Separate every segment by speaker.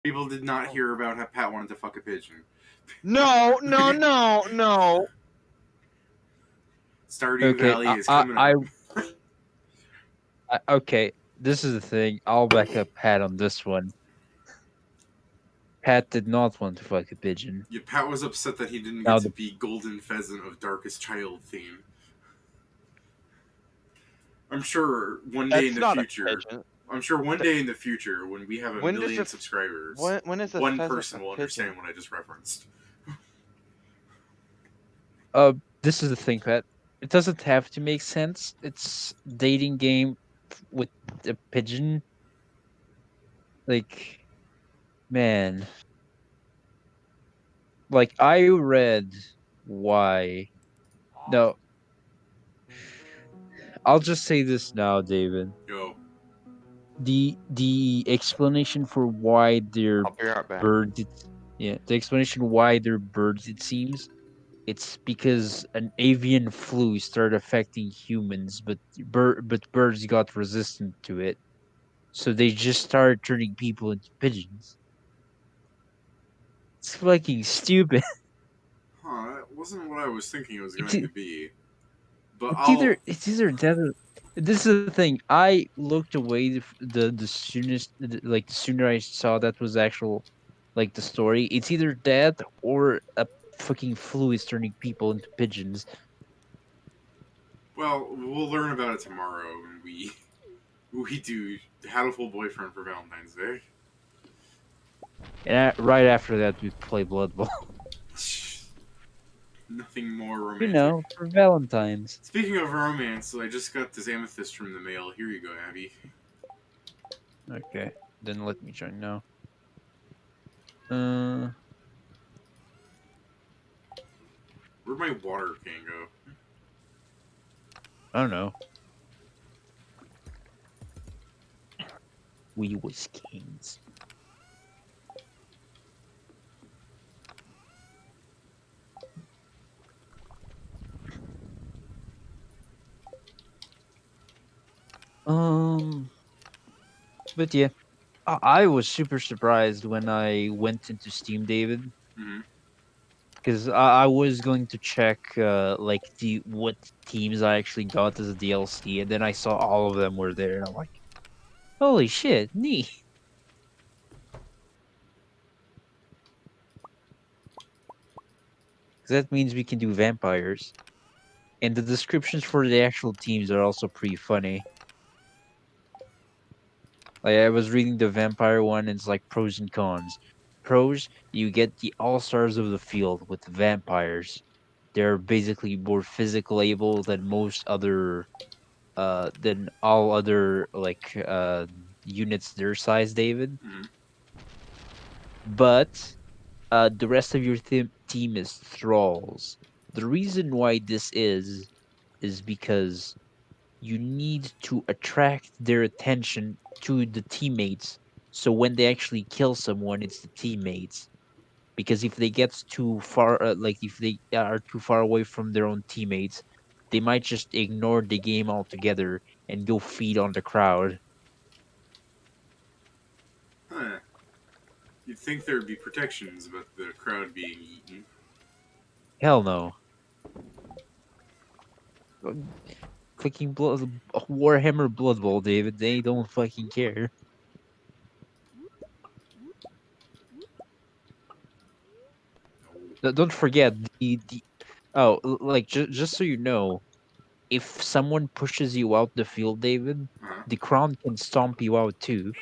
Speaker 1: People did not hear about how Pat wanted to fuck a pigeon.
Speaker 2: No, no, no, no.
Speaker 1: Stardew
Speaker 3: Okay,
Speaker 1: Valley is coming up.
Speaker 3: Okay. This is the thing. I'll back up Pat on this one. Pat did not want to fuck a pigeon.
Speaker 1: Yeah, Pat was upset that he didn't get
Speaker 3: Now
Speaker 1: to
Speaker 3: the
Speaker 1: be Golden Pheasant of Darkest Child theme. I'm sure one day in
Speaker 2: That's
Speaker 1: the
Speaker 2: not a
Speaker 1: future.
Speaker 2: pigeon.
Speaker 1: I'm sure one day in the future, when we have a
Speaker 2: When does
Speaker 1: million subscribers,
Speaker 2: when is a
Speaker 1: one
Speaker 2: pheasant a
Speaker 1: person will
Speaker 2: pigeon?
Speaker 1: understand what I just referenced.
Speaker 3: this is the thing, Pat. It doesn't have to make sense. It's dating game with a pigeon. Like, man. Like I read why. No, I'll just say this now, David.
Speaker 1: Yo,
Speaker 3: The explanation for why they're
Speaker 2: I'll be right back.
Speaker 3: birds. Yeah, the explanation why they're birds. It seems it's because an avian flu started affecting humans, but birds got resistant to it, so they just started turning people into pigeons. It's fucking stupid.
Speaker 1: huh? That wasn't what I was thinking it was
Speaker 3: It's
Speaker 1: going to be. But
Speaker 3: it's either that or this is the thing. I looked away the soonest like the sooner I saw that was actual like the story. It's either that or a fucking flu is turning people into pigeons.
Speaker 1: well, we'll learn about it tomorrow when we do Hatoful Boyfriend for Valentine's Day.
Speaker 3: And right after that, we play Blood Bowl.
Speaker 1: Nothing more
Speaker 3: You
Speaker 1: romantic.
Speaker 3: know, for Valentine's.
Speaker 1: Speaking of romance, I just got this amethyst from the mail. Here you go, Abby.
Speaker 3: Okay, then let me join now. Uh,
Speaker 1: Where'd my water can go?
Speaker 3: I don't know. We was kings. Um, but yeah, I was super surprised when I went into Steam, David,
Speaker 1: Mm-hmm.
Speaker 3: because I was going to check like the what teams I actually got as a DLC, and then I saw all of them were there, and I'm like, holy shit, neat. 'Cause that means we can do vampires, and the descriptions for the actual teams are also pretty funny. Like I was reading the vampire one, and it's like pros and cons. Pros, you get the all stars of the field with vampires. They're basically more physical able than most other than all other like units their size, David.
Speaker 1: Mm-hmm.
Speaker 3: But the rest of your team is thralls. The reason why this is because you need to attract their attention to the teammates. So when they actually kill someone, it's the teammates. Because if they get too far, like if they are too far away from their own teammates, they might just ignore the game altogether and go feed on the crowd.
Speaker 1: Huh. You'd think there'd be protections about the crowd being eaten.
Speaker 3: Hell no. Uh, Clicking Warhammer Blood Bowl, David. They don't fucking care.
Speaker 1: No.
Speaker 3: Don't forget the oh like just so you know, if someone pushes you out the field, David,
Speaker 1: Uh-huh.
Speaker 3: the crown can stomp you out too.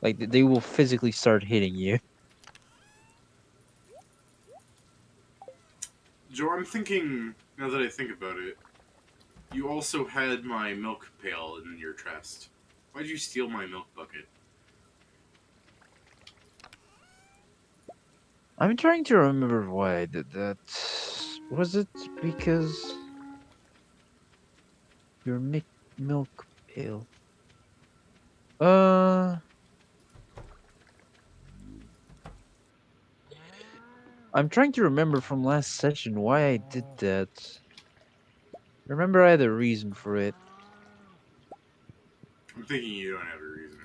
Speaker 3: Like they will physically start hitting you.
Speaker 1: Joe, I'm thinking, now that I think about it, you also had my milk pail in your chest. Why'd you steal my milk bucket?
Speaker 3: I'm trying to remember why I did that. Was it because your milk pail? Uh, I'm trying to remember from last session why I did that. Remember, I had a reason for it.
Speaker 1: I'm thinking you don't have a reason.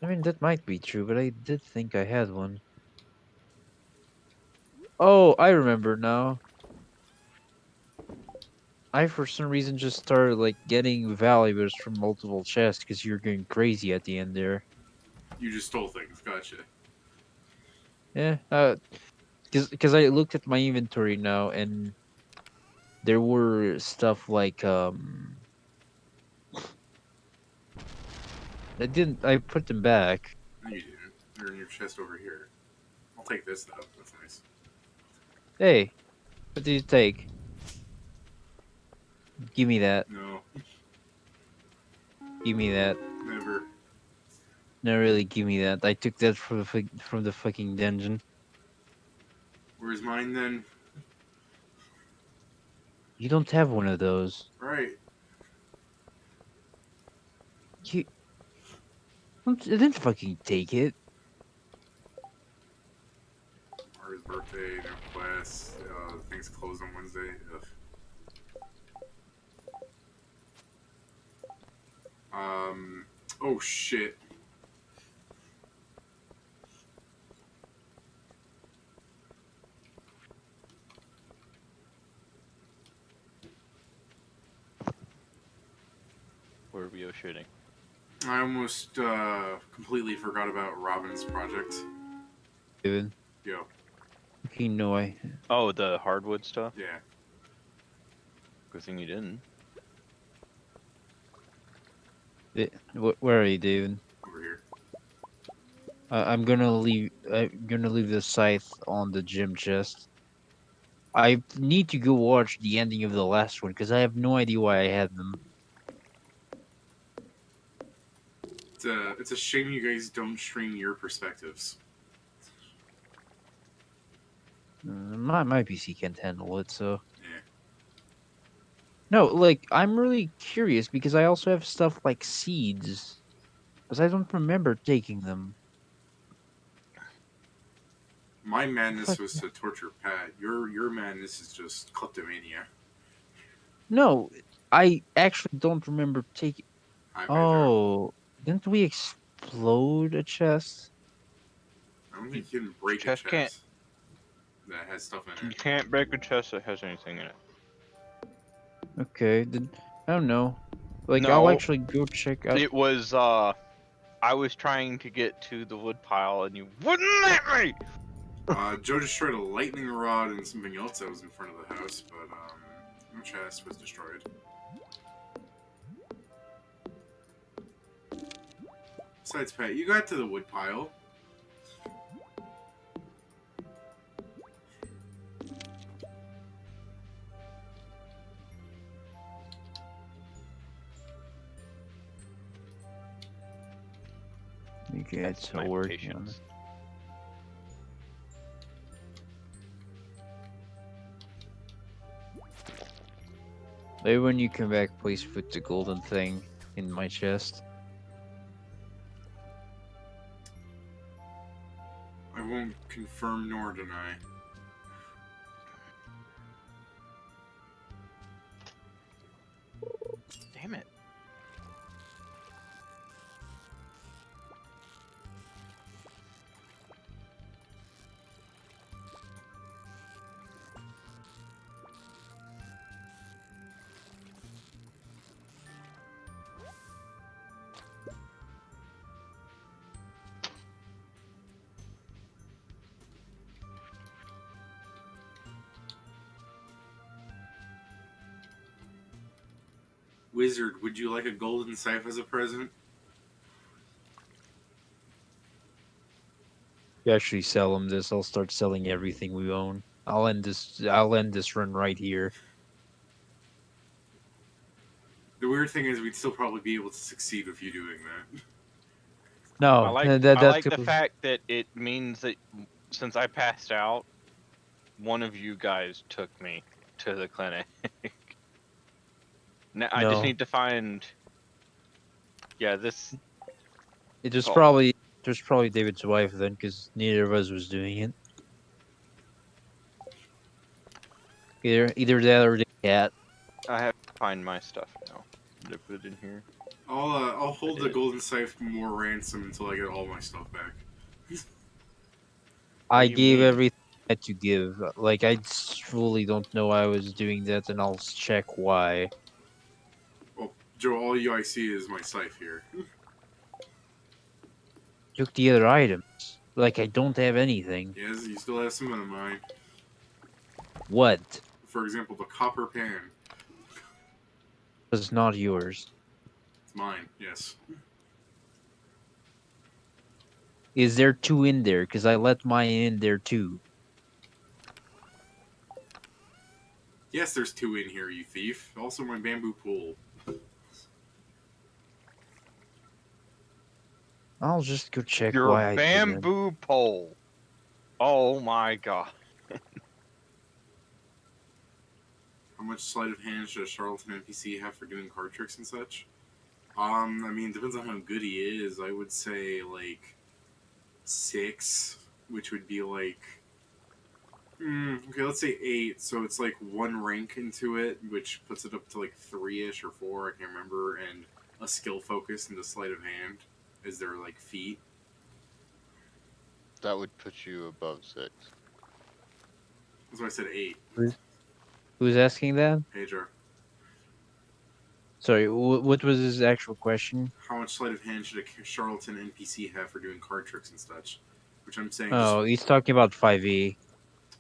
Speaker 3: I mean, that might be true, but I did think I had one. Oh, I remember now. I, for some reason, just started, like, getting valuables from multiple chests because you're going crazy at the end there.
Speaker 1: You just stole things. Gotcha.
Speaker 3: Yeah, because I looked at my inventory now, and there were stuff like, I put them back.
Speaker 1: No, you didn't. They're in your chest over here. I'll take this, though. That's nice.
Speaker 3: Hey, what did you take? Give me that.
Speaker 1: No,
Speaker 3: Give me that.
Speaker 1: never.
Speaker 3: No, really, give me that. I took that from the fucking dungeon.
Speaker 1: Where's mine, then?
Speaker 3: You don't have one of those.
Speaker 1: Right.
Speaker 3: You didn't fucking take it.
Speaker 1: Mara's birthday, no class. Things closed on Wednesday. Ugh. Oh, shit.
Speaker 2: Where are we shooting?
Speaker 1: I almost completely forgot about Robin's project.
Speaker 3: Even.
Speaker 1: Yo,
Speaker 3: Okay, no,
Speaker 2: Oh, the hardwood stuff?
Speaker 1: yeah.
Speaker 2: Good thing you didn't.
Speaker 3: Where are you, David?
Speaker 1: Over here.
Speaker 3: I'm gonna leave. I'm gonna leave the scythe on the gym chest. I need to go watch the ending of the last one because I have no idea why I had them.
Speaker 1: It's a shame you guys don't stream your perspectives.
Speaker 3: My PC can't handle it, so
Speaker 1: Yeah.
Speaker 3: no. Like, I'm really curious because I also have stuff like seeds, because I don't remember taking them.
Speaker 1: My madness
Speaker 3: Fuck.
Speaker 1: was to torture Pat. Your madness is just kleptomania.
Speaker 3: No, I actually don't remember taking.
Speaker 1: I either.
Speaker 3: Oh, didn't we explode a chest?
Speaker 1: I don't think you can break a
Speaker 2: Chest can't.
Speaker 1: chest that has stuff in
Speaker 2: You
Speaker 1: it.
Speaker 2: can't break a chest that has anything in it.
Speaker 3: Okay, then I don't know. Like, I'll
Speaker 2: No,
Speaker 3: actually go check out.
Speaker 2: it was. I was trying to get to the wood pile, and you wouldn't let me.
Speaker 1: Joe destroyed a lightning rod and something else that was in front of the house, but no chest was destroyed. Besides, Pat, you got to the wood pile.
Speaker 3: Okay,
Speaker 2: That's
Speaker 3: it's
Speaker 2: my
Speaker 3: working on it.
Speaker 2: patience.
Speaker 3: Maybe when you come back, please put the golden thing in my chest.
Speaker 1: I won't confirm nor deny.
Speaker 2: Damn it.
Speaker 1: Wizard, would you like a golden scythe as a present?
Speaker 3: You actually sell them this, I'll start selling everything we own. I'll end this run right here.
Speaker 1: The weird thing is, we'd still probably be able to succeed with you doing that.
Speaker 2: I
Speaker 3: No,
Speaker 2: like.
Speaker 3: that
Speaker 2: I
Speaker 3: that
Speaker 2: like the
Speaker 3: goes.
Speaker 2: fact that it means that since I passed out, one of you guys took me to the clinic. Now I just
Speaker 3: No,
Speaker 2: need to find. Yeah, this.
Speaker 3: it was
Speaker 2: Oh,
Speaker 3: probably David's wife then, because neither of us was doing it. Either that or the cat.
Speaker 2: I have to find my stuff now. Did I put it in here?
Speaker 1: I'll hold the
Speaker 2: did.
Speaker 1: golden scythe more ransom until I get all my stuff back.
Speaker 2: What
Speaker 3: I
Speaker 2: do you
Speaker 3: gave
Speaker 2: mean?
Speaker 3: everything I had to give. Like, I truly don't know why I was doing that, and I'll check why.
Speaker 1: Well, Joe, all you I see is my scythe here.
Speaker 3: Took the other items. Like, I don't have anything.
Speaker 1: Yes, you still have some of mine.
Speaker 3: What
Speaker 1: For example, the copper pan.
Speaker 3: was not yours?
Speaker 1: It's mine. Yes.
Speaker 3: Is there two in there? Because I let mine in there too.
Speaker 1: Yes, there's two in here, you thief. Also, my bamboo pole.
Speaker 3: I'll just go check
Speaker 2: You're a
Speaker 3: why I didn't.
Speaker 2: bamboo pole. Oh my god.
Speaker 1: How much sleight of hand should a charlatan NPC have for doing card tricks and such? I mean, depends on how good he is. I would say like 6, which would be like okay, let's say 8. So it's like one rank into it, which puts it up to like 3-ish or 4. I can't remember, and a skill focus into sleight of hand is their like feat.
Speaker 4: That would put you above 6.
Speaker 1: That's why I said 8.
Speaker 3: Who's asking that?
Speaker 1: Pedro,
Speaker 3: Sorry, what was his actual question?
Speaker 1: how much sleight of hand should a charlatan NPC have for doing card tricks and such? Which I'm saying just
Speaker 3: Oh, he's talking about 5e.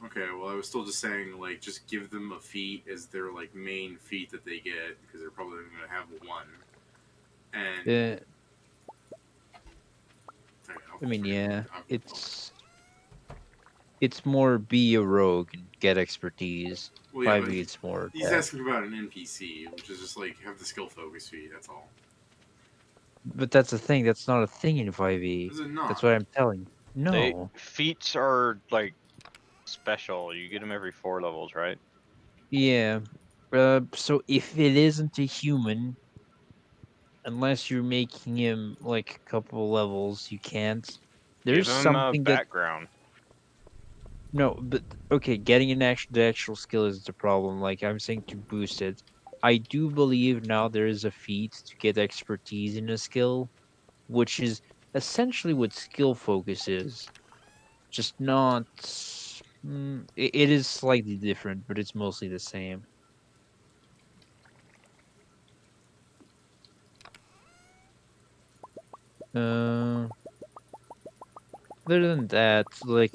Speaker 1: okay. Well, I was still just saying like just give them a feat as their like main feat that they get because they're probably going to have one. And
Speaker 3: Uh, I mean, yeah, it's more be a rogue and get expertise.
Speaker 1: well, yeah, but
Speaker 3: 5e, it's more
Speaker 1: he's
Speaker 3: that.
Speaker 1: asking about an NPC, which is just like have the skill focus feat. That's all.
Speaker 3: But that's the thing. That's not a thing in 5e.
Speaker 1: Is it
Speaker 3: That's
Speaker 1: not?
Speaker 3: what I'm telling you.
Speaker 2: They
Speaker 3: No.
Speaker 2: feats are like special. You get them every 4 levels, right?
Speaker 3: Yeah. So if it isn't a human, unless you're making him like a couple levels, you can't.
Speaker 2: Give
Speaker 3: There's
Speaker 2: them a
Speaker 3: something that
Speaker 2: background.
Speaker 3: no, but okay, getting the actual skill is the problem. Like I'm saying to boost it. I do believe now there is a feat to get expertise in a skill, which is essentially what skill focus is. Just not. It is slightly different, but it's mostly the same. Uh, Other than that, like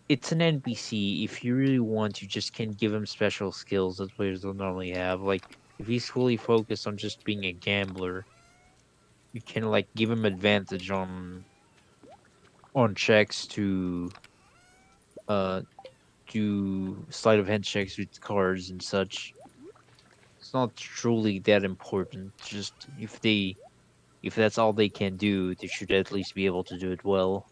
Speaker 3: it's an NPC. If you really want, you just can give him special skills that players don't normally have. Like if he's fully focused on just being a gambler, you can like give him advantage on checks to uh do sleight of hand checks with cards and such. It's not truly that important. Just if that's all they can do, they should at least be able to do it well.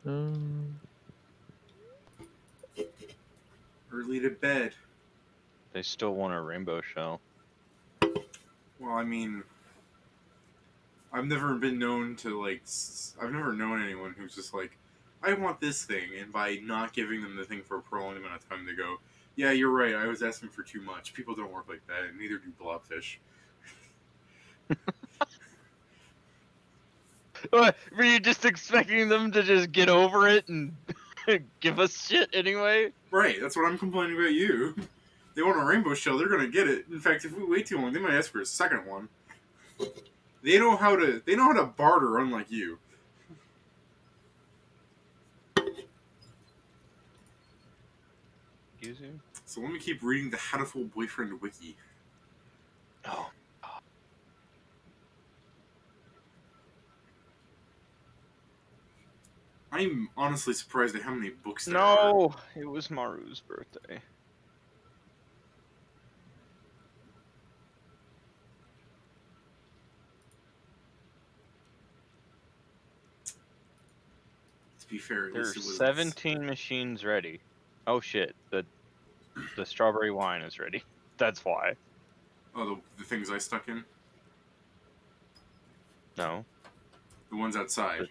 Speaker 3: Um,
Speaker 1: Early to bed.
Speaker 2: They still want a rainbow shell.
Speaker 1: Well, I mean, I've never been known to like. I've never known anyone who's just like, I want this thing, and by not giving them the thing for a prolonged amount of time, they go, "Yeah, you're right. I was asking for too much. People don't work like that, and neither do blobfish."
Speaker 2: What? Were you just expecting them to just get over it and give us shit anyway?
Speaker 1: Right. That's what I'm complaining about you. They want a rainbow shell. They're gonna get it. In fact, if we wait too long, they might ask for a second one. They know how to. They know how to barter, unlike you.
Speaker 2: Excuse you?
Speaker 1: So let me keep reading the Hatoful Boyfriend wiki.
Speaker 2: No.
Speaker 1: I'm honestly surprised at how many books there are.
Speaker 2: No, it was Maru's birthday.
Speaker 1: It's To be fair, at least
Speaker 2: There's
Speaker 1: it was.
Speaker 2: 17 machines ready. Oh shit, the strawberry wine is ready. That's why.
Speaker 1: Oh, the things I stuck in?
Speaker 2: No.
Speaker 1: The ones outside.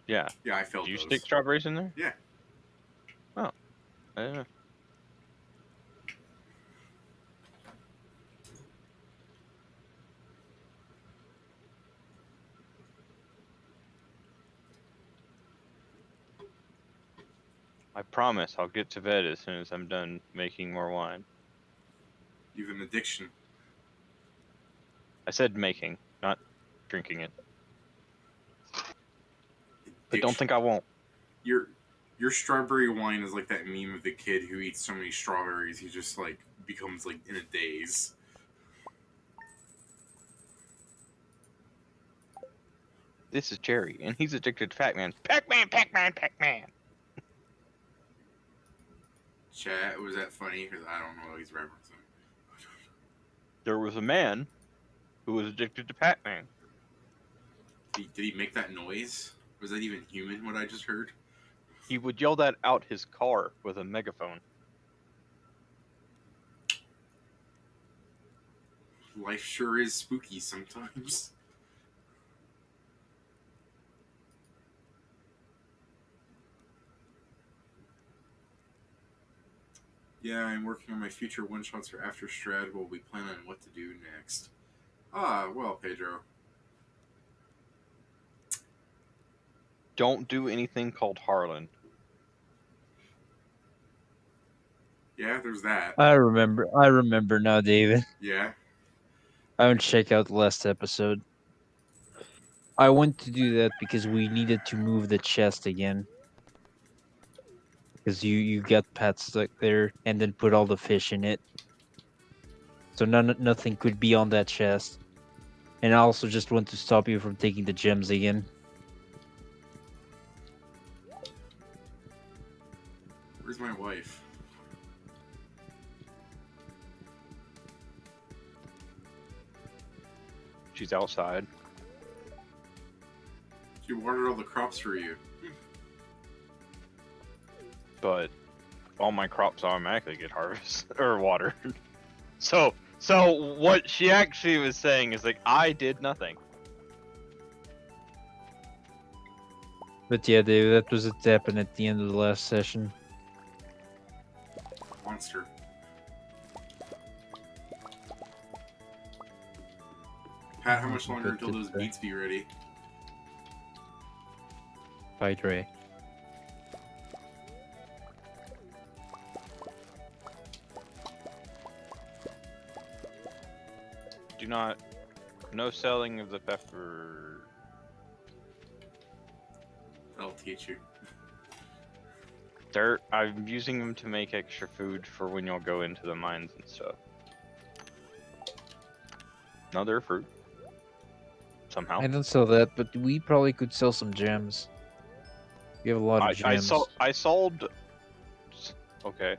Speaker 2: Yeah.
Speaker 1: Yeah, I filled
Speaker 2: Do you
Speaker 1: those.
Speaker 2: stick strawberries in there?
Speaker 1: Yeah.
Speaker 2: Oh. I don't know. I promise I'll get to bed as soon as I'm done making more wine.
Speaker 1: You have an addiction.
Speaker 2: I said making, not drinking it. But don't think I won't.
Speaker 1: Your strawberry wine is like that meme of the kid who eats so many strawberries he just like becomes like in a daze.
Speaker 2: This is Jerry, and he's addicted to Pac-Man. Pac-Man, Pac-Man, Pac-Man!
Speaker 1: Chat, was that funny? Because I don't know what he's referencing.
Speaker 2: There was a man who was addicted to Pac-Man.
Speaker 1: Did he make that noise? Was that even human, what I just heard?
Speaker 2: He would yell that out his car with a megaphone.
Speaker 1: Life sure is spooky sometimes. Yeah, I'm working on my future one-shots for after Strad while we plan on what to do next. Ah, well, Pedro.
Speaker 2: Don't do anything called Harlan.
Speaker 1: Yeah, there's that.
Speaker 3: I remember now, David.
Speaker 1: Yeah.
Speaker 3: I went to check out the last episode. I went to do that because we needed to move the chest again. Because you got Pat stuck there and then put all the fish in it. So nothing could be on that chest. And I also just want to stop you from taking the gems again.
Speaker 1: Where's my wife?
Speaker 2: She's outside.
Speaker 1: She watered all the crops for you.
Speaker 2: But all my crops automatically get harvested or watered. So what she actually was saying is like, I did nothing.
Speaker 3: But yeah, David, that was what happened at the end of the last session.
Speaker 1: Monster. Pat, how much longer until those beets be ready?
Speaker 3: Bye, Dre.
Speaker 2: Do not, no selling of the pepper.
Speaker 1: I'll teach you.
Speaker 2: I'm using them to make extra food for when y'all go into the mines and stuff. No, they're fruit. Somehow.
Speaker 3: I don't sell that, but we probably could sell some gems. We have a lot of gems.
Speaker 2: I sold. Okay.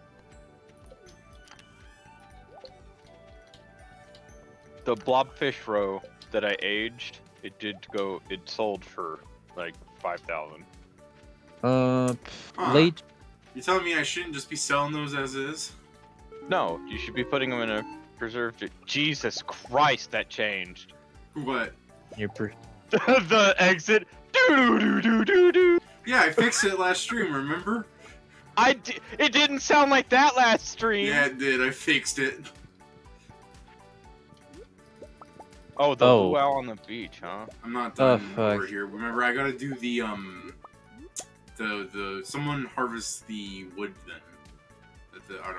Speaker 2: The blobfish roe that I aged, it sold for like 5,000.
Speaker 1: Huh.
Speaker 3: Late.
Speaker 1: You telling me I shouldn't just be selling those as is?
Speaker 2: No, you should be putting them in a preserved. Jesus Christ, that changed.
Speaker 1: What?
Speaker 2: The exit. Do.
Speaker 1: Yeah, I fixed it last stream, remember?
Speaker 2: It didn't sound like that last stream.
Speaker 1: Yeah, it did. I fixed it.
Speaker 2: Oh, the luau on the beach, huh?
Speaker 1: I'm not done
Speaker 3: fuck.
Speaker 1: over here. Remember, I gotta do the someone harvest the wood then.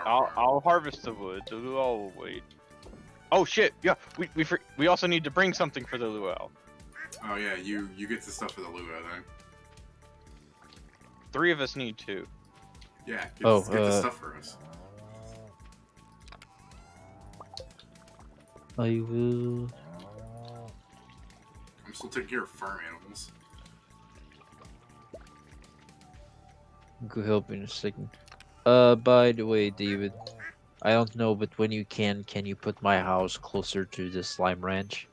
Speaker 2: I'll harvest the wood. The luau will wait. Oh shit! Yeah, we also need to bring something for the luau.
Speaker 1: Oh yeah, you get the stuff for the luau then.
Speaker 2: 3 of us need 2.
Speaker 1: Yeah, get the stuff for us.
Speaker 3: I will.
Speaker 1: I'm still taking care of farm animals.
Speaker 3: Go help in a second. By the way, David, I don't know, but when you can you put my house closer to the slime ranch?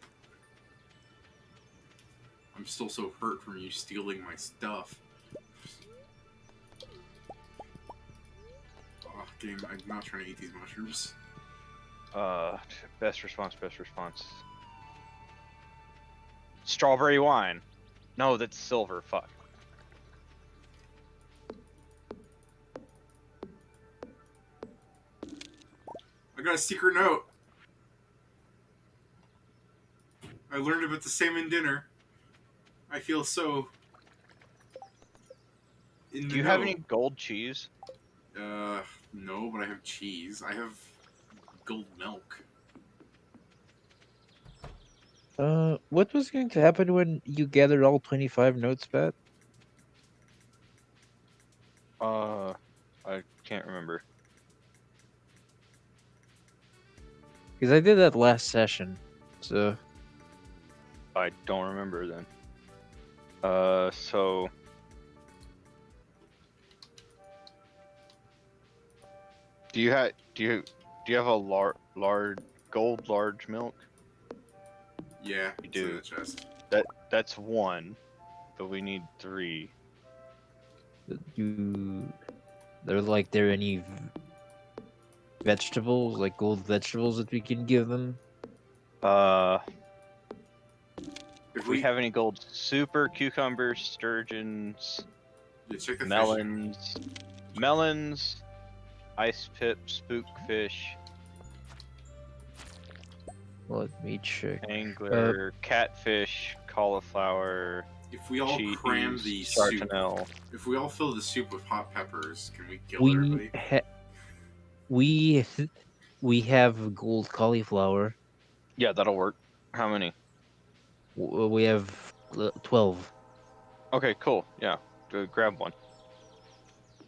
Speaker 1: I'm still so hurt from you stealing my stuff. Game, I'm not trying to eat these mushrooms.
Speaker 2: Best response. Strawberry wine. No, that's silver. Fuck.
Speaker 1: I got a secret note. I learned about the salmon dinner. I feel so in the
Speaker 2: Do you
Speaker 1: know.
Speaker 2: have any gold cheese?
Speaker 1: No, but I have cheese. I have gold milk.
Speaker 3: What was going to happen when you gathered all 25 notes, Pat?
Speaker 2: I can't remember.
Speaker 3: Because I did that last session. So
Speaker 2: I don't remember then. So do you have a large gold large milk?
Speaker 1: Yeah,
Speaker 2: You
Speaker 1: it's in
Speaker 2: do.
Speaker 1: the chest.
Speaker 2: That's one, but we need 3.
Speaker 3: you there any vegetables, like gold vegetables that we can give them?
Speaker 1: If
Speaker 2: We
Speaker 1: we
Speaker 2: have any gold super cucumbers, sturgeons,
Speaker 1: check the
Speaker 2: melons, ice pip, spookfish,
Speaker 3: Let me check.
Speaker 2: angler, catfish, cauliflower,
Speaker 1: fish. If we all cram
Speaker 2: cheese,
Speaker 1: the soup,
Speaker 2: sartonel.
Speaker 1: if we all fill the soup with hot peppers, can we kill
Speaker 3: We
Speaker 1: everybody?
Speaker 3: we we have gold cauliflower.
Speaker 2: Yeah, that'll work. How many?
Speaker 3: We have 12.
Speaker 2: Okay, cool. Yeah, go grab one.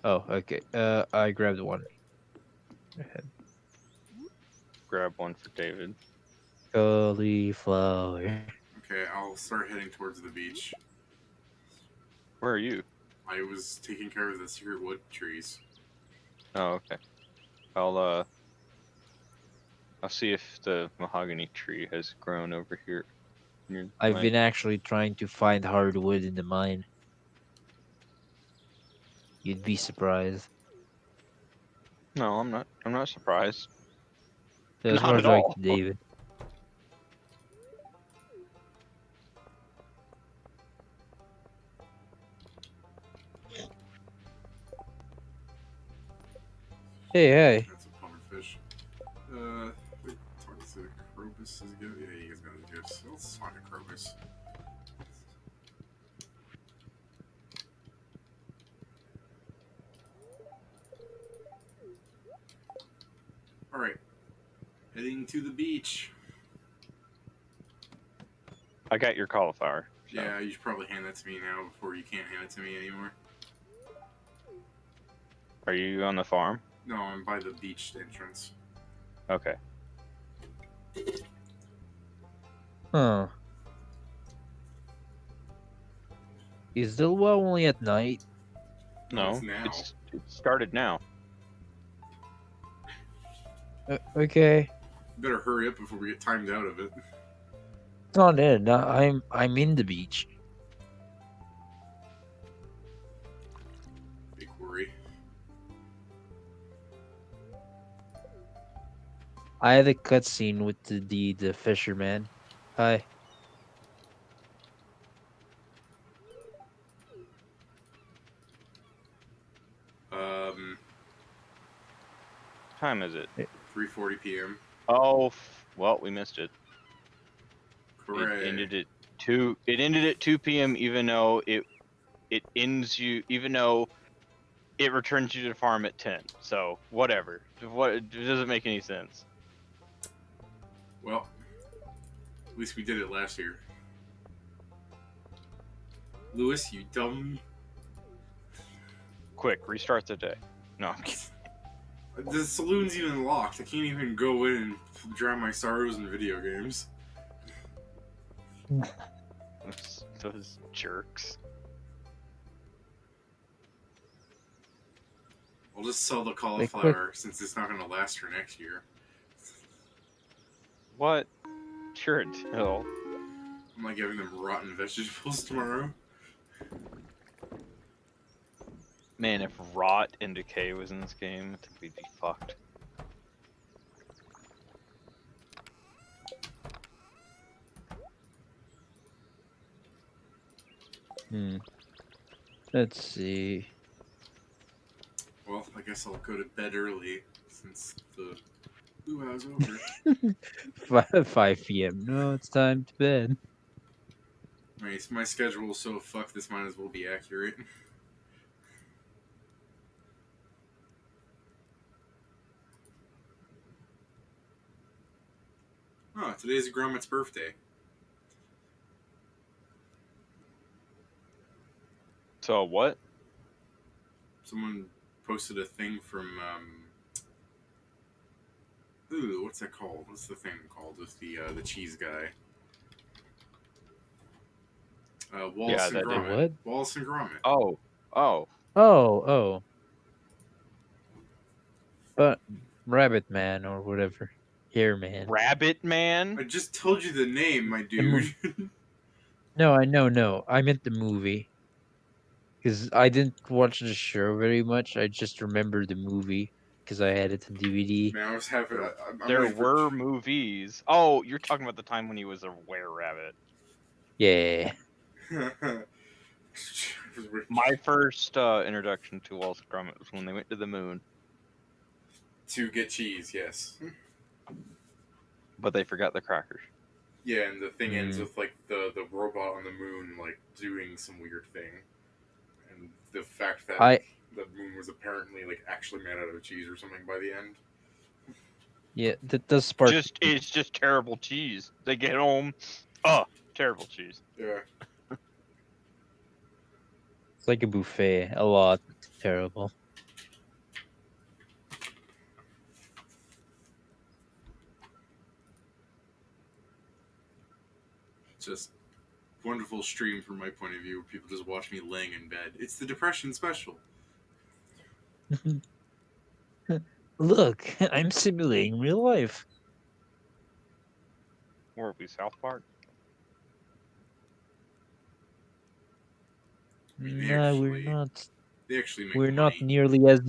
Speaker 3: Oh, okay. I grabbed one.
Speaker 2: Grab one for David.
Speaker 3: Cauliflower.
Speaker 1: Okay, I'll start heading towards the beach.
Speaker 2: Where are you?
Speaker 1: I was taking care of the secret wood trees.
Speaker 2: Oh, okay. I'll see if the mahogany tree has grown over here. Near
Speaker 3: I've
Speaker 2: my...
Speaker 3: been actually trying to find hardwood in the mine. You'd be surprised.
Speaker 2: No, I'm not. I'm not surprised.
Speaker 3: That's
Speaker 2: Not
Speaker 3: more
Speaker 2: at
Speaker 3: like
Speaker 2: all.
Speaker 3: David. Hey.
Speaker 1: That's a pufferfish. Wait, talk to Krobus is good. Yeah, you guys got the gifts. Let's talk to Krobus. Alright. Heading to the beach.
Speaker 2: I got your cauliflower. So.
Speaker 1: Yeah, you should probably hand that to me now before you can't hand it to me anymore.
Speaker 2: Are you on the farm?
Speaker 1: No, I'm by the beach entrance.
Speaker 2: Okay.
Speaker 3: Huh. Is the well only at night?
Speaker 1: No,
Speaker 2: No,
Speaker 1: it's now.
Speaker 2: it started now.
Speaker 3: Okay.
Speaker 1: Better hurry up before we get timed out of it.
Speaker 3: It's not dead. I'm in the beach.
Speaker 1: Big worry.
Speaker 3: I had a cutscene with the fisherman. Hi.
Speaker 1: Um,
Speaker 2: What time is it?
Speaker 1: 3:40 p.m.
Speaker 2: Oh, well, we missed it.
Speaker 1: Hooray.
Speaker 2: It ended at 2. It ended at 2 p.m. Even though even though it returns you to the farm at 10. So whatever. What? It doesn't make any sense.
Speaker 1: Well, at least we did it last year. Lewis, you dumb.
Speaker 2: Quick, restart the day. No, I'm kidding.
Speaker 1: The saloon's even locked. I can't even go in and drown my sorrows in video games.
Speaker 2: Those jerks.
Speaker 1: I'll just sell the cauliflower since it's not going to last for next year.
Speaker 2: What? Sure, until.
Speaker 1: I'm like giving them rotten vegetables tomorrow.
Speaker 2: Man, if rot and decay was in this game, I think we'd be fucked.
Speaker 3: Let's see.
Speaker 1: Well, I guess I'll go to bed early since the luau's over.
Speaker 3: 5 p.m. No, it's time to bed.
Speaker 1: My schedule is so fucked. This might as well be accurate. Oh, today's Gromit's birthday.
Speaker 2: So what?
Speaker 1: Someone posted a thing from ooh, what's that called? What's the thing called with the cheese guy? Wallace
Speaker 2: Yeah,
Speaker 1: and
Speaker 2: that
Speaker 3: The
Speaker 2: dude.
Speaker 1: Gromit.
Speaker 3: what?
Speaker 1: Wallace and Gromit.
Speaker 2: Oh.
Speaker 3: Oh. But Rabbit Man or whatever. Hair Man.
Speaker 2: Rabbit Man?
Speaker 1: I just told you the name, my
Speaker 3: The mo-
Speaker 1: dude.
Speaker 3: No, I know, no. I meant the movie. Because I didn't watch the show very much. I just remember the movie because I had it on DVD.
Speaker 1: Man, I was having. I'm
Speaker 2: There
Speaker 1: waiting for.
Speaker 2: were movies. Oh, you're talking about the time when he was a were-rabbit.
Speaker 3: Yeah.
Speaker 2: My first introduction to Wallace and Gromit was when they went to the moon,
Speaker 1: to get cheese, yes.
Speaker 2: but they forgot the crackers.
Speaker 1: Yeah, and the thing ends
Speaker 3: Mm.
Speaker 1: with like the robot on the moon like doing some weird thing, and the fact that
Speaker 3: I
Speaker 1: the moon was apparently like actually made out of cheese or something by the end.
Speaker 3: yeah, that does spark.
Speaker 2: It's just terrible cheese. They get home, terrible cheese.
Speaker 1: Yeah,
Speaker 3: It's like a buffet. A lot. It's terrible.
Speaker 1: just wonderful stream from my point of view. People just watch me laying in bed. It's the depression special.
Speaker 3: Look, I'm simulating real life.
Speaker 2: Where are we, South Park?
Speaker 1: I mean,
Speaker 3: No, we're not.
Speaker 1: they actually make
Speaker 3: We're not
Speaker 1: money.
Speaker 3: nearly as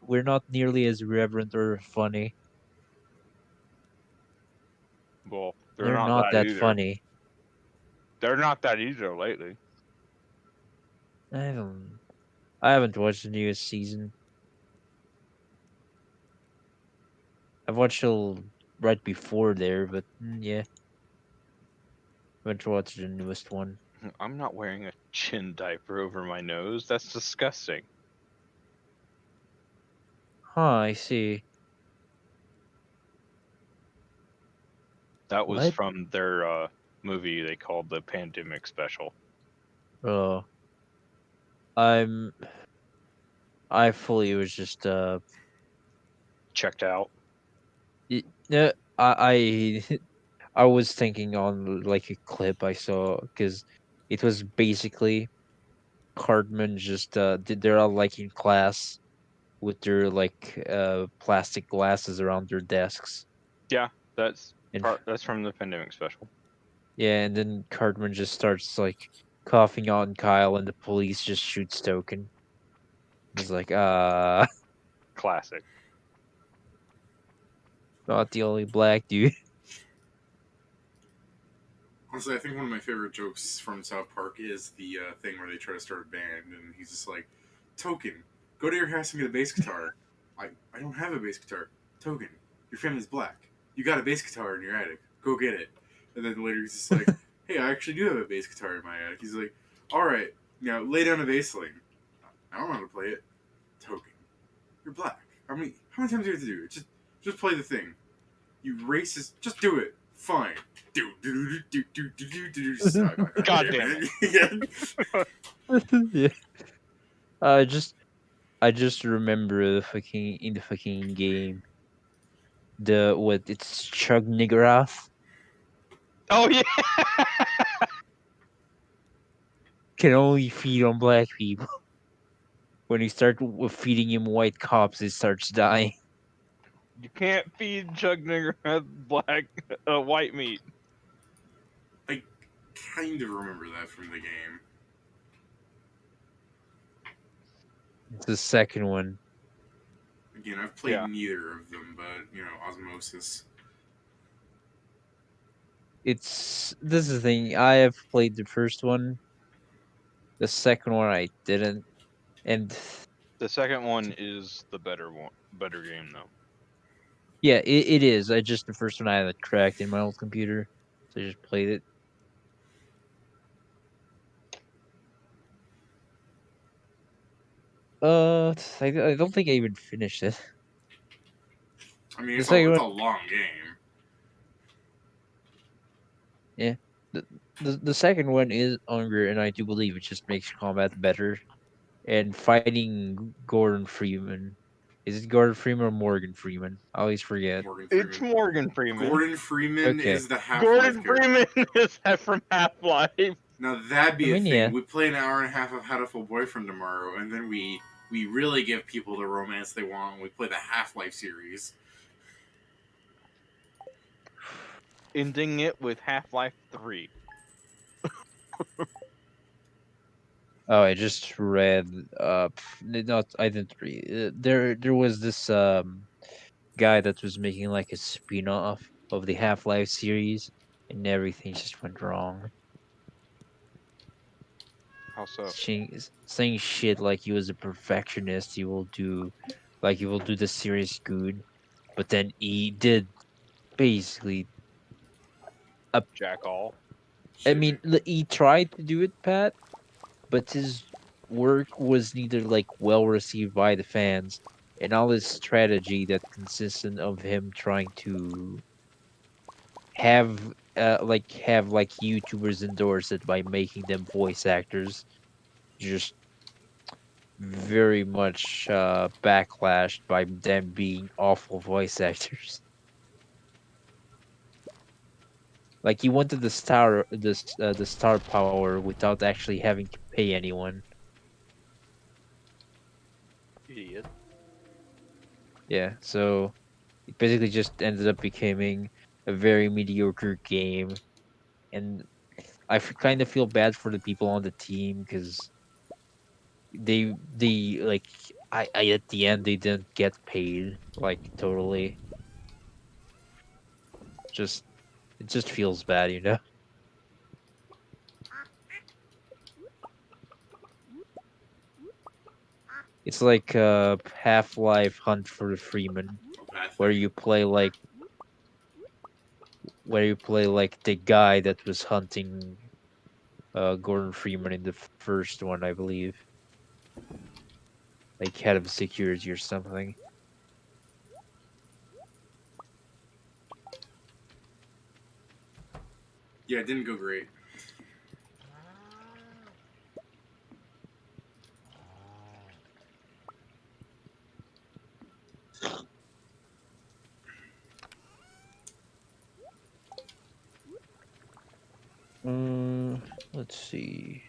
Speaker 3: we're not nearly as irreverent or funny.
Speaker 2: Well, they're
Speaker 3: They're
Speaker 2: not
Speaker 3: not
Speaker 2: that
Speaker 3: that
Speaker 2: either.
Speaker 3: funny.
Speaker 2: They're not that either lately.
Speaker 3: I don't. I haven't watched the newest season. I've watched till right before there, but yeah, haven't watched the newest one.
Speaker 2: I'm not wearing a chin diaper over my nose. That's disgusting.
Speaker 3: Huh, I see.
Speaker 2: That was
Speaker 3: What?
Speaker 2: from their movie they called the Pandemic Special.
Speaker 3: Oh, I'm. I fully was just
Speaker 2: Checked out.
Speaker 3: Yeah, I I was thinking on like a clip I saw because it was basically Cartman just they're all like in class with their like plastic glasses around their desks
Speaker 2: Yeah, that's
Speaker 3: and
Speaker 2: that's from the Pandemic Special.
Speaker 3: yeah, and then Cartman just starts like coughing on Kyle and the police just shoots Token. It's like
Speaker 2: Classic.
Speaker 3: not the only black dude.
Speaker 1: Honestly, I think one of my favorite jokes from South Park is the thing where they try to start a band, and he's just like, "Token, go to your house and get a bass guitar." I don't have a bass guitar. Token, your family's black. You got a bass guitar in your attic. Go get it. And then later he's just like, "Hey, I actually do have a bass guitar in my attic." He's like, "All right, now lay down a bass line." I don't know how to play it. Token, you're black. How many times do you have to do it? Just play the thing. You racist, just do it. Fine.
Speaker 2: God damn
Speaker 1: it.
Speaker 3: Yeah. I just I just remember the fucking in the fucking game the what it's Chug Niggurath
Speaker 2: Oh yeah.
Speaker 3: can only feed on black people. When you start feeding him white cops, he starts dying.
Speaker 2: You can't feed Chuck Nigger black white meat.
Speaker 1: I kind of remember that from the game.
Speaker 3: It's the second one.
Speaker 1: Again, I've played
Speaker 2: Yeah.
Speaker 1: neither of them, but Osmosis.
Speaker 3: This is the thing. I have played the first one. The second one I didn't, and
Speaker 2: The second one is the better game though.
Speaker 3: yeah, it is. I just the first one I had it cracked in my old computer, so I just played it. I don't think I even finished it.
Speaker 1: I mean,
Speaker 3: The
Speaker 1: it's a
Speaker 3: second
Speaker 1: it's
Speaker 3: one,
Speaker 1: a long game.
Speaker 3: yeah. The second one is longer, and I do believe it just makes combat better. And fighting Gordon Freeman. Is it Gordon Freeman or Morgan Freeman? I always forget.
Speaker 1: Morgan
Speaker 2: It's
Speaker 1: Freeman.
Speaker 2: Morgan Freeman.
Speaker 1: Gordon Freeman
Speaker 3: Okay.
Speaker 1: is the Half-Life
Speaker 2: Gordon
Speaker 1: character.
Speaker 2: Freeman is that from Half-Life.
Speaker 1: Now that'd
Speaker 3: I
Speaker 1: be a
Speaker 3: mean,
Speaker 1: thing.
Speaker 3: yeah.
Speaker 1: We play an hour and a half of How to Full Boyfriend tomorrow, and then we really give people the romance they want. We play the Half-Life series.
Speaker 2: Ending it with Half-Life 3.
Speaker 3: Oh, I just read. Not I didn't read. There was this guy that was making like a spin-off of the Half-Life series, and everything just went wrong.
Speaker 2: How so?
Speaker 3: Saying shit like he was a perfectionist. He will do the series good, but then he did basically.
Speaker 2: Jack all.
Speaker 3: I
Speaker 1: Shit,
Speaker 3: mean,
Speaker 1: man.
Speaker 3: he tried to do it, Pat, but his work was neither like well received by the fans, and all his strategy that consisted of him trying to have like YouTubers endorse it by making them voice actors, just very much backlashed by them being awful voice actors. Like he wanted the star power without actually having to pay anyone.
Speaker 2: Idiot.
Speaker 3: Yeah, so it basically just ended up becoming a very mediocre game, and kind of feel bad for the people on the team because they like I at the end they didn't get paid like totally. Just it just feels bad, you know. It's like Half Life Hunt for the Freeman,
Speaker 1: A bad
Speaker 3: where
Speaker 1: thing.
Speaker 3: you play like the guy that was hunting Gordon Freeman in the first one, I believe, like head of security or something.
Speaker 1: Yeah, it didn't go great.
Speaker 3: Let's see.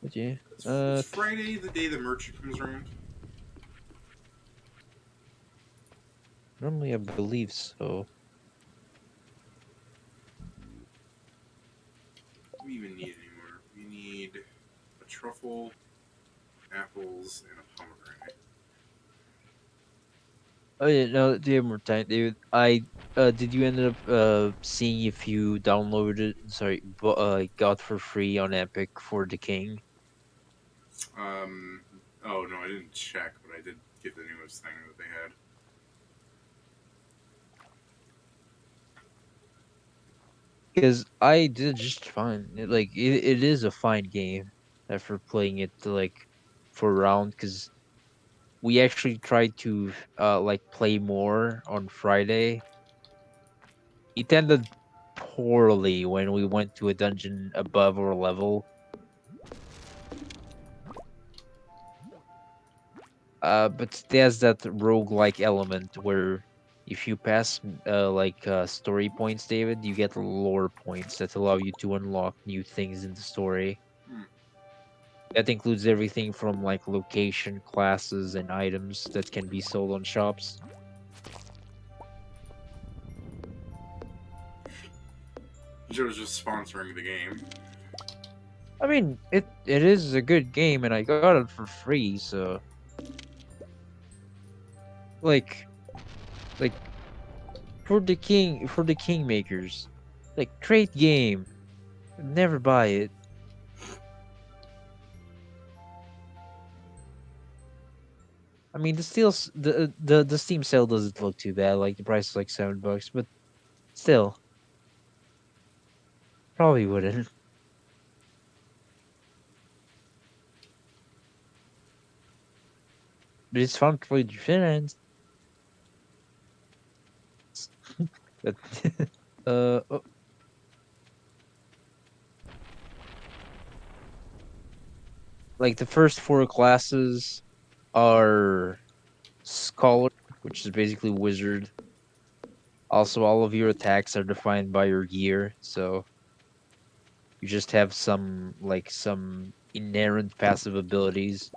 Speaker 3: But yeah,
Speaker 1: It's Friday, the day the merchant comes around.
Speaker 3: normally I believe so.
Speaker 1: What do we even need anymore? We need a truffle, apples, and a pomegranate.
Speaker 3: Oh yeah, no, do you have more time, David? I did you end up seeing if you downloaded got for free on Epic for the King?
Speaker 1: Um. Oh no, I didn't check, but I did get the newest thing that they had.
Speaker 3: Because I did just fine. It is a fine game after playing it like for a round. Because we actually tried to like play more on Friday. It ended poorly when we went to a dungeon above our level. But there's that roguelike element where if you pass story points, David, you get lore points that allow you to unlock new things in the story.
Speaker 1: Hmm.
Speaker 3: That includes everything from like location, classes, and items that can be sold on shops.
Speaker 1: Joe's just sponsoring the game.
Speaker 3: I mean, it is a good game, and I got it for free. So, like, like for the kingmakers, like great game. Never buy it. I mean, the Steam sale doesn't look too bad. Like the price is like $7, but still, probably wouldn't. But it's fun for your friends. But oh, like the first four classes are scholar, which is basically wizard. Also, all of your attacks are defined by your gear, so you just have some inherent passive abilities.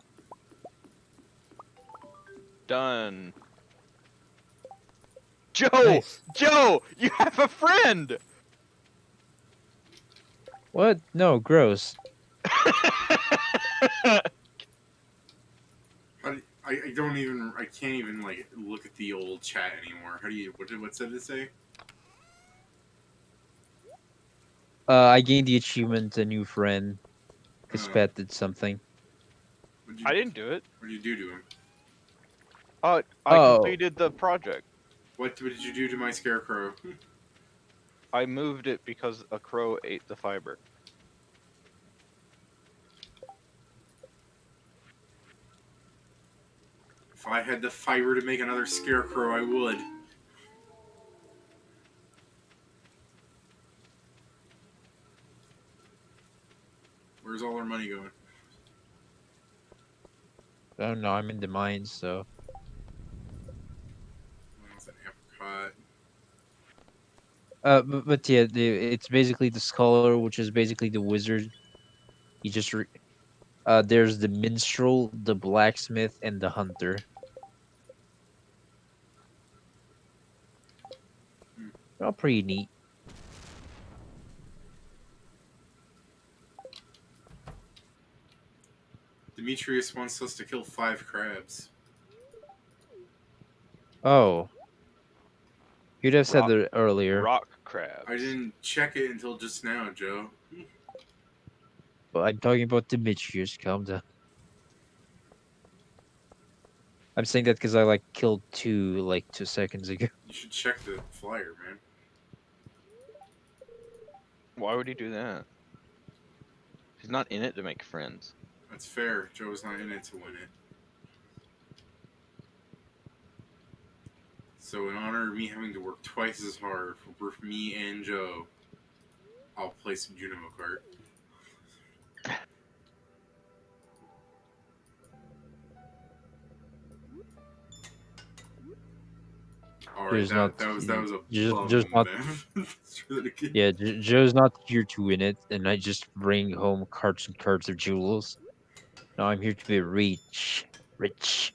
Speaker 2: Done. Joe!
Speaker 3: Nice.
Speaker 2: Joe! You have a friend!
Speaker 3: What? No, gross.
Speaker 1: I don't even, I can't even, like, look at the old chat anymore. How do you, what's it say?
Speaker 3: I gained the achievement, a new friend, because
Speaker 1: Uh,
Speaker 3: Pat did something.
Speaker 1: what'd you,
Speaker 2: I didn't do it.
Speaker 1: what did you do to him?
Speaker 2: I
Speaker 3: Oh,
Speaker 2: completed the project.
Speaker 1: What did you do to my scarecrow?
Speaker 2: I moved it because a crow ate the fiber.
Speaker 1: If I had the fiber to make another scarecrow, I would. Where's all our money going?
Speaker 3: I don't know. I'm in the mines, so
Speaker 1: Well, it's an apricot.
Speaker 3: but yeah, it's basically the scholar, which is basically the wizard. He just there's the minstrel, the blacksmith, and the hunter.
Speaker 1: Hmm.
Speaker 3: They're all pretty neat.
Speaker 1: Demetrius wants us to kill 5 crabs.
Speaker 3: Oh, you'd have said
Speaker 2: Rock
Speaker 3: that earlier,
Speaker 2: rock crabs.
Speaker 1: I didn't check it until just now, Joe.
Speaker 3: but I'm talking about Demetrius. Calm down. I'm saying that because I like killed two like 2 seconds ago.
Speaker 1: You should check the flyer, man.
Speaker 2: Why would he do that? He's not in it to make friends.
Speaker 1: That's fair. Joe's not in it to win it. So in honor of me having to work twice as hard for both me and Joe, I'll play some Junimo Kart. All right,
Speaker 3: Joe's not.
Speaker 1: that was a
Speaker 3: Joe's
Speaker 1: bum.
Speaker 3: not.
Speaker 1: Man. Let's try that again.
Speaker 3: Yeah, Joe's not here to win it, and I just bring home carts and carts of jewels. No, I'm here to be rich. Rich.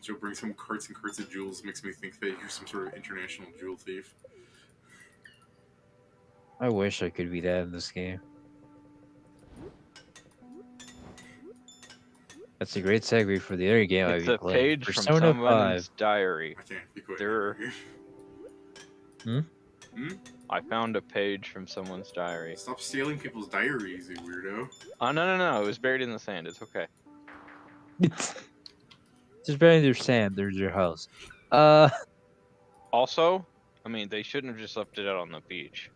Speaker 1: Joe brings home carts and carts of jewels. Makes me think that you're some sort of international jewel thief.
Speaker 3: I wish I could be that in this game. That's a great segue for the other game I'll
Speaker 2: It's
Speaker 3: be
Speaker 2: a
Speaker 3: playing.
Speaker 2: page from
Speaker 3: Persona 5.
Speaker 2: someone's diary.
Speaker 1: I can't be quiet.
Speaker 2: There.
Speaker 3: Hmm?
Speaker 2: I found a page from someone's diary.
Speaker 1: Stop stealing people's diaries, you weirdo.
Speaker 2: Oh no! It was buried in the sand. It's okay.
Speaker 3: Just bury their sand. There's your house. Uh,
Speaker 2: Also, I mean, they shouldn't have just left it out on the beach.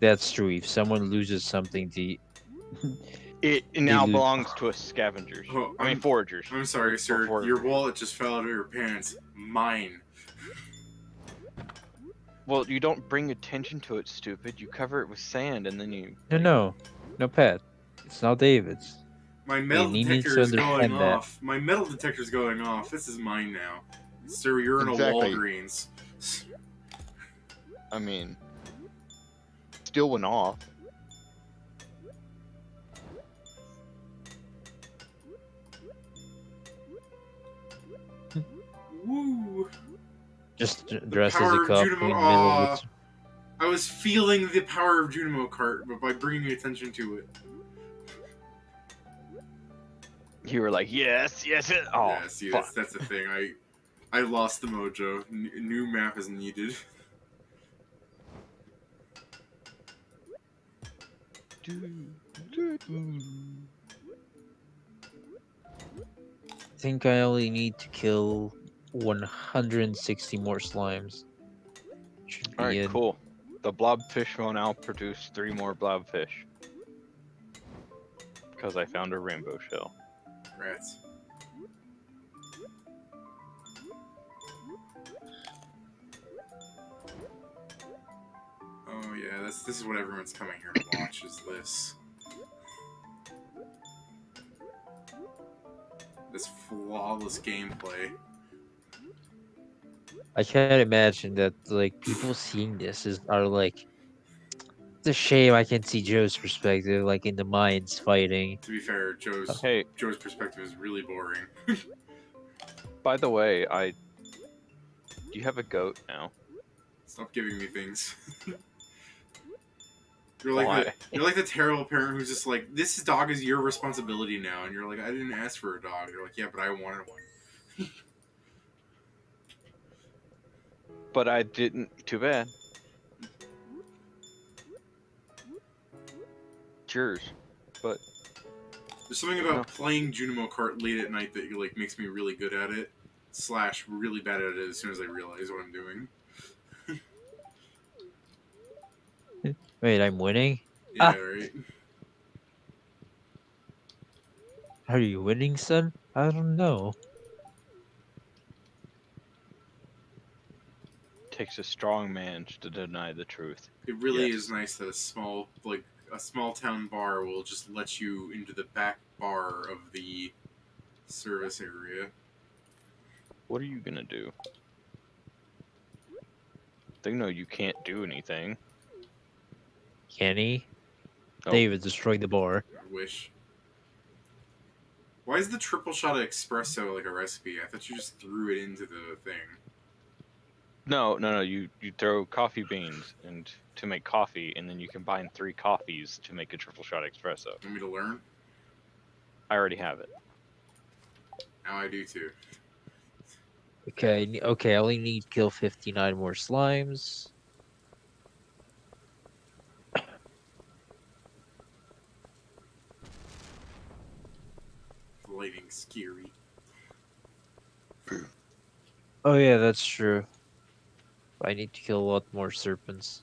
Speaker 3: that's true. If someone loses something,
Speaker 2: It
Speaker 3: they
Speaker 2: now
Speaker 3: lose.
Speaker 2: belongs to us scavengers.
Speaker 1: Oh,
Speaker 2: I mean, foragers.
Speaker 1: I'm sorry, sir.
Speaker 2: Before-
Speaker 1: Your wallet just fell out of your pants. Mine.
Speaker 2: Well, you don't bring attention to it, stupid. You cover it with sand and then you.
Speaker 3: No, Pat. It's not David's.
Speaker 1: My metal
Speaker 3: He needs
Speaker 1: detector
Speaker 3: to
Speaker 1: is going
Speaker 3: understand that.
Speaker 1: off. My metal detector's going off. This is mine now. Sir, you're in
Speaker 4: Exactly.
Speaker 1: a Walgreens.
Speaker 2: I mean,
Speaker 4: Still went off.
Speaker 1: Woo!
Speaker 3: Just dressed as
Speaker 1: power
Speaker 3: a
Speaker 1: of
Speaker 3: cop
Speaker 1: Junimo-
Speaker 3: in the middle of
Speaker 1: Aw.
Speaker 3: it.
Speaker 1: I was feeling the power of Junimo Kart, but by bringing attention to it.
Speaker 2: You were like, yes, yes, yes. Oh,
Speaker 1: Yeah, see,
Speaker 2: fuck.
Speaker 1: that's the thing. I lost the mojo. New map is needed.
Speaker 3: I think I only need to kill 160 more slimes. Should
Speaker 2: All
Speaker 3: be
Speaker 2: right,
Speaker 3: in.
Speaker 2: cool. The blobfish will now produce 3 more blobfish. Because I found a rainbow shell.
Speaker 1: Rats. Oh yeah, this is what everyone's coming here to watch. Is this flawless gameplay?
Speaker 3: I can't imagine that like people seeing this are like, it's a shame I can see Joe's perspective, like in the mines fighting.
Speaker 1: To be fair,
Speaker 2: Hey,
Speaker 1: Joe's perspective is really boring.
Speaker 2: by the way, do you have a goat now?
Speaker 1: Stop giving me things. You're
Speaker 2: Why?
Speaker 1: like the terrible parent who's just like, this dog is your responsibility now, and you're like, I didn't ask for a dog. You're like, yeah, but I wanted one.
Speaker 2: But I didn't. Too bad. It's yours. But
Speaker 1: There's something about playing Junimo Kart late at night that like makes me really good at it, / really bad at it as soon as I realize what I'm doing.
Speaker 3: Wait, I'm winning?
Speaker 1: Yeah,
Speaker 3: Ah,
Speaker 1: right.
Speaker 3: are you winning, son? I don't know.
Speaker 2: takes a strong man to deny the truth.
Speaker 1: It really is
Speaker 2: Yes.
Speaker 1: nice that a small town bar will just let you into the back bar of the service area.
Speaker 2: What are you gonna do? They know you can't do anything.
Speaker 3: Can he?
Speaker 2: Oh.
Speaker 3: David destroyed the bar.
Speaker 1: I wish. Why is the triple shot of espresso like a recipe? I thought you just threw it into the thing.
Speaker 2: No. You throw coffee beans and to make coffee, and then you combine 3 coffees to make a triple shot espresso.
Speaker 1: Want me to learn?
Speaker 2: I already have it.
Speaker 1: Now I do too.
Speaker 3: Okay, I only need to kill 59 more slimes.
Speaker 1: The lighting's scary.
Speaker 3: Oh yeah, that's true. I need to kill a lot more serpents.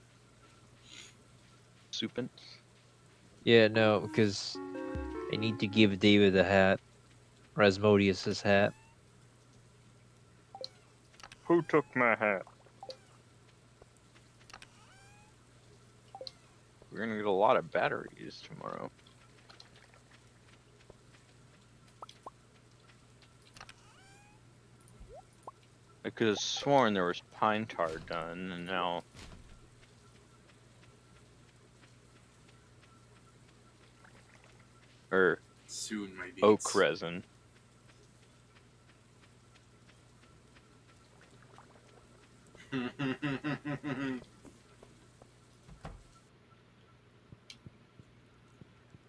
Speaker 2: Soupin.
Speaker 3: Yeah, no, because I need to give David a hat. Rasmodius's hat.
Speaker 2: Who took my hat? We're gonna get a lot of batteries tomorrow. I could have sworn there was pine tar done, and now or
Speaker 1: Soon, my beats.
Speaker 2: oak resin.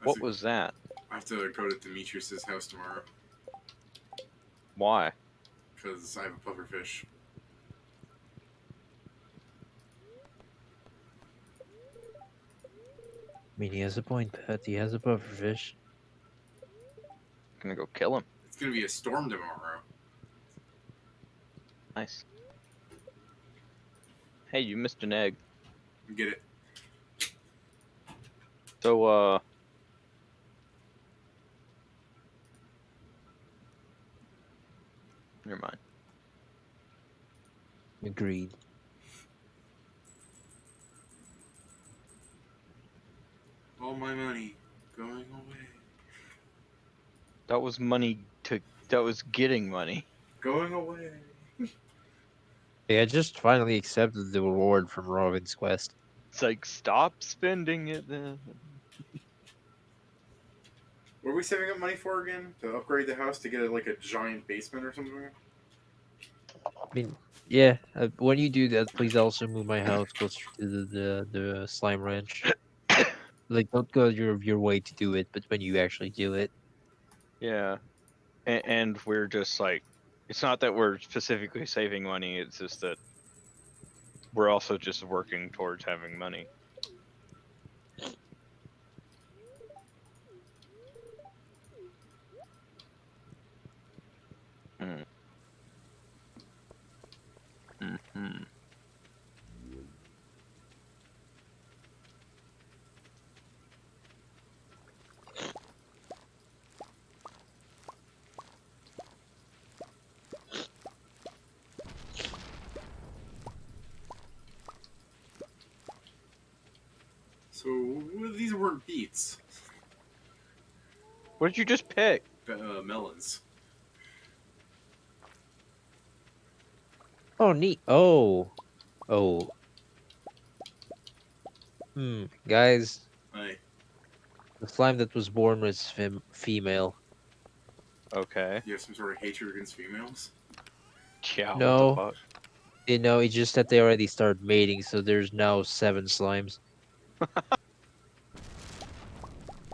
Speaker 2: What was that?
Speaker 1: I have to go to Demetrius's house tomorrow
Speaker 2: Why?
Speaker 1: because I have a pufferfish.
Speaker 3: I mean, he has a point, Pat. He has a pufferfish.
Speaker 2: Gonna go kill him.
Speaker 1: It's gonna be a storm tomorrow.
Speaker 2: Nice. Hey, you missed an egg.
Speaker 1: Get it?
Speaker 2: So, never mind.
Speaker 3: Agreed.
Speaker 1: All my money going away.
Speaker 2: That was money that was getting money.
Speaker 1: Going away.
Speaker 3: Hey, I just finally accepted the reward from Robin's quest.
Speaker 2: It's like, stop spending it then.
Speaker 1: What are we saving up money for again? To upgrade the house to get like a giant basement or something?
Speaker 3: I mean, Yeah, when you do that, please also move my house closer to the slime ranch. Like, don't go your way to do it, but when you actually do it,
Speaker 2: Yeah, and we're just like, it's not that we're specifically saving money. It's just that we're also just working towards having money. Mm. Hmm.
Speaker 1: So these weren't beets,
Speaker 2: What did you just pick?
Speaker 1: melons.
Speaker 3: oh neat. Oh, guys,
Speaker 1: I
Speaker 3: the slime that was born was female.
Speaker 2: Okay.
Speaker 1: You have some sort of hatred against females.
Speaker 2: Yeah. What the
Speaker 3: No,
Speaker 2: fuck?
Speaker 3: it's just that they already started mating, so there's now 7 slimes.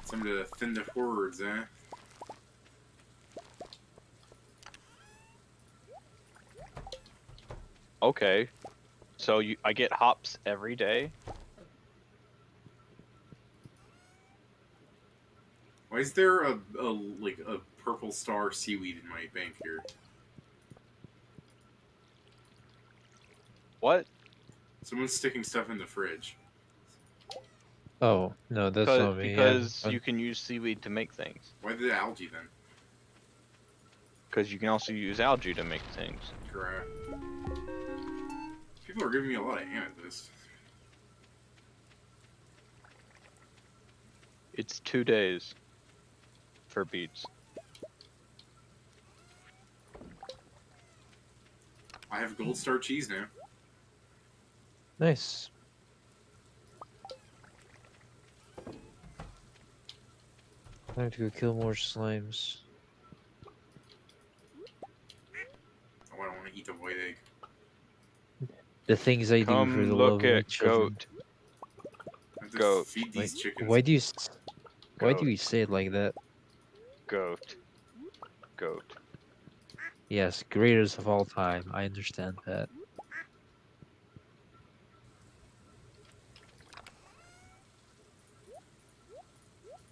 Speaker 1: Some to thin the hordes, eh?
Speaker 2: Okay. So I get hops every day.
Speaker 1: Why is there a purple star seaweed in my bank here?
Speaker 2: What?
Speaker 1: Someone's sticking stuff in the fridge.
Speaker 3: Oh no, that's
Speaker 2: Because
Speaker 3: not me.
Speaker 2: because you can use seaweed to make things.
Speaker 1: Why the algae then?
Speaker 2: Because you can also use algae to make things.
Speaker 1: Correct. People are giving me a lot of amethyst.
Speaker 2: It's 2 days for beets.
Speaker 1: I have gold star cheese now.
Speaker 3: Nice. I have to go kill more slimes.
Speaker 1: Oh, I don't want to eat the white egg.
Speaker 3: The things I do for
Speaker 2: Come
Speaker 3: the
Speaker 2: look
Speaker 3: love of my
Speaker 2: at
Speaker 3: children.
Speaker 2: goat.
Speaker 1: I have to
Speaker 2: Goat.
Speaker 1: feed
Speaker 3: Like,
Speaker 1: these chickens.
Speaker 3: why do
Speaker 2: Goat.
Speaker 3: you say it like that?
Speaker 2: Goat. Goat.
Speaker 3: Yes, greatest of all time. I understand that.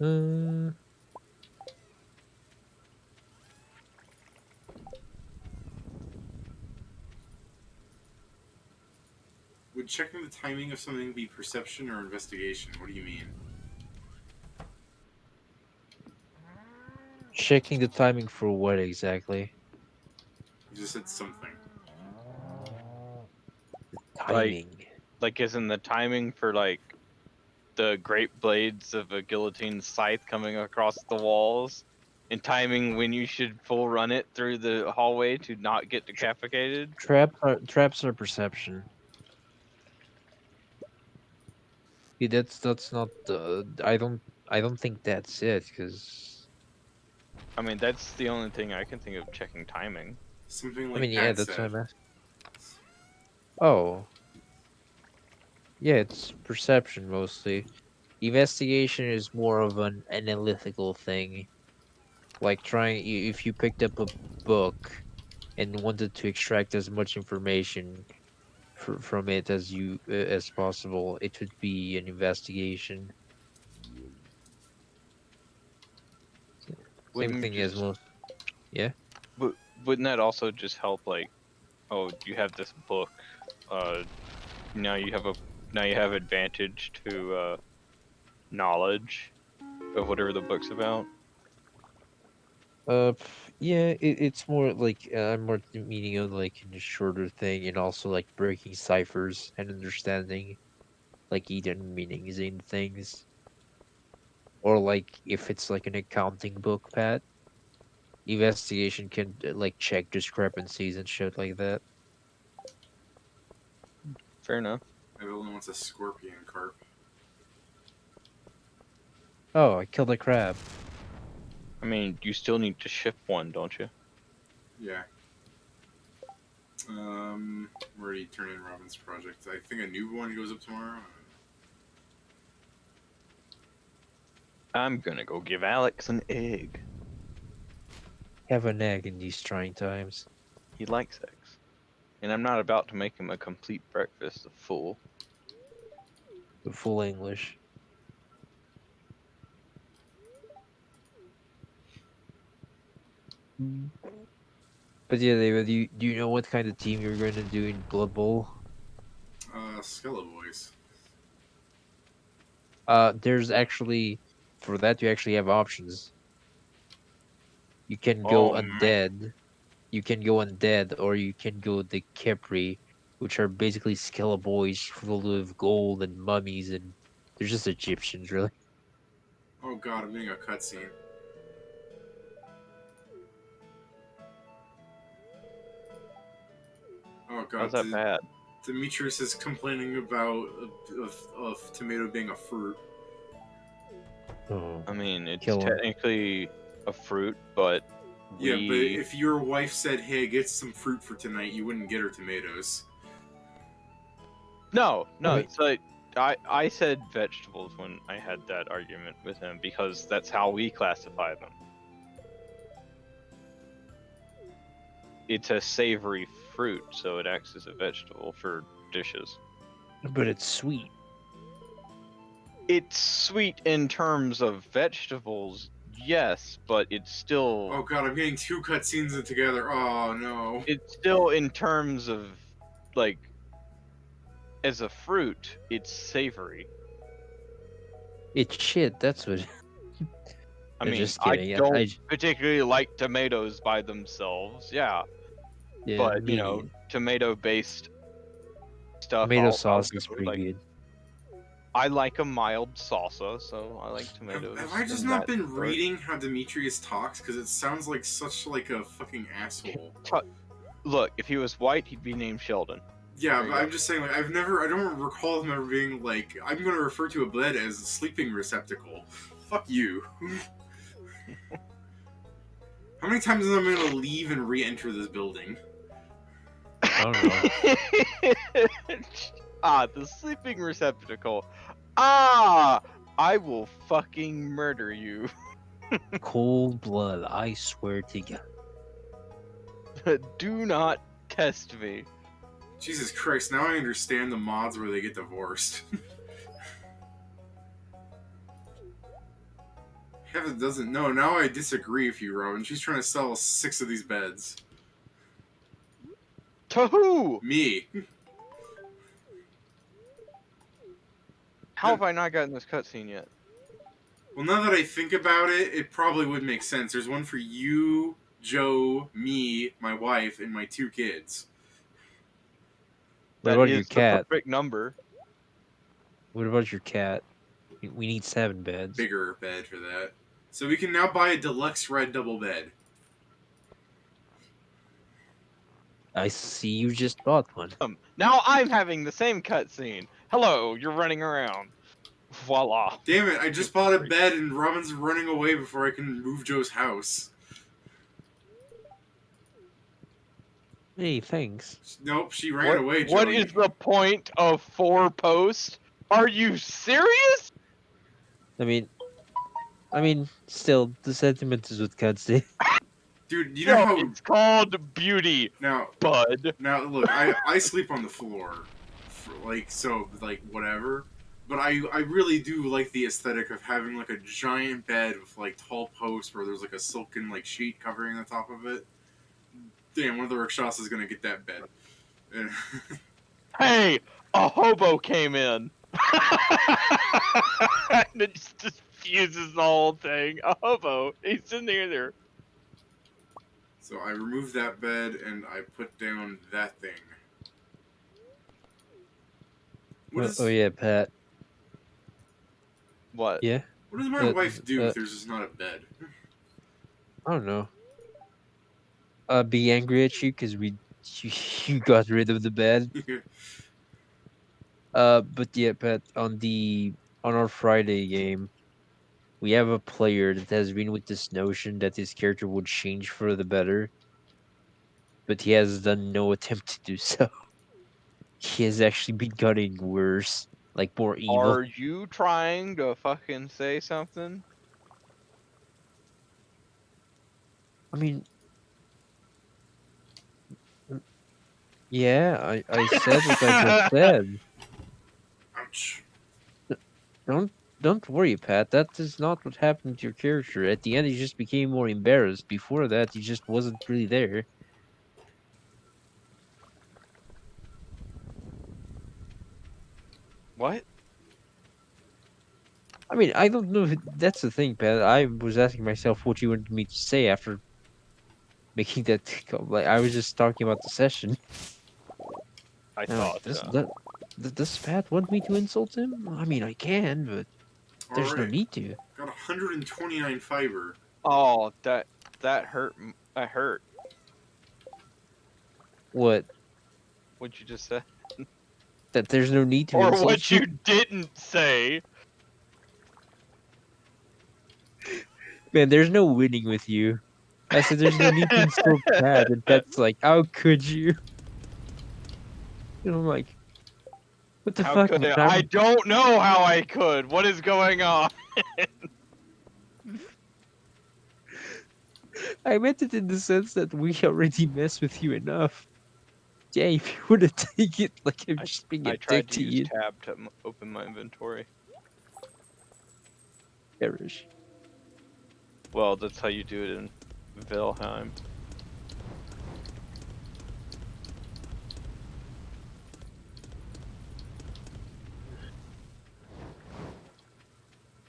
Speaker 3: Uh,
Speaker 1: Would checking the timing of something be perception or investigation? What do you mean?
Speaker 3: checking the timing for what exactly?
Speaker 1: You just said something.
Speaker 2: Like
Speaker 3: Timing.
Speaker 2: isn't the timing for like the great blades of a guillotine scythe coming across the walls, and timing when you should full run it through the hallway to not get decapitated?
Speaker 3: Traps are perception. Yeah, that's not. I don't think that's it. Cause
Speaker 2: I mean, that's the only thing I can think of checking timing.
Speaker 1: Something
Speaker 3: I
Speaker 1: like
Speaker 3: mean, yeah,
Speaker 1: Pat
Speaker 3: that's what
Speaker 1: said.
Speaker 3: I'm asking. Oh, yeah, it's perception mostly. Investigation is more of an analytical thing. Like if you picked up a book and wanted to extract as much information from it as possible, it would be an investigation. Same
Speaker 2: Wouldn't
Speaker 3: thing as
Speaker 2: just
Speaker 3: most. Yeah.
Speaker 2: but wouldn't that also just help, like, oh, you have this book, uh now you have a now you have advantage to knowledge of whatever the book's about?
Speaker 3: Yeah, it's more like I'm more meaning of like a shorter thing, and also like breaking ciphers and understanding like hidden meanings in things, or like if it's like an accounting book, Pat, investigation can like check discrepancies and shit like that.
Speaker 2: Fair enough.
Speaker 1: Everyone wants a scorpion carp.
Speaker 3: Oh, I killed a crab.
Speaker 2: I mean, you still need to ship one, don't you?
Speaker 1: Yeah. Where do you turn in Robin's project? I think a new one goes up tomorrow.
Speaker 2: I'm gonna go give Alex an egg.
Speaker 3: Have an egg in these trying times.
Speaker 2: He likes eggs. And I'm not about to make him a complete breakfast of full.
Speaker 3: The full English. But yeah, David, do you know what kind of team you're going to do in Blood Bowl?
Speaker 1: Skella Boys.
Speaker 3: There's actually, for that you actually have options. You can go
Speaker 1: Oh man.
Speaker 3: undead. You can go undead, or you can go the Kepri, which are basically Skella boys full of gold and mummies, and they're just Egyptians, really.
Speaker 1: Oh god, I'm getting a cutscene. Oh
Speaker 2: How's
Speaker 1: god,
Speaker 2: that bad?
Speaker 1: Demetrius is complaining about tomato being a fruit.
Speaker 3: Oh,
Speaker 2: I mean, it's
Speaker 3: kill 'em.
Speaker 2: technically a fruit, but
Speaker 1: Yeah, but if your wife said, "Hey, get some fruit for tonight," you wouldn't get her tomatoes.
Speaker 2: No,
Speaker 3: mean-
Speaker 2: it's like I said vegetables when I had that argument with him because that's how we classify them. It's a savory fruit, so it acts as a vegetable for dishes.
Speaker 3: But it's sweet.
Speaker 2: It's sweet in terms of vegetables, yes, but it's still
Speaker 1: Oh god, I'm getting two cutscenes together. Oh no.
Speaker 2: it's still in terms of like as a fruit, it's savory.
Speaker 3: It's shit. That's what.
Speaker 2: I
Speaker 3: I'm
Speaker 2: mean,
Speaker 3: just
Speaker 2: I
Speaker 3: kidding.
Speaker 2: don't particularly like tomatoes by themselves, yeah,
Speaker 3: Yeah,
Speaker 2: but you
Speaker 3: me
Speaker 2: know,
Speaker 3: neither.
Speaker 2: tomato-based stuff,
Speaker 3: Tomato
Speaker 2: I'll
Speaker 3: sauce is
Speaker 2: go.
Speaker 3: pretty
Speaker 2: Like,
Speaker 3: good.
Speaker 2: I like a mild salsa, so I like tomatoes.
Speaker 1: Have I just
Speaker 2: in
Speaker 1: not
Speaker 2: that
Speaker 1: been
Speaker 2: sort.
Speaker 1: reading how Demetrius talks? Because it sounds like such like a fucking asshole.
Speaker 2: Look, if he was white, he'd be named Sheldon.
Speaker 1: Yeah,
Speaker 2: There you
Speaker 1: but
Speaker 2: go.
Speaker 1: I'm just saying, like, I don't recall him ever being like, I'm gonna refer to a bed as a sleeping receptacle. Fuck you. How many times am I gonna leave and re-enter this building?
Speaker 3: I don't know.
Speaker 2: The sleeping receptacle. Ah, I will fucking murder you.
Speaker 3: Cold blood. I swear to God.
Speaker 2: Do not test me.
Speaker 1: Jesus Christ, now I understand the mods where they get divorced. Heaven doesn't know. Now I disagree with you, Robin. She's trying to sell 6 of these beds.
Speaker 2: To who?
Speaker 1: Me.
Speaker 2: How have I not gotten this cutscene yet?
Speaker 1: Well, now that I think about it, it probably would make sense. There's one for you, Joe, me, my wife, and my 2 kids.
Speaker 3: What
Speaker 2: That
Speaker 3: about your
Speaker 2: is the
Speaker 3: cat?
Speaker 2: perfect number.
Speaker 3: What about your cat? We need 7 beds.
Speaker 1: Bigger bed for that. So we can now buy a deluxe red double bed.
Speaker 3: I see you just bought one.
Speaker 2: Now I'm having the same cutscene. Hello, you're running around. Voila.
Speaker 1: Damn it, I just bought a bed and Robin's running away before I can move Joe's house.
Speaker 3: Hey, thanks.
Speaker 1: Nope, she ran away, Joe.
Speaker 2: What is the point of 4 posts? Are you serious?
Speaker 3: I mean, still, the sentiment is what cuts it.
Speaker 1: Dude, you know
Speaker 2: No,
Speaker 1: how...
Speaker 2: it's called beauty,
Speaker 1: Now,
Speaker 2: bud.
Speaker 1: look, I sleep on the floor. Like, whatever. But I really do like the aesthetic of having, like, a giant bed with, like, tall posts where there's, like, a silken, like, sheet covering the top of it. Damn, one of the Rakshasas is gonna get that bed.
Speaker 2: Hey, a hobo came in. And it just diffuses the whole thing. A hobo. He's in there.
Speaker 1: So I removed that bed and I put down that thing.
Speaker 3: Oh yeah, Pat.
Speaker 2: What?
Speaker 3: Yeah.
Speaker 1: What does my wife do if there's just not a bed?
Speaker 3: I don't know. Be angry at you because you got rid of the bed. But yeah, Pat. On our Friday game, we have a player that has been with this notion that his character would change for the better. but he has done no attempt to do so. He has actually been getting worse, like more evil.
Speaker 2: Are you trying to fucking say something?
Speaker 3: I mean, yeah, I said what I just said.
Speaker 1: Ouch.
Speaker 3: Don't don't worry, Pat. That is not what happened to your character. At the end, he just became more embarrassed. Before that, he just wasn't really there.
Speaker 2: What?
Speaker 3: I mean, I don't know. That's the thing, Pat. I was asking myself what you wanted me to say after making that. Like, I was just talking about the session.
Speaker 2: I
Speaker 3: And I'm like,
Speaker 2: thought so.
Speaker 3: does Pat want me to insult him? I mean, I can, but there's no
Speaker 1: Alright.
Speaker 3: need to.
Speaker 1: Got 129 fiber.
Speaker 2: Oh, that hurt. That hurt.
Speaker 3: What?
Speaker 2: What you just said,
Speaker 3: That there's no need to
Speaker 2: or
Speaker 3: insult
Speaker 2: what
Speaker 3: you?
Speaker 2: you didn't say.
Speaker 3: Man, there's no winning with you. I said there's no need to insult Pat, and Pat's like, how could you? And I'm like, what the
Speaker 2: How
Speaker 3: fuck,
Speaker 2: could
Speaker 3: man?
Speaker 2: I don't know how I could. What is going on?
Speaker 3: I meant it in the sense that we already mess with you enough. Yeah, if you would have taken it like I'm
Speaker 2: I
Speaker 3: just being a
Speaker 2: I tried
Speaker 3: dick
Speaker 2: to
Speaker 3: to
Speaker 2: use
Speaker 3: you,
Speaker 2: tab to open my inventory.
Speaker 3: perish.
Speaker 2: Well, that's how you do it in Valheim.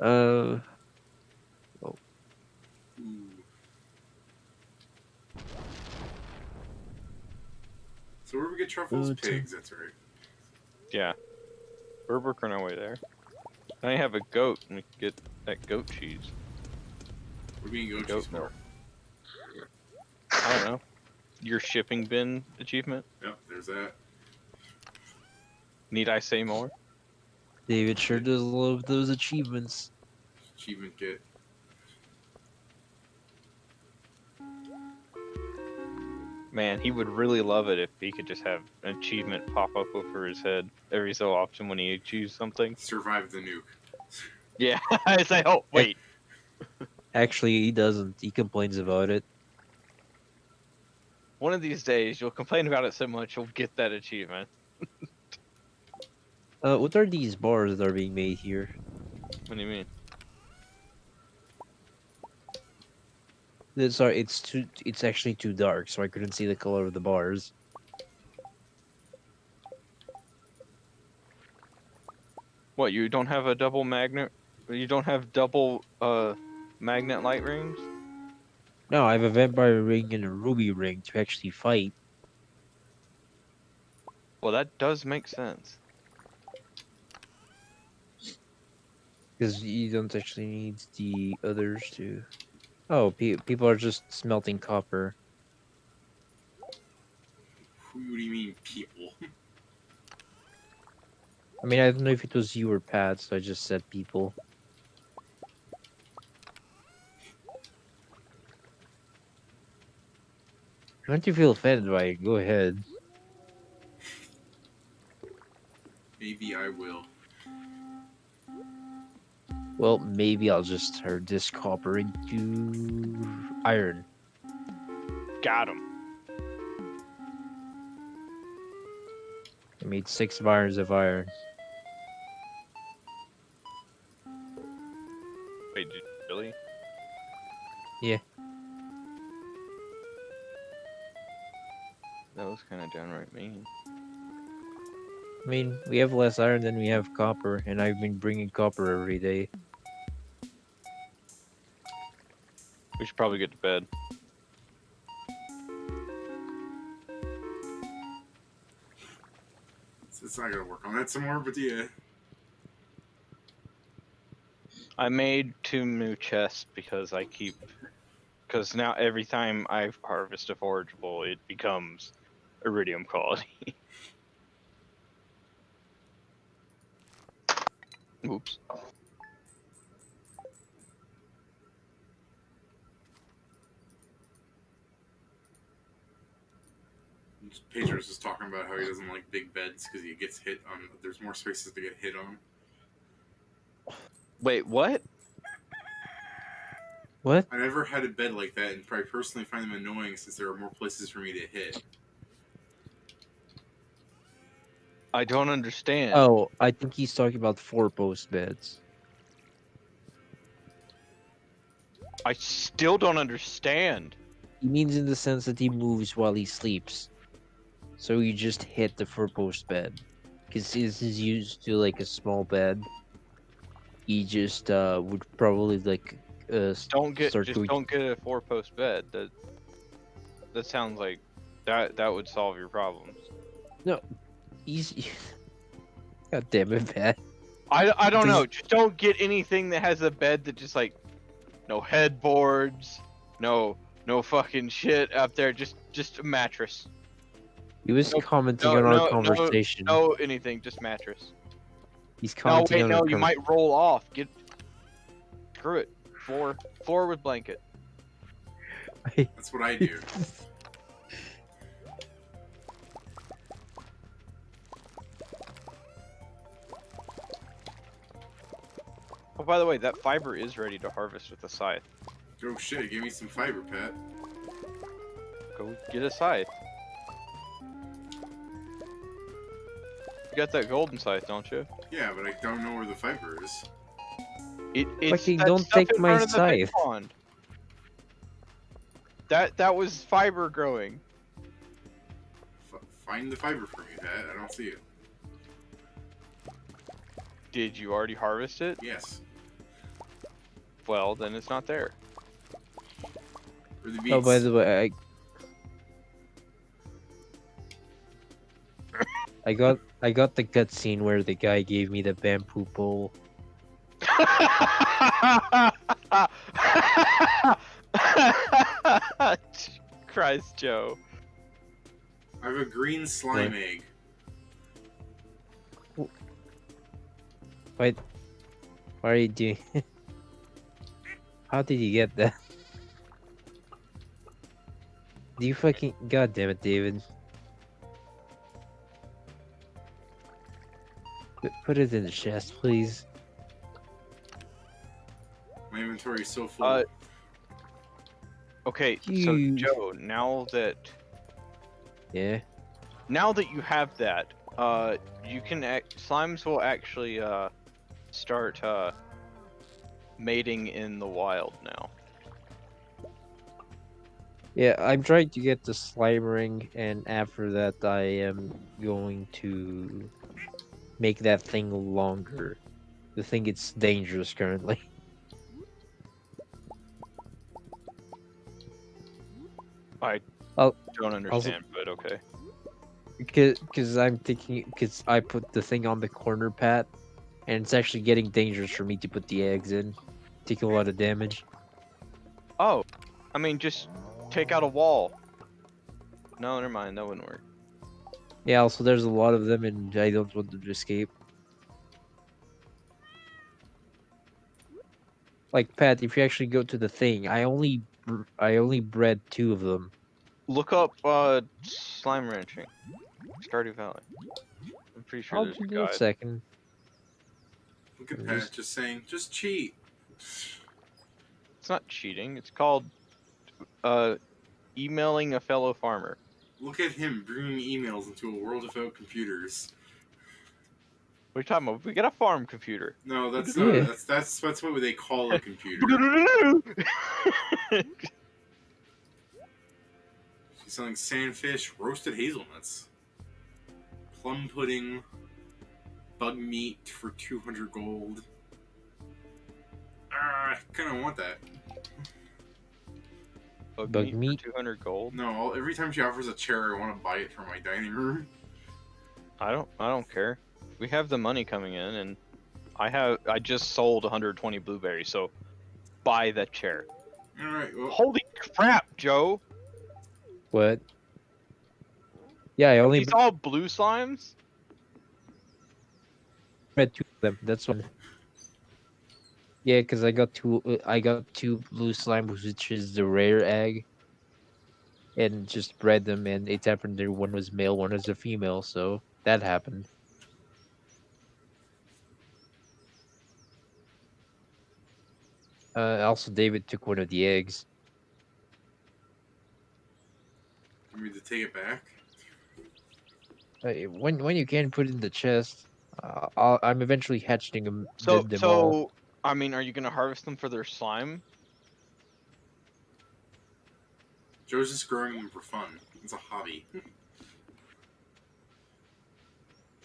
Speaker 3: Oh,
Speaker 1: Ooh. So where do we get truffles?
Speaker 3: to-
Speaker 1: Pigs, that's right.
Speaker 2: Yeah, we're working our way there. I have a goat, and we can get that goat cheese,
Speaker 1: We're being goat
Speaker 2: goat
Speaker 1: cheese
Speaker 2: milk.
Speaker 1: for.
Speaker 2: I don't know. Your shipping bin achievement?
Speaker 1: Yep, there's that.
Speaker 2: Need I say more?
Speaker 3: David sure does love those achievements.
Speaker 1: Achievement get.
Speaker 2: Man, he would really love it if he could just have an achievement pop up over his head every so often when he achieves something.
Speaker 1: Survive the nuke.
Speaker 2: Yeah, I say, oh, wait.
Speaker 3: Actually, he doesn't. He complains about it.
Speaker 2: One of these days, you'll complain about it so much, you'll get that achievement.
Speaker 3: What are these bars that are being made here?
Speaker 2: What do you mean?
Speaker 3: Sorry, it's too. It's actually too dark, so I couldn't see the color of the bars.
Speaker 2: What, you don't have a double magnet? You don't have double, magnet light rings?
Speaker 3: No, I have a vampire ring and a ruby ring to actually fight.
Speaker 2: Well, that does make sense.
Speaker 3: Because you don't actually need the others to. Oh, people are just smelting copper.
Speaker 1: Who do you mean, people?
Speaker 3: I mean, I don't know if it was you or Pat, so I just said people. Don't you feel offended by it? Go ahead.
Speaker 1: Maybe I will.
Speaker 3: Well, maybe I'll just turn this copper into iron.
Speaker 2: Got him.
Speaker 3: I made 6 bars of iron.
Speaker 2: Wait, did really?
Speaker 3: Yeah.
Speaker 2: That was kind of downright mean.
Speaker 3: I mean, we have less iron than we have copper, and I've been bringing copper every day.
Speaker 2: We should probably get to bed.
Speaker 1: It's not gonna work on that some more, but yeah.
Speaker 2: I made 2 new chests because because now every time I harvest a forageable, it becomes iridium quality. Oops.
Speaker 1: Pedro's just talking about how he doesn't like big beds because he gets hit on. There's more spaces to get hit on.
Speaker 2: Wait, what?
Speaker 3: What?
Speaker 1: I never had a bed like that, and I personally find them annoying since there are more places for me to hit.
Speaker 2: I don't understand.
Speaker 3: Oh, I think he's talking about 4-post beds.
Speaker 2: I still don't understand.
Speaker 3: He means in the sense that he moves while he sleeps. So you just hit the 4-post bed. Because he's used to like a small bed. He just would probably like start
Speaker 2: Just
Speaker 3: going.
Speaker 2: don't get a 4-post bed. That sounds like that would solve your problems.
Speaker 3: No, he's. God damn it, Pat.
Speaker 2: I don't
Speaker 3: Does-
Speaker 2: know. Just don't get anything that has a bed that just like no headboards, no fucking shit up there. Just a mattress.
Speaker 3: He was
Speaker 2: No,
Speaker 3: commenting
Speaker 2: no,
Speaker 3: on our
Speaker 2: no, no,
Speaker 3: conversation.
Speaker 2: no anything. Just mattress.
Speaker 3: He's
Speaker 2: No,
Speaker 3: commenting
Speaker 2: wait,
Speaker 3: on
Speaker 2: no.
Speaker 3: our
Speaker 2: You
Speaker 3: conversation.
Speaker 2: might roll off. Screw it. Floor with blanket.
Speaker 1: That's what I do.
Speaker 2: Oh, by the way, that fiber is ready to harvest with a scythe.
Speaker 1: Oh shit! Give me some fiber, Pat.
Speaker 2: Go get a scythe. You got that golden scythe, don't you?
Speaker 1: Yeah, but I don't know where the fiber is.
Speaker 2: It's
Speaker 3: Fucking
Speaker 2: that
Speaker 3: don't
Speaker 2: stuff
Speaker 3: take
Speaker 2: in
Speaker 3: my
Speaker 2: front of the fish
Speaker 3: scythe.
Speaker 2: pond. That was fiber growing.
Speaker 1: Find the fiber for me, Pat. I don't see it.
Speaker 2: Did you already harvest it?
Speaker 1: Yes.
Speaker 2: Well, then it's not there.
Speaker 1: Where the beets?
Speaker 3: Oh, by the way, I got the cutscene where the guy gave me the bamboo pole.
Speaker 2: Christ, Joe.
Speaker 1: I have a green slime
Speaker 3: What?
Speaker 1: egg.
Speaker 3: Why are you doing? How did you get that? Do you fucking? God damn it, David. Put it in the chest, please.
Speaker 1: My inventory is so full.
Speaker 2: Okay, so
Speaker 3: You-
Speaker 2: Joe,
Speaker 3: Yeah.
Speaker 2: now that you have that, you can slimes will actually start mating in the wild now.
Speaker 3: Yeah, I'm trying to get the slime ring, and after that, I am going to make that thing longer. I think it's dangerous currently.
Speaker 2: I
Speaker 3: Oh,
Speaker 2: don't understand, but okay.
Speaker 3: Because I'm thinking, because I put the thing on the corner, Pat, and it's actually getting dangerous for me to put the eggs in. Taking a lot of damage.
Speaker 2: Oh, I mean, just take out a wall. No, never mind. That wouldn't work.
Speaker 3: Yeah, also there's a lot of them, and I don't want them to escape. Like Pat, if you actually go to the thing, I only bred 2 of them.
Speaker 2: Look up slime ranching, Stardew Valley. I'm pretty sure
Speaker 3: I'll
Speaker 2: there's a
Speaker 3: do it in a
Speaker 2: guide.
Speaker 3: second.
Speaker 1: Look at
Speaker 3: I'm
Speaker 1: Pat just saying, just cheat.
Speaker 2: It's not cheating. It's called emailing a fellow farmer.
Speaker 1: Look at him bringing emails into a world without computers.
Speaker 2: What are you talking about? We got a farm computer.
Speaker 1: No, that's
Speaker 3: Yeah.
Speaker 1: not. That's what they call a computer. She's selling sandfish, roasted hazelnuts, plum pudding, bug meat for 200 gold. I kind of want that.
Speaker 2: Bug
Speaker 3: Bug
Speaker 2: meat
Speaker 3: meat?
Speaker 2: for 200 gold.
Speaker 1: No, every time she offers a chair, I want to buy it for my dining room.
Speaker 2: I don't care. We have the money coming in, and I just sold 120 blueberries, so buy that chair.
Speaker 1: All right. Well,
Speaker 2: Holy crap, Joe!
Speaker 3: What? Yeah, I
Speaker 2: Are
Speaker 3: only
Speaker 2: these all blue slimes?
Speaker 3: bred 2 of them. That's one. Yeah, because I got 2. I got 2 blue slime, which is the rare egg. and just bred them, and it happened there one was male, one was a female, so that happened. Also, David took one of the eggs.
Speaker 1: Want me to take it back?
Speaker 3: When you can put it in the chest, I'm eventually hatching
Speaker 2: So
Speaker 3: them all.
Speaker 2: so I mean, are you gonna harvest them for their slime?
Speaker 1: Joe's just growing them for fun. It's a hobby.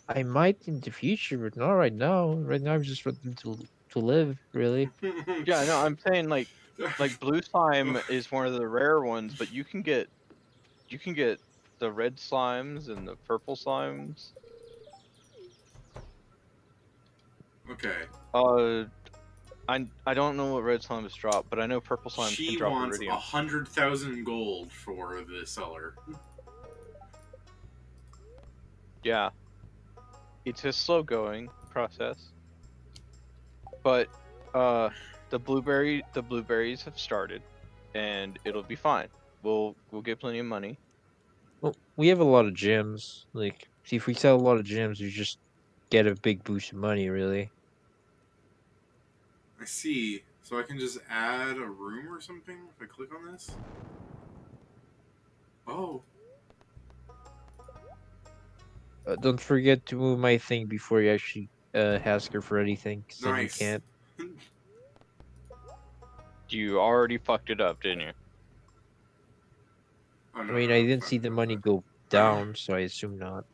Speaker 3: I might in the future, but not right now. Right now, I just want them to live. Really,
Speaker 2: Yeah, no, I'm saying like blue slime is one of the rare ones, but you can get the red slimes and the purple slimes.
Speaker 1: Okay.
Speaker 2: Uh, I don't know what red slimes drop, but I know purple slimes can
Speaker 1: She
Speaker 2: drop
Speaker 1: wants
Speaker 2: iridium.
Speaker 1: 100,000 gold for the seller.
Speaker 2: Yeah, it's a slow going process, but the blueberries have started, and it'll be fine. We'll get plenty of money.
Speaker 3: well, we have a lot of gems. Like, see, if we sell a lot of gems, we just get a big boost of money. Really,
Speaker 1: I see. So I can just add a room or something if I click on this? Oh.
Speaker 3: don't forget to move my thing before you actually ask her for anything, 'cause then you
Speaker 1: Nice.
Speaker 3: can't.
Speaker 2: You already fucked it up, didn't you?
Speaker 1: Oh,
Speaker 3: I
Speaker 1: no,
Speaker 3: mean,
Speaker 1: no,
Speaker 3: I
Speaker 1: I'm
Speaker 3: didn't
Speaker 1: fine,
Speaker 3: see the
Speaker 1: I'm
Speaker 3: money
Speaker 1: fine.
Speaker 3: go down, so I assume not.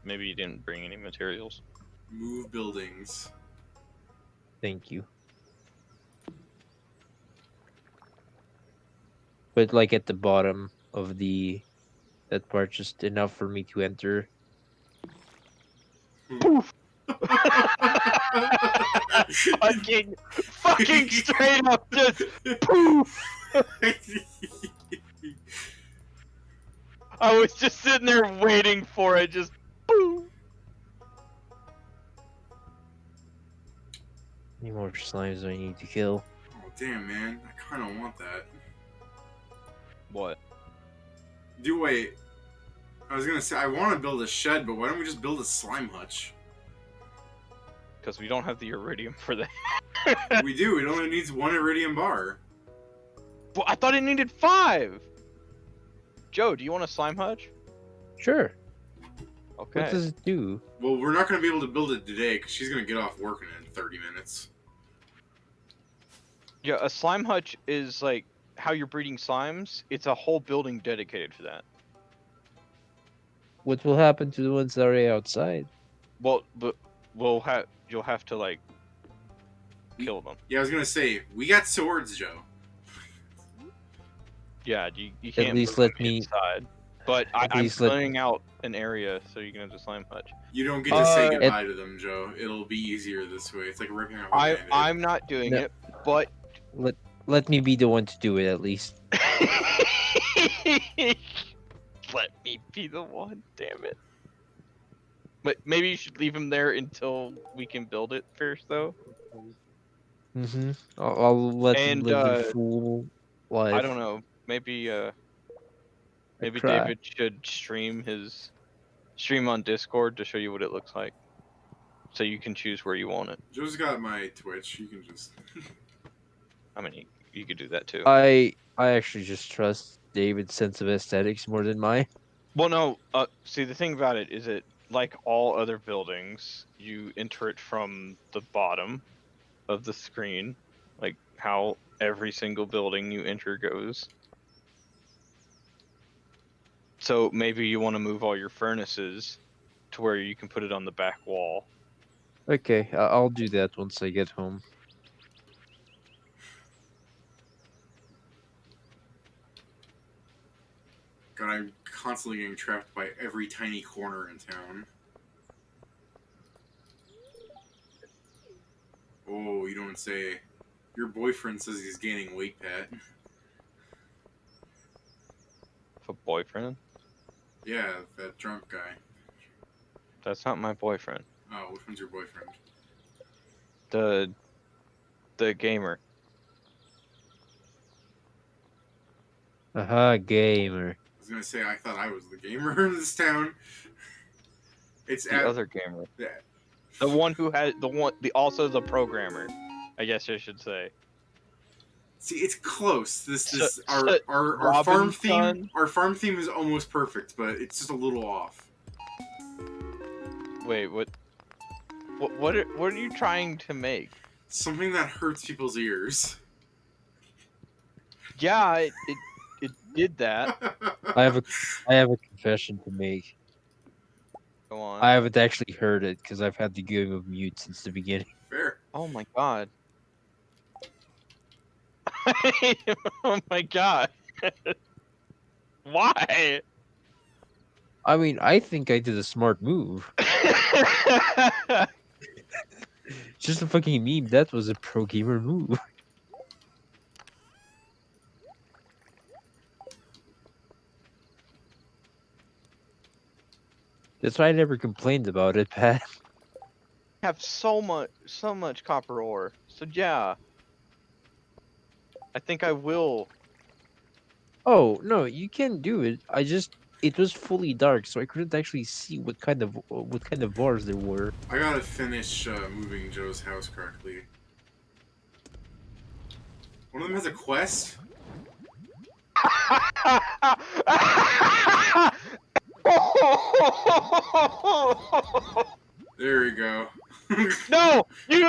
Speaker 2: Maybe you didn't bring any materials.
Speaker 1: Move buildings.
Speaker 3: Thank you. But like at the bottom of that part, just enough for me to enter.
Speaker 2: Poof! Fucking straight up, just poof! I was just sitting there waiting for it, just poof!
Speaker 3: Any more slimes do I need to kill?
Speaker 1: Oh, damn, man. I kind of want that.
Speaker 2: What?
Speaker 1: Wait. I was gonna say, I want to build a shed, but why don't we just build a slime hutch?
Speaker 2: Because we don't have the iridium for that.
Speaker 1: We do. It only needs one iridium bar.
Speaker 2: Well, I thought it needed 5! Joe, do you want a slime hutch?
Speaker 3: Sure.
Speaker 2: Okay.
Speaker 3: What does it do?
Speaker 1: Well, we're not going to be able to build it today because she's going to get off work in 30 minutes.
Speaker 2: Yeah, a slime hutch is like how you're breeding slimes. It's a whole building dedicated for that.
Speaker 3: What will happen to the ones that are outside?
Speaker 2: Well, but you'll have to like kill them.
Speaker 1: Yeah, I was going to say, we got swords, Joe.
Speaker 2: Yeah, you
Speaker 3: At
Speaker 2: can't
Speaker 3: least
Speaker 2: move
Speaker 3: let
Speaker 2: them
Speaker 3: me.
Speaker 2: inside. But
Speaker 3: At
Speaker 2: I'm
Speaker 3: least let.
Speaker 2: clearing out an area so you can have the slime hutch.
Speaker 1: You don't get to say
Speaker 2: Uh,
Speaker 1: goodbye to them, Joe. It'll be easier this way. It's like ripping off a band-aid.
Speaker 2: I'm not doing
Speaker 3: No,
Speaker 2: it, but
Speaker 3: let me be the one to do it at least.
Speaker 2: let me be the one. Damn it. But maybe you should leave him there until we can build it first, though.
Speaker 3: Mm-hmm. I'll let them
Speaker 2: And
Speaker 3: live their full
Speaker 2: I
Speaker 3: life.
Speaker 2: don't know. Maybe
Speaker 3: I
Speaker 2: maybe
Speaker 3: cry.
Speaker 2: David should stream on Discord to show you what it looks like, so you can choose where you want it.
Speaker 1: Joe's got my Twitch. You can just...
Speaker 2: I mean, you could do that too.
Speaker 3: I actually just trust David's sense of aesthetics more than mine.
Speaker 2: Well, no. See, the thing about it is that, like all other buildings, you enter it from the bottom of the screen, like how every single building you enter goes. So maybe you want to move all your furnaces to where you can put it on the back wall.
Speaker 3: Okay, I'll do that once I get home.
Speaker 1: God, I'm constantly getting trapped by every tiny corner in town. Oh, you don't say. Your boyfriend says he's gaining weight, Pat.
Speaker 2: A boyfriend?
Speaker 1: Yeah, that drunk guy.
Speaker 2: That's not my boyfriend.
Speaker 1: Oh, which one's your boyfriend?
Speaker 2: The gamer.
Speaker 3: Aha, gamer.
Speaker 1: I was gonna say I thought I was the gamer in this town. It's
Speaker 2: The
Speaker 1: at
Speaker 2: other gamer.
Speaker 1: yeah.
Speaker 2: The one who had also the programmer. I guess I should say.
Speaker 1: See, it's close.
Speaker 2: So,
Speaker 1: Our farm
Speaker 2: Robin's
Speaker 1: theme.
Speaker 2: son?
Speaker 1: Our farm theme is almost perfect, but it's just a little off.
Speaker 2: Wait, what are you trying to make?
Speaker 1: Something that hurts people's ears.
Speaker 2: Yeah, it did that.
Speaker 3: I have a confession to make.
Speaker 2: Go on.
Speaker 3: I haven't actually heard it because I've had the game of mute since the beginning.
Speaker 1: Fair.
Speaker 2: Oh my god. Oh my god. Why?
Speaker 3: I mean, I think I did a smart move. Just a fucking meme. That was a pro gamer move. That's why I never complained about it, Pat.
Speaker 2: Have so much copper ore. So yeah. I think I will.
Speaker 3: Oh no, you can do it. It was fully dark, so I couldn't actually see what kind of bars there were.
Speaker 1: I gotta finish moving Joe's house correctly. One of them has a quest. There we go.
Speaker 2: No, you.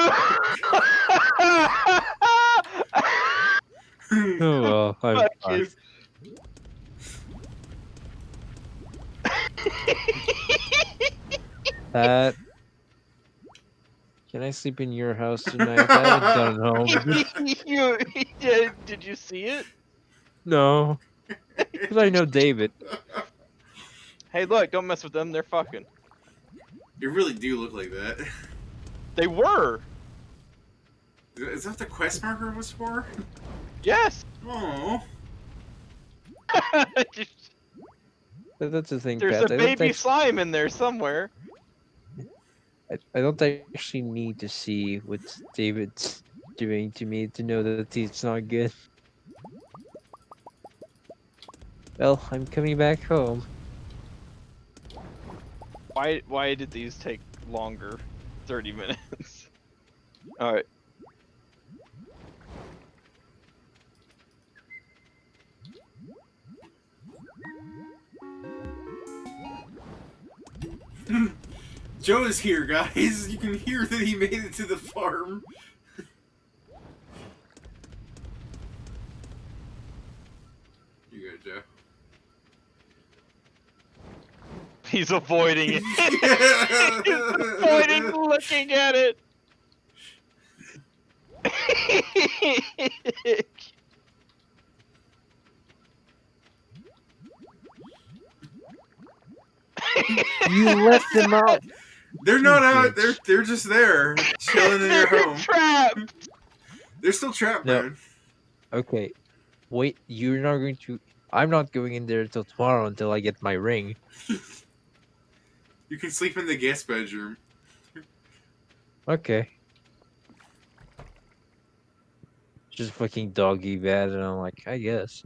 Speaker 3: Oh well, I'm
Speaker 2: Fuck
Speaker 3: fine.
Speaker 2: you.
Speaker 3: Pat, can I sleep in your house tonight? I haven't gotten home.
Speaker 2: Did you see it?
Speaker 3: No, because I know David.
Speaker 2: Hey, look! Don't mess with them. They're fucking.
Speaker 1: You really do look like that.
Speaker 2: They were.
Speaker 1: Is that what the quest marker was for?
Speaker 2: Yes.
Speaker 1: Oh.
Speaker 3: That's the thing,
Speaker 2: There's
Speaker 3: Pat.
Speaker 2: a baby slime in there somewhere.
Speaker 3: I don't actually need to see what David's doing to me to know that it's not good. Well, I'm coming back home.
Speaker 2: Why did these take longer? 30 minutes. All right.
Speaker 1: Joe is here, guys. You can hear that he made it to the farm. You go, Joe.
Speaker 2: He's avoiding it. He's avoiding looking at it.
Speaker 3: You let them out.
Speaker 1: They're not out.
Speaker 3: bitch.
Speaker 1: They're just there, chilling in their home.
Speaker 2: Trapped.
Speaker 1: They're still trapped,
Speaker 3: No.
Speaker 1: man.
Speaker 3: Okay, wait. You're not going to. I'm not going in there until tomorrow until I get my ring.
Speaker 1: You can sleep in the guest bedroom.
Speaker 3: Okay. Just fucking doggy bad, and I'm like, I guess.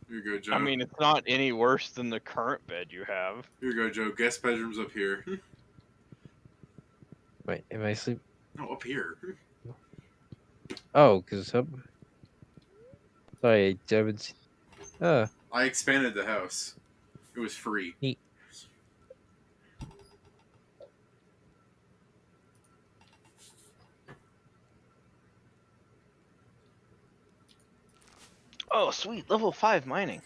Speaker 1: Here you go, Joe.
Speaker 2: I mean, it's not any worse than the current bed you have.
Speaker 1: Here you go, Joe. Guest bedroom's up here.
Speaker 3: Wait, am I sleep?
Speaker 1: No, up here.
Speaker 3: Oh, cause sorry, I haven't seen.
Speaker 1: I expanded the house. It was free.
Speaker 3: Neat.
Speaker 2: Oh, sweet. Level 5 mining.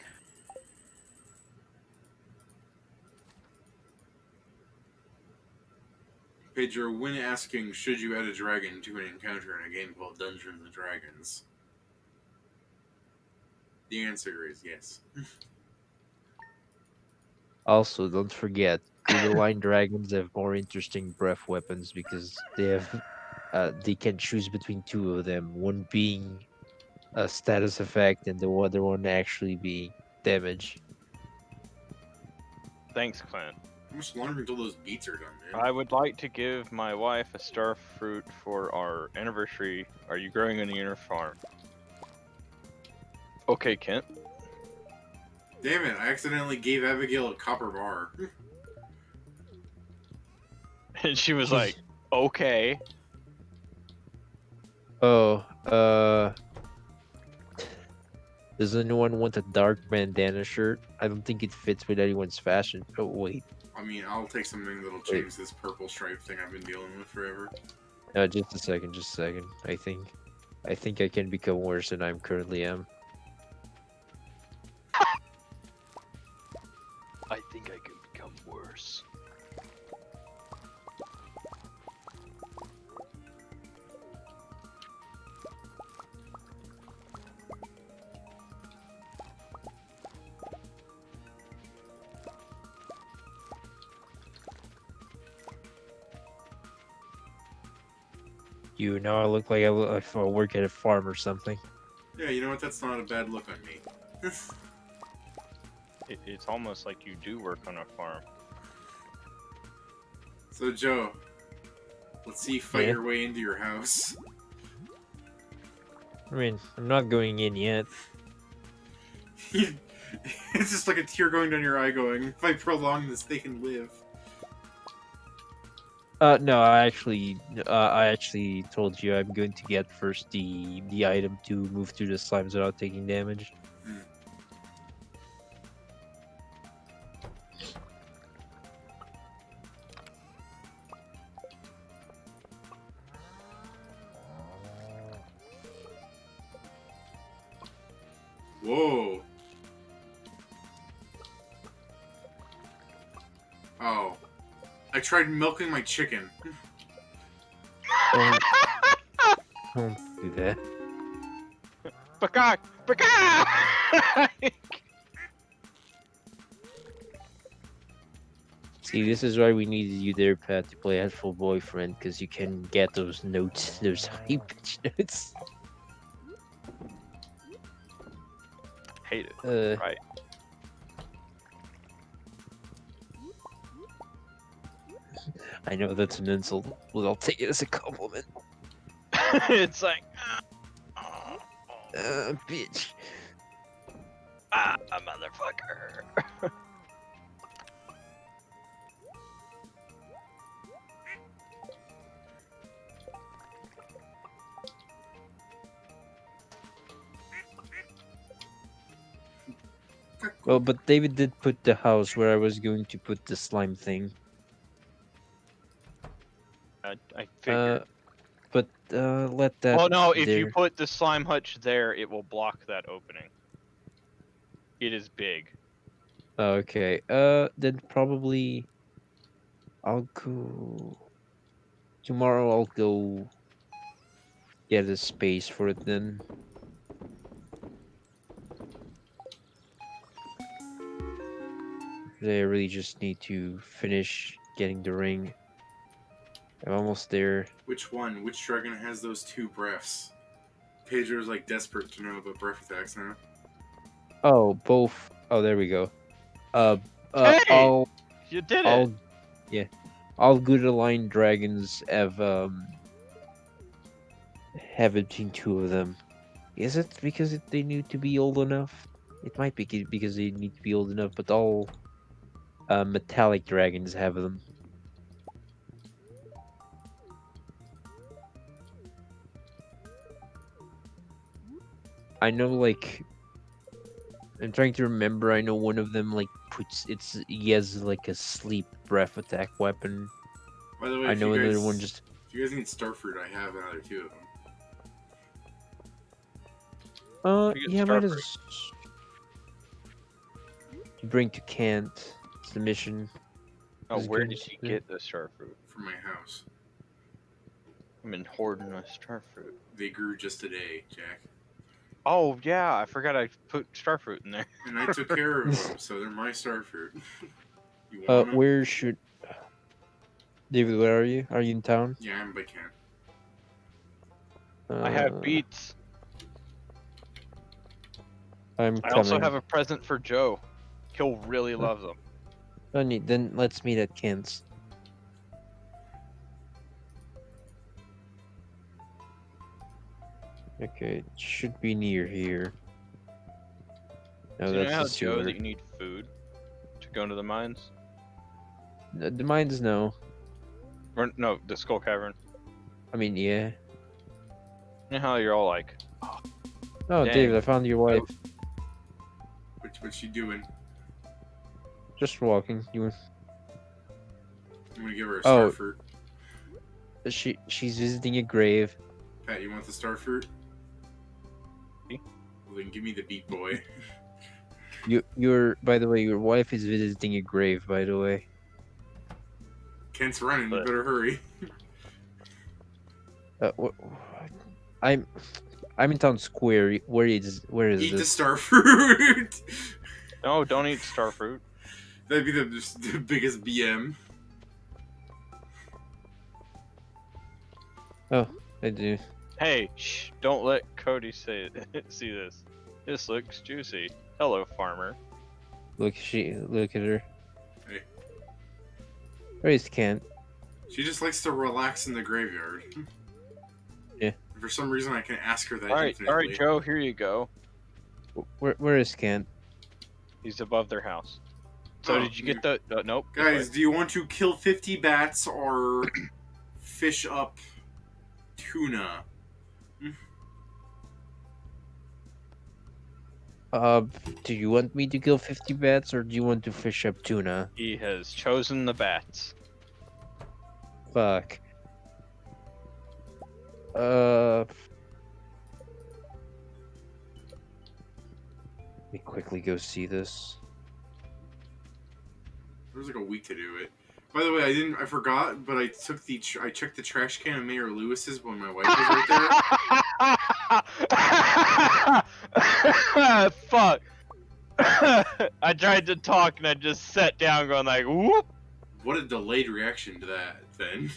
Speaker 1: Pedro, when asking should you add a dragon to an encounter in a game called Dungeons and Dragons, the answer is yes.
Speaker 3: Also, don't forget, Line dragons have more interesting breath weapons because they can choose between two of them. One being a status effect, and the other one actually being damage.
Speaker 2: Thanks, Clint.
Speaker 1: How much longer until those beats are done, man?
Speaker 2: I would like to give my wife a star fruit for our anniversary. Are you growing on your farm? Okay, Kent.
Speaker 1: Damn it! I accidentally gave Abigail a copper bar.
Speaker 2: And she was like, okay.
Speaker 3: Oh, does anyone want a dark bandana shirt? I don't think it fits with anyone's fashion. Oh, wait.
Speaker 1: I mean, I'll take something that'll change this purple stripe thing I've been dealing with forever.
Speaker 3: Just a second, just a second. I think I can become worse than I currently am.
Speaker 2: I think I can become worse.
Speaker 3: You know, I look like if I work at a farm or something.
Speaker 1: Yeah, you know what? That's not a bad look on me.
Speaker 2: It's almost like you do work on a farm.
Speaker 1: So, Joe, let's see you fight
Speaker 3: Yeah?
Speaker 1: your way into your house.
Speaker 3: I mean, I'm not going in yet.
Speaker 1: It's just like a tear going down your eye going, if I prolong this, they can live.
Speaker 3: No, I actually told you I'm going to get first the item to move through the slimes without taking damage.
Speaker 1: Hmm. Whoa. Oh. I tried milking my chicken.
Speaker 3: Don't do that.
Speaker 2: Bakak! Bakak!
Speaker 3: See, this is why we needed you there, Pat, to play Helpful Boyfriend, because you can get those notes, those high pitch notes.
Speaker 2: Hate it.
Speaker 3: Uh,
Speaker 2: Right.
Speaker 3: I know that's an insult, but I'll take it as a compliment.
Speaker 2: It's like,
Speaker 3: Bitch.
Speaker 2: a motherfucker.
Speaker 3: Well, but David did put the house where I was going to put the slime thing.
Speaker 2: I figured.
Speaker 3: But let that
Speaker 2: Well, no, if you
Speaker 3: there.
Speaker 2: put the slime hutch there, it will block that opening. It is big.
Speaker 3: Okay. Then probably I'll go tomorrow. I'll go get a space for it then. I really just need to finish getting the ring. I'm almost there.
Speaker 1: Which one? Which dragon has those two breaths? Pedro's like desperate to know about breath attacks now.
Speaker 3: Oh, both. Oh, there we go.
Speaker 2: Hey!
Speaker 3: I'll,
Speaker 2: You did it!
Speaker 3: I'll, yeah, all good aligned dragons have it between two of them. Is it because they need to be old enough? It might be because they need to be old enough, but all metallic dragons have them. I know, like, I'm trying to remember. I know one of them like he has like a sleep breath attack weapon.
Speaker 1: By the way,
Speaker 3: I know another one just.
Speaker 1: if you guys need starfruit, I have another two of them.
Speaker 2: You get
Speaker 3: Yeah, might
Speaker 2: Starfruit.
Speaker 3: as bring to Kant. It's the mission.
Speaker 2: Oh,
Speaker 3: Is
Speaker 2: where
Speaker 3: good.
Speaker 2: did you get the starfruit?
Speaker 1: From my house.
Speaker 2: I've been hoarding a starfruit.
Speaker 1: They grew just today, Jack.
Speaker 2: Oh yeah, I forgot I put starfruit in there.
Speaker 1: And I took care of them, so they're my starfruit. You want them?
Speaker 3: Where should David? Where are you? Are you in town?
Speaker 1: Yeah, I'm by Kent.
Speaker 2: I have beets.
Speaker 3: I'm
Speaker 2: I
Speaker 3: coming.
Speaker 2: also have a present for Joe. He'll really love them.
Speaker 3: Then let's meet at Kent's. Okay, it should be near here. No,
Speaker 2: Do you know
Speaker 3: that's
Speaker 2: how,
Speaker 3: the
Speaker 2: Joe,
Speaker 3: sewer.
Speaker 2: that you need food to go into the mines?
Speaker 3: The mines, no.
Speaker 2: Or, no, the Skull Cavern.
Speaker 3: I mean, yeah.
Speaker 2: You know how you're all like,
Speaker 3: Oh,
Speaker 2: dang.
Speaker 3: David, I found your wife.
Speaker 1: What's she doing?
Speaker 3: Just walking. You.
Speaker 1: I'm gonna give her a
Speaker 3: Oh.
Speaker 1: starfruit.
Speaker 3: She's visiting a grave.
Speaker 1: Pat, you want the starfruit?
Speaker 2: Me?
Speaker 1: Well, then give me the beat boy.
Speaker 3: By the way, your wife is visiting a grave. By the way.
Speaker 1: Kent's running. You
Speaker 2: But-
Speaker 1: better hurry.
Speaker 3: I'm in town square. Where is
Speaker 1: Eat the
Speaker 3: this?
Speaker 1: starfruit.
Speaker 2: no, don't eat starfruit.
Speaker 1: That'd be the biggest BM.
Speaker 3: Oh, I do.
Speaker 2: Hey, shh, don't let Cody see this. This looks juicy. Hello, farmer.
Speaker 3: Look at her.
Speaker 1: Hey.
Speaker 3: Where's Kent?
Speaker 1: She just likes to relax in the graveyard.
Speaker 3: Yeah.
Speaker 1: For some reason, I can ask her that
Speaker 2: All right,
Speaker 1: infinitely.
Speaker 2: Joe, here you go.
Speaker 3: Where is Kent?
Speaker 2: He's above their house. So
Speaker 1: Oh,
Speaker 2: did you get the? Nope. this
Speaker 1: Guys,
Speaker 2: way.
Speaker 1: do you want to kill 50 bats or fish up tuna?
Speaker 3: Do you want me to kill 50 bats or do you want to fish up tuna?
Speaker 2: He has chosen the bats.
Speaker 3: Fuck. Let me quickly go see this.
Speaker 1: There was like a week to do it. By the way, I forgot, but I checked the trash can of Mayor Lewis's when my wife was right there.
Speaker 2: Fuck. I tried to talk and I just sat down going like, whoop.
Speaker 1: What a delayed reaction to that, then.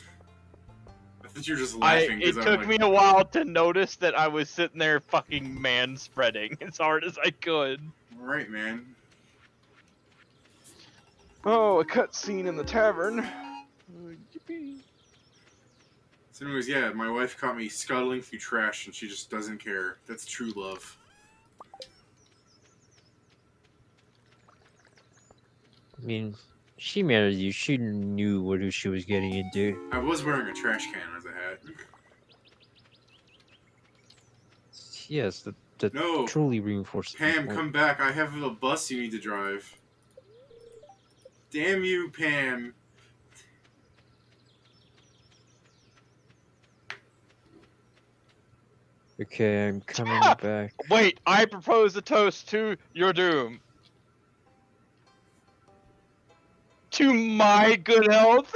Speaker 1: I thought you were just laughing.
Speaker 2: It
Speaker 1: 'cause I'm
Speaker 2: took
Speaker 1: like,
Speaker 2: me a while to notice that I was sitting there fucking man-spreading as hard as I could.
Speaker 1: Alright, man.
Speaker 2: Oh, a cutscene in the tavern. Yippee.
Speaker 1: So anyways, yeah, my wife caught me scuttling through trash and she just doesn't care. That's true love.
Speaker 3: I mean, she married you. She knew what she was getting into.
Speaker 1: I was wearing a trash can as a hat.
Speaker 3: Yes, that
Speaker 1: No!
Speaker 3: truly reinforces the
Speaker 1: Pam,
Speaker 3: point.
Speaker 1: come back. I have a bus you need to drive. Damn you, Pam.
Speaker 3: Okay, I'm coming back.
Speaker 2: Wait, I propose a toast to your doom. To my good health.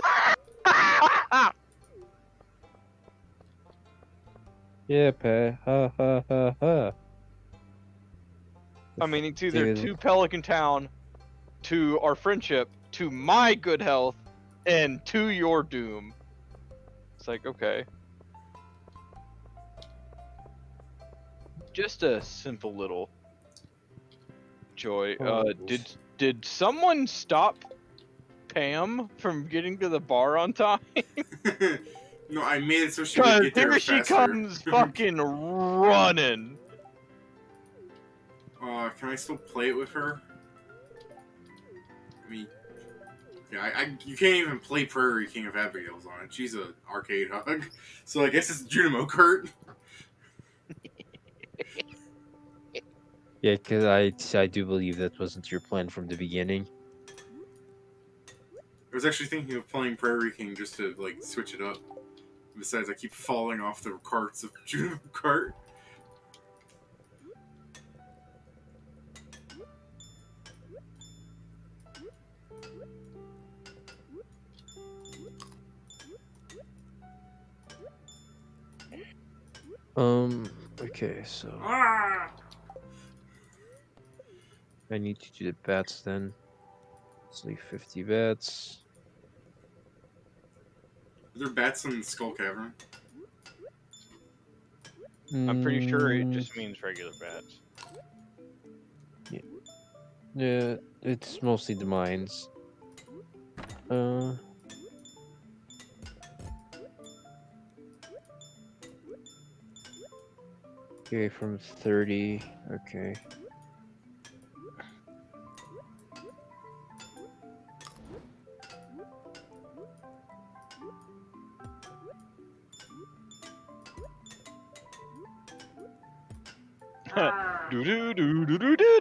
Speaker 3: Yeah, pa. Ha ha ha ha.
Speaker 2: I mean, it's either
Speaker 3: David,
Speaker 2: to Pelican Town, to our friendship, to my good health, and to your doom. It's like, okay. Just a simple little joy.
Speaker 3: Oh.
Speaker 2: Did someone stop Pam from getting to the bar on time?
Speaker 1: No, I made it so she would
Speaker 2: Cause
Speaker 1: get there
Speaker 2: here she
Speaker 1: faster.
Speaker 2: comes fucking running.
Speaker 1: Can I still play it with her? I mean, yeah, you can't even play Prairie King of Abigail's on it. She's a arcade hug. So I guess it's Junimo Kurt.
Speaker 3: Yeah, because I do believe that wasn't your plan from the beginning.
Speaker 1: I was actually thinking of playing Prairie King just to, like, switch it up. Besides, I keep falling off the carts of Junimo Kart.
Speaker 3: Okay, so
Speaker 1: Ah!
Speaker 3: I need to do the bats then. Let's leave 50 bats.
Speaker 1: Are there bats in the Skull Cavern?
Speaker 2: I'm pretty sure it
Speaker 3: Mm,
Speaker 2: just means regular bats.
Speaker 3: Yeah, it's mostly the mines. Okay, from 30. Okay.
Speaker 2: Do do do do do do.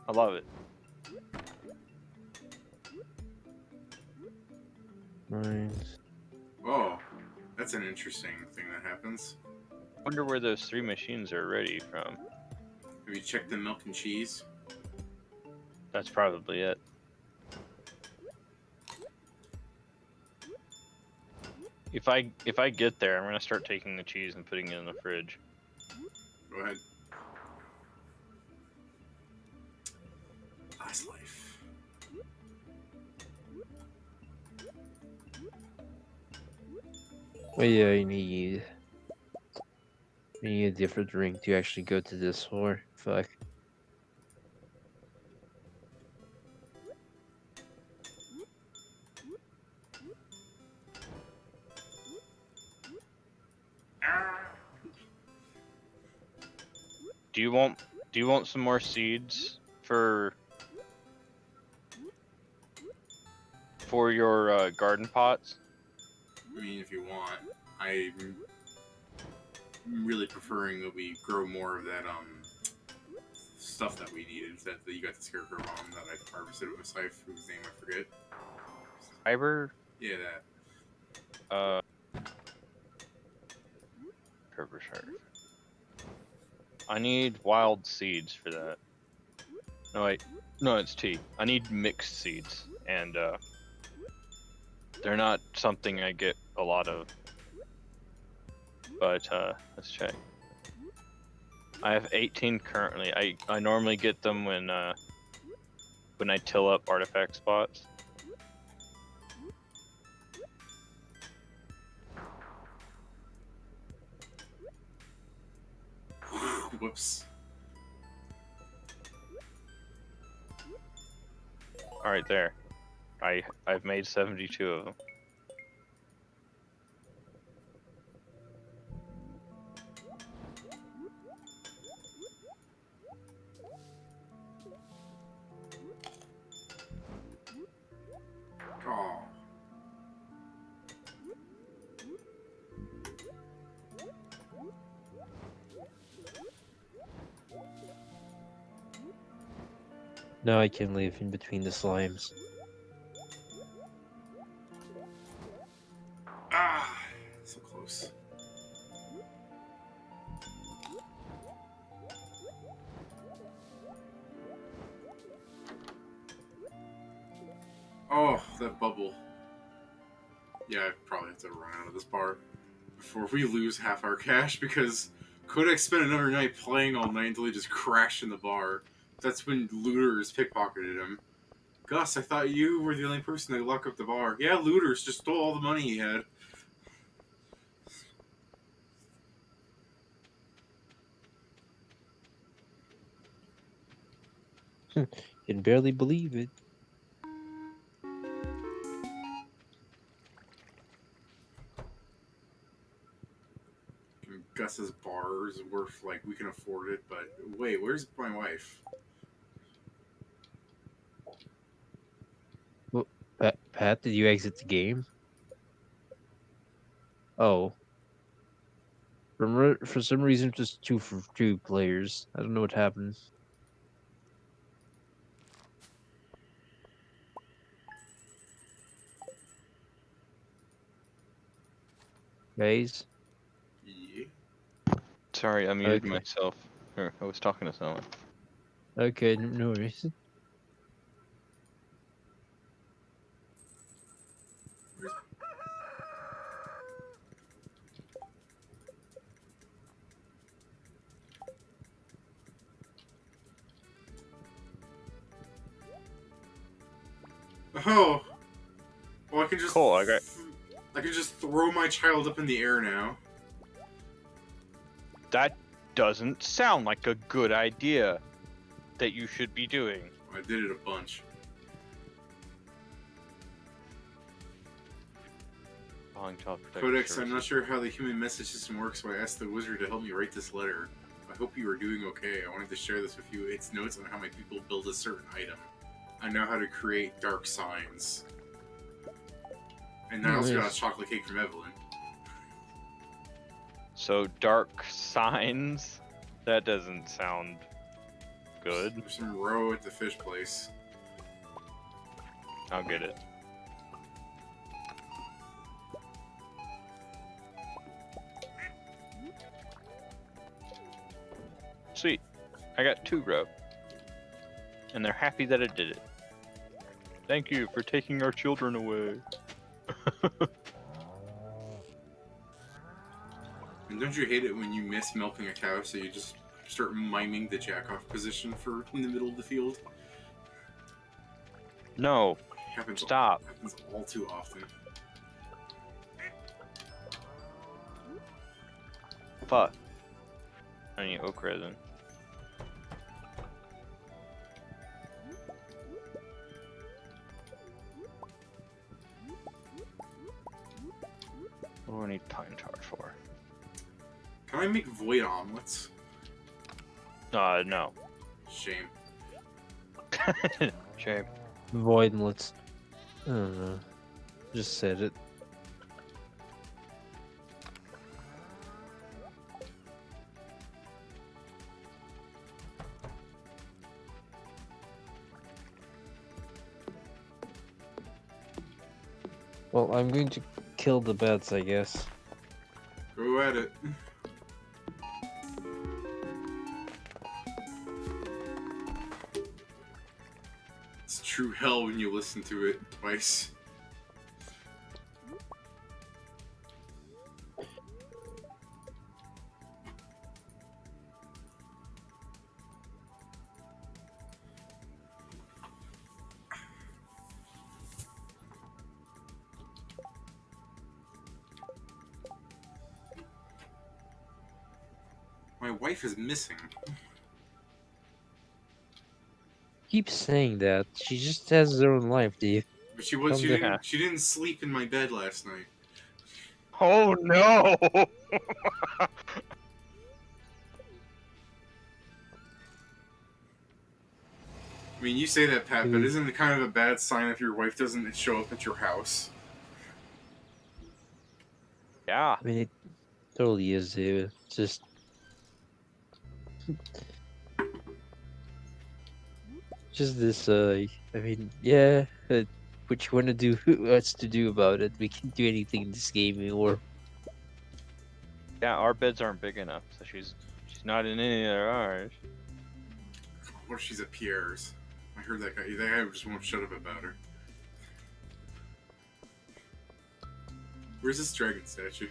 Speaker 2: I love it.
Speaker 3: Right.
Speaker 1: Oh, that's an interesting thing that happens.
Speaker 2: Wonder where those 3 machines are ready from.
Speaker 1: Have you checked the milk and cheese?
Speaker 2: That's probably it. If I get there, I'm gonna start taking the cheese and putting it in the fridge.
Speaker 1: Go ahead. Last life.
Speaker 3: Well, yeah, you need a different ring to actually go to this floor. Fuck.
Speaker 2: Do you want some more seeds for your garden pots?
Speaker 1: I mean, if you want, I'm really preferring that we grow more of that stuff that we needed. That you got the scarecrow on that I harvested with a scythe, whose name I forget.
Speaker 2: Fiber?
Speaker 1: Yeah, that.
Speaker 2: Purple shark. I need wild seeds for that. No wait, no, it's tea. I need mixed seeds, and they're not something I get a lot of. But let's check. I have 18 currently. I normally get them when I till up artifact spots.
Speaker 1: Whoops.
Speaker 2: All right, there. I've made 72 of them.
Speaker 1: Oh.
Speaker 3: Now I can live in between the slimes.
Speaker 1: Ah, so close. Oh, that bubble. Yeah, I probably have to run out of this bar before we lose half our cash because Codex spent another night playing all night until he just crashed in the bar. That's when looters pickpocketed him. Gus, I thought you were the only person that locked up the bar. Yeah, looters just stole all the money he had.
Speaker 3: Can barely believe it.
Speaker 1: And Gus's bar is worth, like, we can afford it, but wait, where's my wife?
Speaker 3: Well, Pat, did you exit the game? Oh, for some reason, just two for two players. I don't know what happened. Guys,
Speaker 1: Yeah.
Speaker 2: Sorry, I muted
Speaker 3: Okay.
Speaker 2: myself. Or I was talking to someone.
Speaker 3: okay, no worries.
Speaker 1: Oh! Well, I can just...
Speaker 2: Cool,
Speaker 1: I can just throw my child up in the air now.
Speaker 2: That doesn't sound like a good idea that you should be doing.
Speaker 1: I did it a bunch. Codex, I'm not sure how the human message system works, so I asked the wizard to help me write this letter. I hope you are doing okay. I wanted to share this with you. It's notes on how my people build a certain item. I know how to create dark signs. And I also got a
Speaker 3: Nice.
Speaker 1: chocolate cake from Evelyn.
Speaker 2: So dark signs That doesn't sound good.
Speaker 1: There's some roe at the fish place.
Speaker 2: I'll get it. Sweet. I got 2 rope. And they're happy that it did it. Thank you for taking our children away.
Speaker 1: And don't you hate it when you miss milking a cow, so you just start miming the jack-off position for in the middle of the field?
Speaker 2: No.
Speaker 1: Happens
Speaker 2: Stop.
Speaker 1: Happens all too often.
Speaker 2: Fuck. I need oak resin. What do I need pine tar for?
Speaker 1: Can I make void omelets?
Speaker 2: No.
Speaker 1: Shame.
Speaker 2: Shame.
Speaker 3: Voidlets. I don't know. Just said it. Well, I'm going to kill the bats, I guess.
Speaker 1: Go at it. It's true hell when you listen to it twice. My wife is missing.
Speaker 3: Keep saying that. She just has her own life, Dave.
Speaker 1: But she was
Speaker 3: Calm
Speaker 2: down.
Speaker 1: she didn't sleep in my bed last night.
Speaker 2: Oh no!
Speaker 1: I mean, you say that, Pat, but isn't it kind of a bad sign if your wife doesn't show up at your house?
Speaker 2: Yeah.
Speaker 3: I mean, it totally is, Dave. It's just... Just this, I mean, yeah, what you want to do, what's to do about it? We can't do anything in this game anymore.
Speaker 2: Yeah, our beds aren't big enough, so she's not in any of ours.
Speaker 1: What if she's at Pierre's? I heard that guy just won't shut up about her. Where's this dragon statue?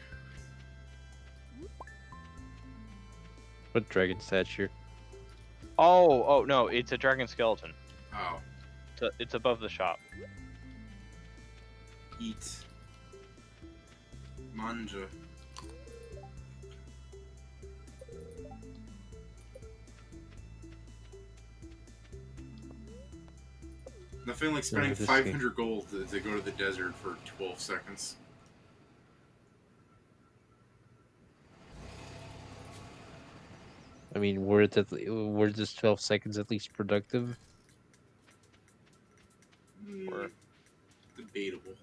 Speaker 3: What dragon statue?
Speaker 2: Oh no, it's a dragon skeleton.
Speaker 1: Oh.
Speaker 2: It's above the shop.
Speaker 1: Eat. Manja. Nothing like spending
Speaker 3: this
Speaker 1: 500 gold to go to the desert for 12 seconds.
Speaker 3: I mean, were this 12 seconds at least productive?
Speaker 2: Or
Speaker 1: Debatable.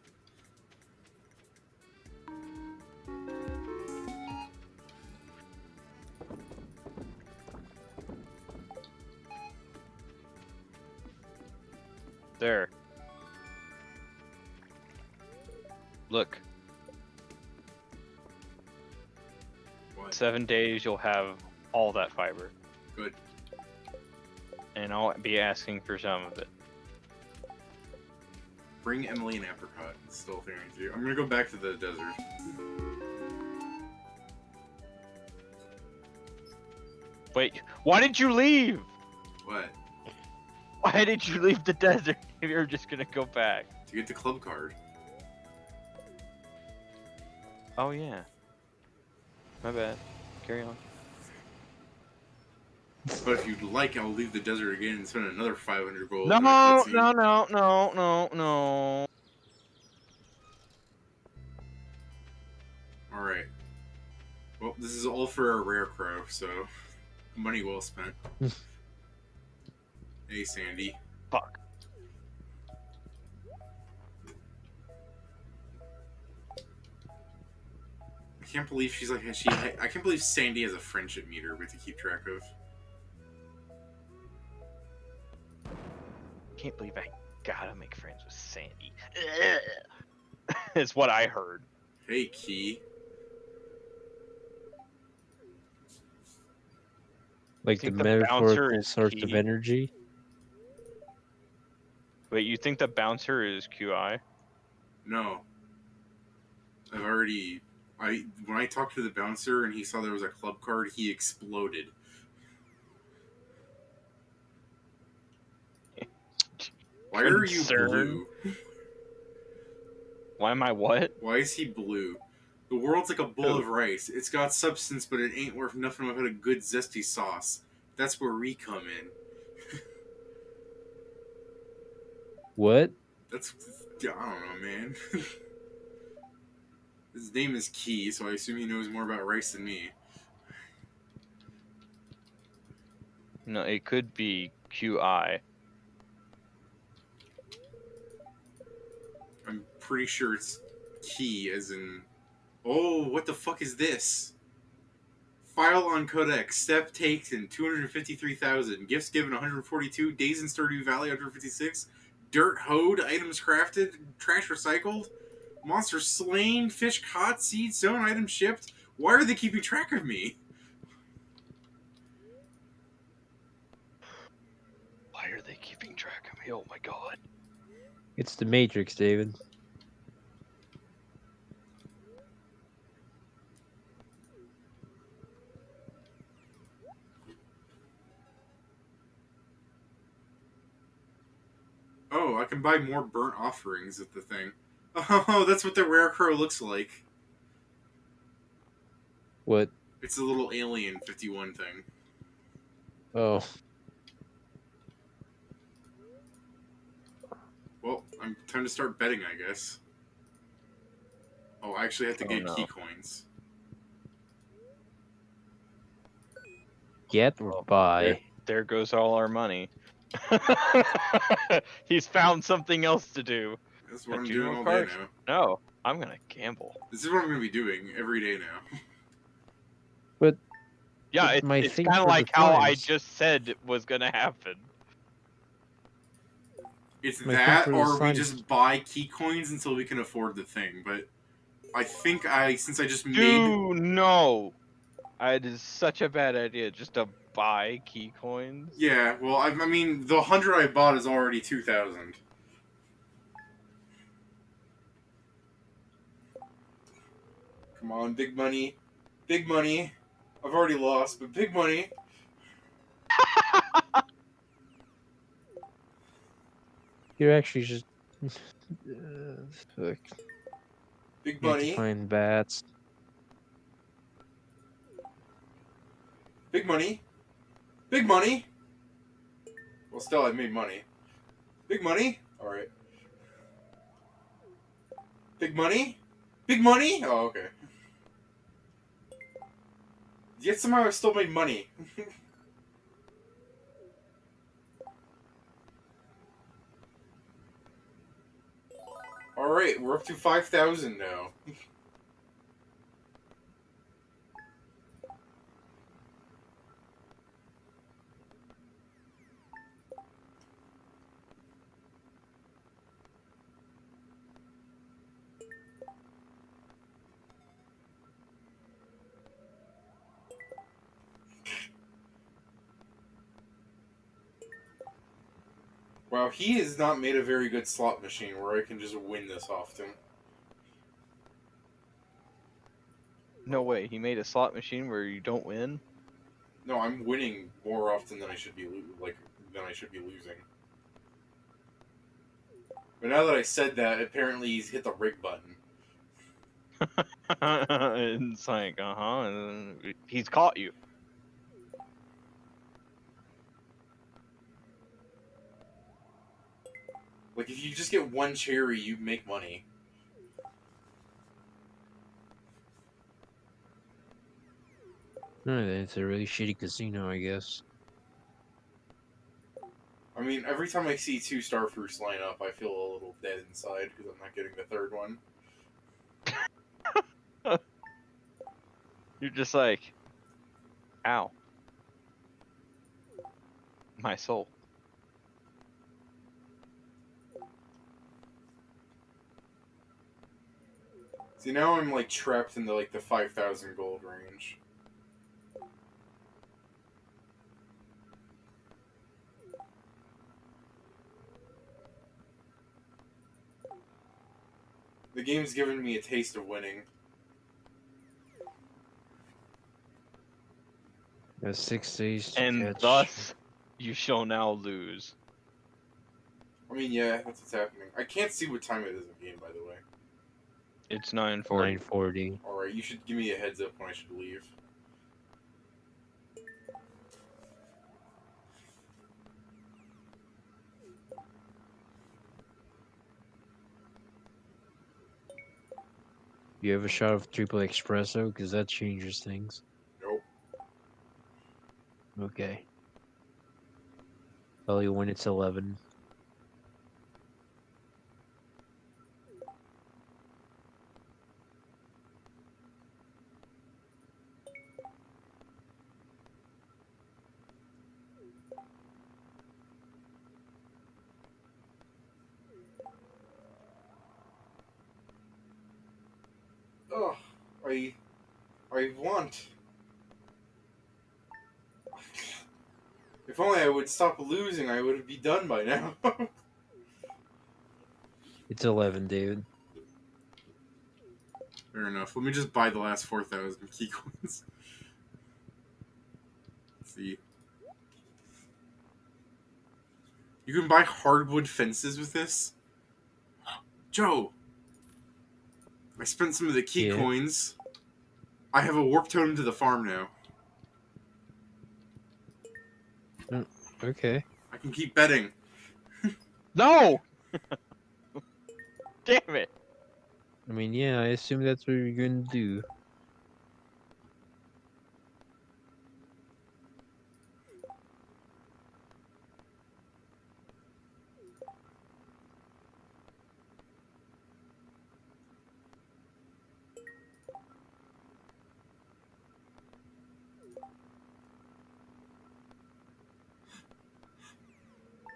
Speaker 2: there. Look.
Speaker 1: What?
Speaker 2: 7 days you'll have all that fiber.
Speaker 1: Good.
Speaker 2: And I'll be asking for some of it.
Speaker 1: Bring Emily an apricot. It's still a thing I do. I'm gonna go back to the desert.
Speaker 2: Wait, why did you leave?
Speaker 1: What?
Speaker 2: Why did you leave the desert if you're just gonna go back?
Speaker 1: To get the club card.
Speaker 2: Oh yeah. My bad. Carry on.
Speaker 1: But if you'd like, I'll leave the desert again and spend another 500 gold.
Speaker 2: No,
Speaker 1: on a cutscene.
Speaker 2: no.
Speaker 1: Alright. Well, this is all for a rare crow, so money well spent. Hey, Sandy.
Speaker 2: Fuck.
Speaker 1: I can't believe she's like I can't believe Sandy has a friendship meter we have to keep track of.
Speaker 2: Can't believe I gotta make friends with Sandy. It's what I heard.
Speaker 1: Hey, Key.
Speaker 3: Like the
Speaker 2: Think the bouncer
Speaker 3: metaphorical
Speaker 2: is
Speaker 3: source of
Speaker 2: key?
Speaker 3: energy.
Speaker 2: Wait, you think the bouncer is QI?
Speaker 1: No, I've already. When I talked to the bouncer and he saw there was a club card, he exploded. Why are you
Speaker 2: Concern?
Speaker 1: blue?
Speaker 2: Why am I what?
Speaker 1: Why is he blue? The world's like a bowl
Speaker 2: Who?
Speaker 1: of rice. It's got substance, but it ain't worth nothing without a good zesty sauce. That's where we come in.
Speaker 3: What?
Speaker 1: That's I don't know, man. His name is Key, so I assume he knows more about rice than me.
Speaker 2: No, it could be QI.
Speaker 1: I'm pretty sure it's Key, as in. Oh, what the fuck is this? File on Codex. Step taken 253,000. Gifts given 142. Days in Stardew Valley 156. Dirt hoed. Items crafted. Trash recycled. Monster slain. Fish caught. Seeds sown. Items shipped. Why are they keeping track of me?
Speaker 2: Why are they keeping track of me? Oh my god.
Speaker 3: It's the Matrix, David.
Speaker 1: Oh, I can buy more burnt offerings at the thing. Oh, that's what the rare crow looks like.
Speaker 3: What?
Speaker 1: It's a little alien 51 thing.
Speaker 3: Oh,
Speaker 1: Well, I'm time to start betting, I guess. Oh, I actually have to
Speaker 2: Oh,
Speaker 1: get
Speaker 2: no.
Speaker 1: key coins.
Speaker 3: get or
Speaker 2: Well,
Speaker 3: buy?
Speaker 2: there goes all our money. He's found something else to do.
Speaker 1: That's what I'm
Speaker 2: Do
Speaker 1: doing
Speaker 2: more
Speaker 1: all day
Speaker 2: cards?
Speaker 1: now.
Speaker 2: No, I'm gonna gamble.
Speaker 1: This is what I'm going to be doing every day now.
Speaker 3: But
Speaker 2: Yeah,
Speaker 3: my
Speaker 2: it's
Speaker 3: thing
Speaker 2: kind of
Speaker 3: for the
Speaker 2: like how I
Speaker 3: times.
Speaker 2: just said was gonna happen.
Speaker 1: It's
Speaker 3: My thing
Speaker 1: that,
Speaker 3: for the
Speaker 1: or we
Speaker 3: times.
Speaker 1: just buy key coins until we can afford the thing. But I think since I just made.
Speaker 2: Dude, no! It is such a bad idea just to buy key coins.
Speaker 1: Yeah, well, I mean, the 100 I bought is already 2,000. Come on, big money. Big money. I've already lost, but big money.
Speaker 3: You're actually just. Fuck.
Speaker 1: Big
Speaker 3: Need to
Speaker 1: money.
Speaker 3: find bats.
Speaker 1: Big money. Big money. Well, still, I made money. Big money. All right. Big money. Big money. Oh, okay. Yet somehow I still made money. All right, we're up to 5,000 now. Wow, he has not made a very good slot machine where I can just win this often.
Speaker 2: No way, he made a slot machine where you don't win?
Speaker 1: No, I'm winning more often than I should be losing. But now that I said that, apparently he's hit the rig button.
Speaker 2: It's like, and then he's caught you.
Speaker 1: Like, if you just get one cherry, you make money.
Speaker 3: Alright, it's a really shitty casino, I guess.
Speaker 1: I mean, every time I see 2 starfruits line up, I feel a little dead inside because I'm not getting the third one.
Speaker 2: You're just like, ow, my soul.
Speaker 1: See, now I'm like trapped into like the 5,000 gold range. The game's given me a taste of winning.
Speaker 3: There's 6 days to
Speaker 2: And
Speaker 3: catch.
Speaker 2: thus, you shall now lose.
Speaker 1: I mean, yeah, that's what's happening. I can't see what time it is in the game, by the way.
Speaker 2: It's 9:40.
Speaker 3: 9:40.
Speaker 1: Alright, you should give me a heads up when I should leave.
Speaker 3: You have a shot of triple espresso? Because that changes things.
Speaker 1: Nope.
Speaker 3: Okay. Tell you when it's 11.
Speaker 1: Oh, I want. If only I would stop losing, I would be done by now.
Speaker 3: It's 11, David.
Speaker 1: Fair enough. Let me just buy the last 4,000 key coins. Let's see. You can buy hardwood fences with this? Joe! I spent some of the key
Speaker 3: Yeah.
Speaker 1: coins. I have a warp totem to the farm now.
Speaker 3: Okay.
Speaker 1: I can keep betting.
Speaker 2: No! Damn it!
Speaker 3: I mean, yeah, I assume that's what you're gonna do.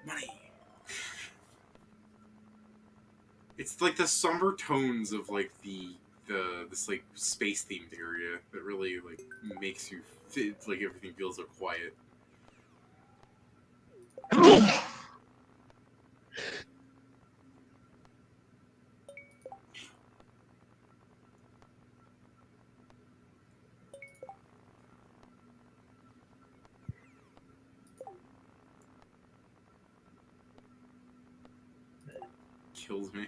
Speaker 1: Money. It's like the somber tones of like this like space themed area that really like makes you feel like everything feels so quiet. Kills me.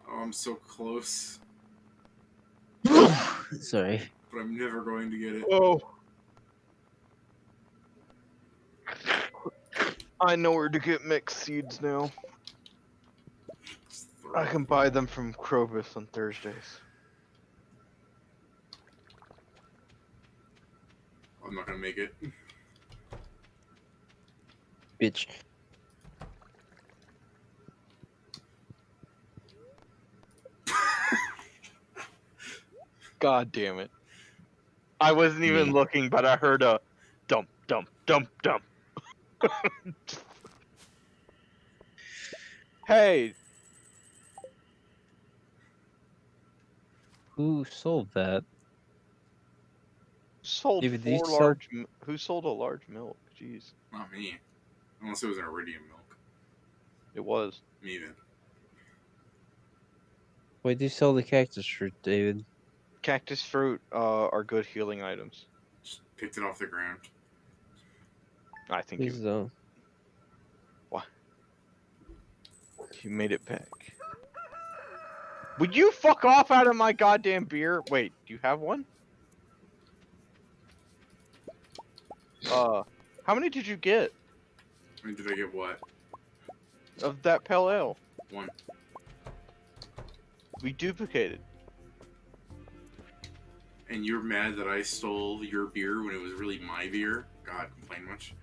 Speaker 1: Oh, I'm so close,
Speaker 3: Sorry.
Speaker 1: but I'm never going to get it.
Speaker 2: Oh. I know where to get mixed seeds now. I can buy them from Krobus on Thursdays.
Speaker 1: I'm not gonna make it.
Speaker 3: Bitch.
Speaker 2: God damn it. I wasn't even
Speaker 3: Me.
Speaker 2: looking, but I heard a dump, dump, dump, dump. Hey,
Speaker 3: Who sold that?
Speaker 2: sold
Speaker 3: David, did you
Speaker 2: 4
Speaker 3: sell?
Speaker 2: large. Who sold a large milk? Jeez,
Speaker 1: Not me. Unless it was an iridium milk.
Speaker 2: it was.
Speaker 1: Me then.
Speaker 3: Why did you sell the cactus fruit, David?
Speaker 2: Cactus fruit are good healing items.
Speaker 1: Just picked it off the ground.
Speaker 2: I think
Speaker 3: Please don't.
Speaker 2: you made it back. Would you fuck off out of my goddamn beer? Wait, do you have one? How many did you get
Speaker 1: I mean, did I get what?
Speaker 2: of that pale ale?
Speaker 1: One.
Speaker 2: We duplicated.
Speaker 1: And you're mad that I stole your beer when it was really my beer? God, complain much?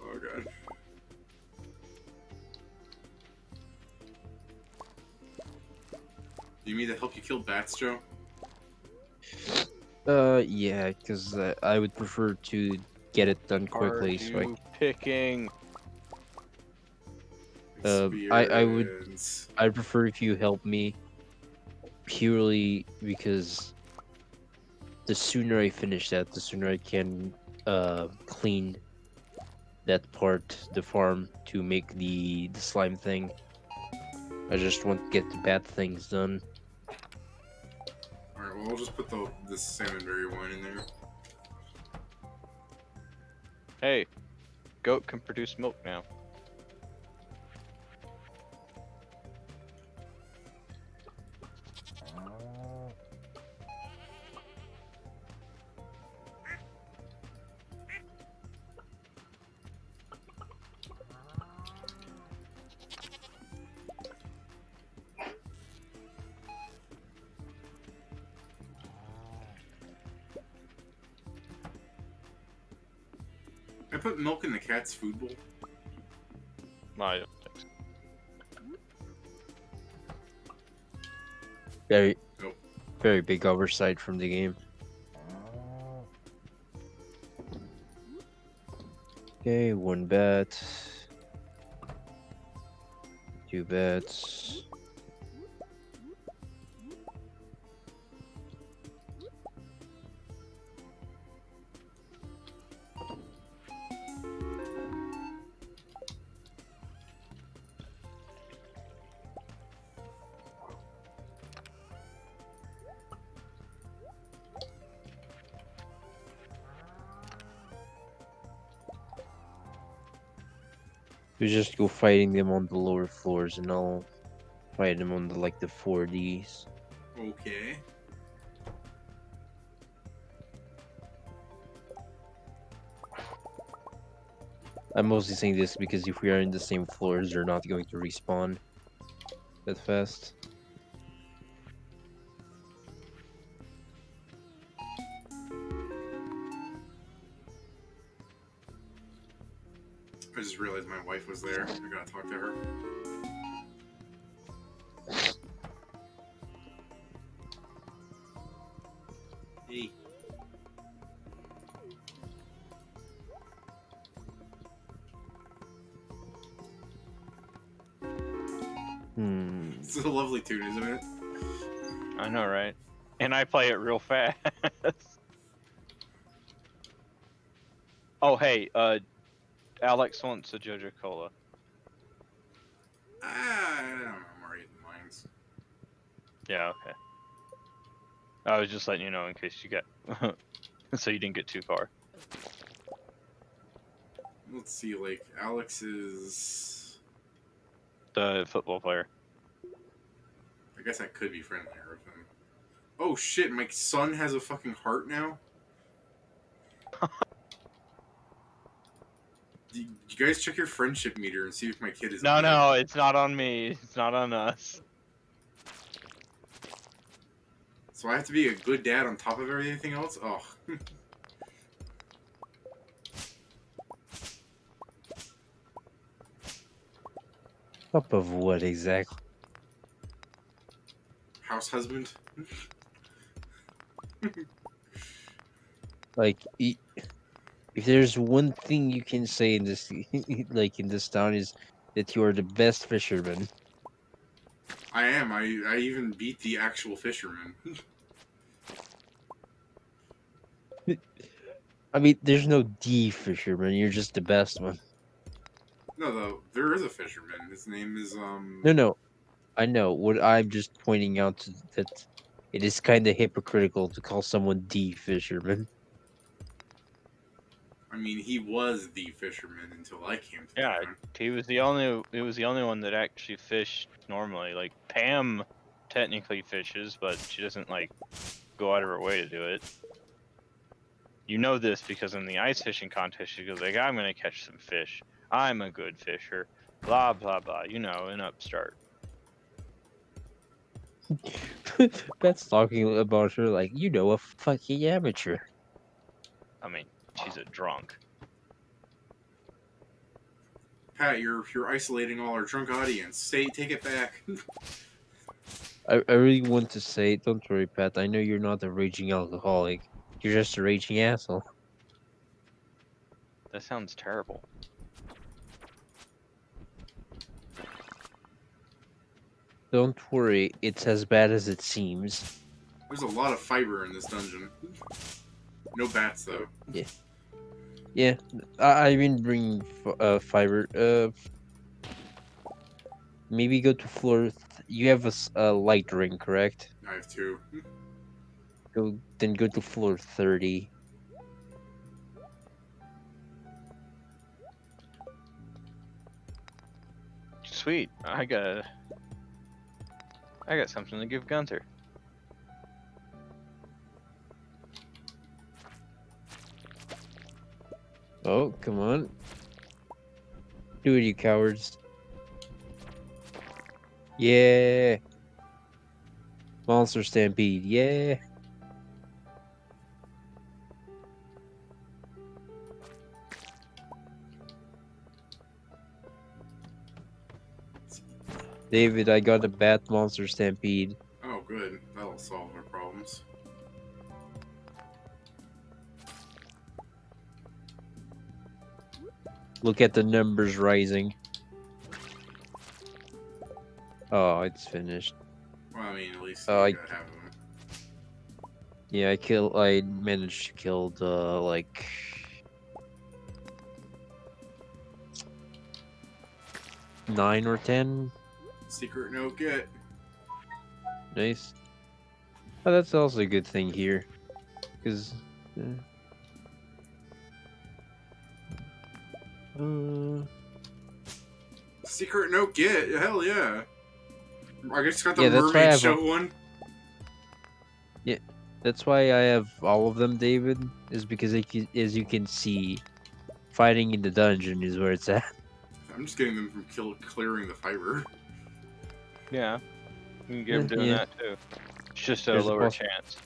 Speaker 1: Oh god. You need to help you kill bats, Joe?
Speaker 3: Yeah, because I would prefer to get it done
Speaker 2: Are
Speaker 3: quickly. So
Speaker 2: you picking?
Speaker 3: I would
Speaker 1: Experience.
Speaker 3: I prefer if you help me purely because the sooner I finish that, the sooner I can clean that part, the farm, to make the slime thing. I just want to get the bad things done.
Speaker 1: Alright, well, I'll just put this salmonberry wine in there.
Speaker 2: Hey, goat can produce milk now.
Speaker 1: I put milk in the cat's food bowl.
Speaker 2: My,
Speaker 3: Very,
Speaker 1: Nope.
Speaker 3: very big oversight from the game. Okay, 1 bat. 2 bats. We just go fighting them on the lower floors, and I'll fight them on the 4Ds.
Speaker 1: Okay.
Speaker 3: I'm mostly saying this because if we are in the same floors, they're not going to respawn that fast.
Speaker 1: I just realized my wife was there. I gotta talk to her. Hey. It's a lovely tune, isn't it?
Speaker 2: I know, right? And I play it real fast. Oh, hey, Alex wants a JoJo Cola.
Speaker 1: I don't know. I'm already in mines.
Speaker 2: Yeah, okay. I was just letting you know in case you got, so you didn't get too far.
Speaker 1: Let's see, like, Alex is...
Speaker 2: The football player.
Speaker 1: I guess I could be friendlier with him. Oh shit, my son has a fucking heart now? Do you guys check your friendship meter and see if my kid is
Speaker 2: No,
Speaker 1: on there?
Speaker 2: no, it's not on me. It's not on us.
Speaker 1: So I have to be a good dad on top of everything else? Oh.
Speaker 3: Top of what exactly?
Speaker 1: House husband?
Speaker 3: Like, if there's one thing you can say in this, in this town, is that you are the best fisherman.
Speaker 1: I am. I even beat the actual fisherman.
Speaker 3: I mean, there's no D fisherman. You're just the best one.
Speaker 1: No, though, there is a fisherman. His name is,
Speaker 3: No, no, I know. What I'm just pointing out to that it is kind of hypocritical to call someone D fisherman.
Speaker 1: I mean, he was the fisherman until I came to
Speaker 2: Yeah,
Speaker 1: town.
Speaker 2: he was the only one that actually fished normally. Like Pam technically fishes, but she doesn't like go out of her way to do it. You know this because in the ice fishing contest she goes like, I'm gonna catch some fish. I'm a good fisher. Blah blah blah. You know, an upstart.
Speaker 3: That's talking about her like a fucking amateur.
Speaker 2: I mean, she's a drunk.
Speaker 1: Pat, you're isolating all our drunk audience. Take it back.
Speaker 3: I really want to say, don't worry, Pat. I know you're not a raging alcoholic. You're just a raging asshole.
Speaker 2: That sounds terrible.
Speaker 3: Don't worry, it's as bad as it seems.
Speaker 1: There's a lot of fiber in this dungeon. No bats though.
Speaker 3: Yeah, I been bringing fiber. Maybe go to floor. You have a light ring, correct?
Speaker 1: I have two.
Speaker 3: Go to floor 30.
Speaker 2: Sweet. I got something to give Gunther.
Speaker 3: Oh, come on. Do it, you cowards. Yeah. Monster Stampede. Yeah. David, I got a Bat Monster Stampede.
Speaker 1: Oh, good. That'll solve our problems.
Speaker 3: Look at the numbers rising. Oh, it's finished.
Speaker 1: Well, I mean, at least
Speaker 3: Oh,
Speaker 1: you gotta have them.
Speaker 3: Yeah, I managed to kill the, like... 9 or 10.
Speaker 1: Secret note get.
Speaker 3: Nice. Oh, that's also a good thing here. Because...
Speaker 1: Secret note get. Hell yeah. I just got the
Speaker 3: Yeah, that's why I
Speaker 1: mermaid
Speaker 3: have
Speaker 1: show one.
Speaker 3: That's why I have all of them, David, is because as you can see, fighting in the dungeon is where it's at.
Speaker 1: I'm just getting them from clearing the fiber.
Speaker 2: Yeah, you can get him doing
Speaker 3: Yeah.
Speaker 2: that too. It's just a
Speaker 3: There's a
Speaker 2: lower
Speaker 3: poss-
Speaker 2: chance.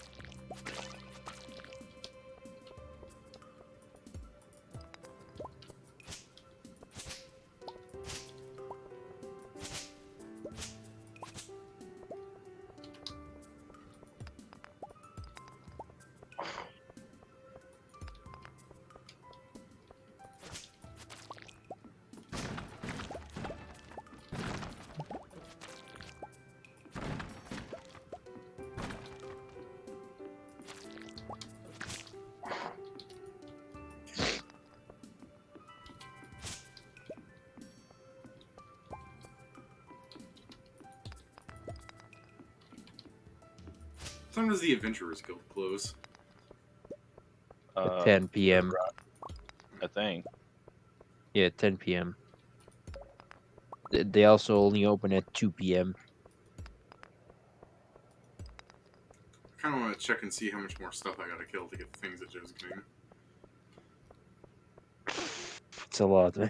Speaker 1: What time does the Adventurers Guild close?
Speaker 3: At 10 p.m.
Speaker 2: I think.
Speaker 3: Yeah, 10 p.m. They also only open at 2 p.m.
Speaker 1: I kind of want to check and see how much more stuff I gotta kill to get the things that Joe's getting.
Speaker 3: It's a lot, man.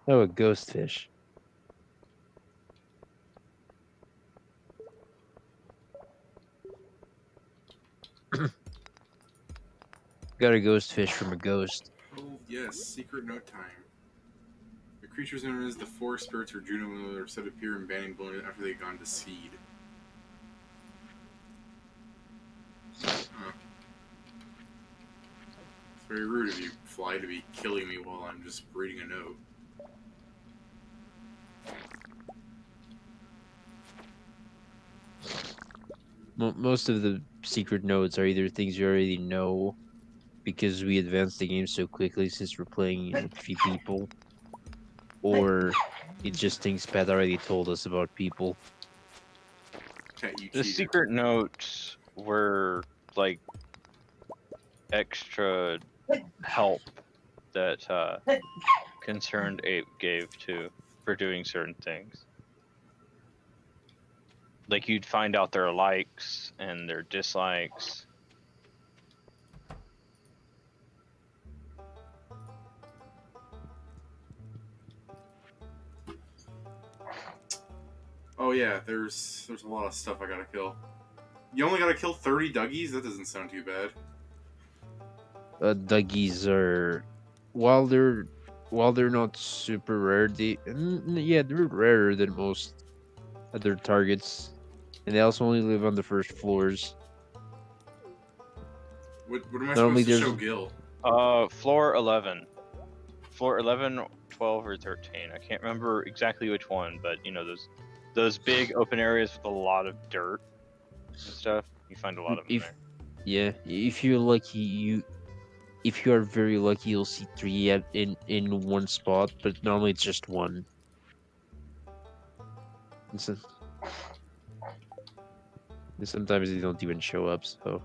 Speaker 3: Oh, a ghost fish. Got a ghost fish from a ghost.
Speaker 1: Oh, yes. Secret note time. The creatures known as the forest spirits or Juno are said to appear in banning blown after they've gone to seed. Huh. It's very rude of you, Fly, to be killing me while I'm just reading a note.
Speaker 3: Most of the secret nodes are either things you already know because we advanced the game so quickly since we're playing with 3 people, or it's just things Pat already told us about people.
Speaker 1: Cat, you
Speaker 2: The
Speaker 1: cheated.
Speaker 2: secret notes were like extra help that Concerned Ape gave to for doing certain things. Like you'd find out their likes and their dislikes.
Speaker 1: Oh yeah, there's a lot of stuff I gotta kill. You only gotta kill 30 Dougies? That doesn't sound too bad.
Speaker 3: Duggies are, while they're while they're not super rare, yeah, they're rarer than most other targets, and they also only live on the first floors.
Speaker 1: What am I
Speaker 3: Normally,
Speaker 1: supposed to
Speaker 3: there's
Speaker 1: show Gil?
Speaker 2: Floor 11. Floor 11, 12, or 13. I can't remember exactly which one, but you know those big open areas with a lot of dirt and stuff. You find a lot of them
Speaker 3: if
Speaker 2: there.
Speaker 3: yeah, if you're lucky, if you are very lucky, you'll see three in one spot, but normally it's just one. And, so, and sometimes they don't even show up. So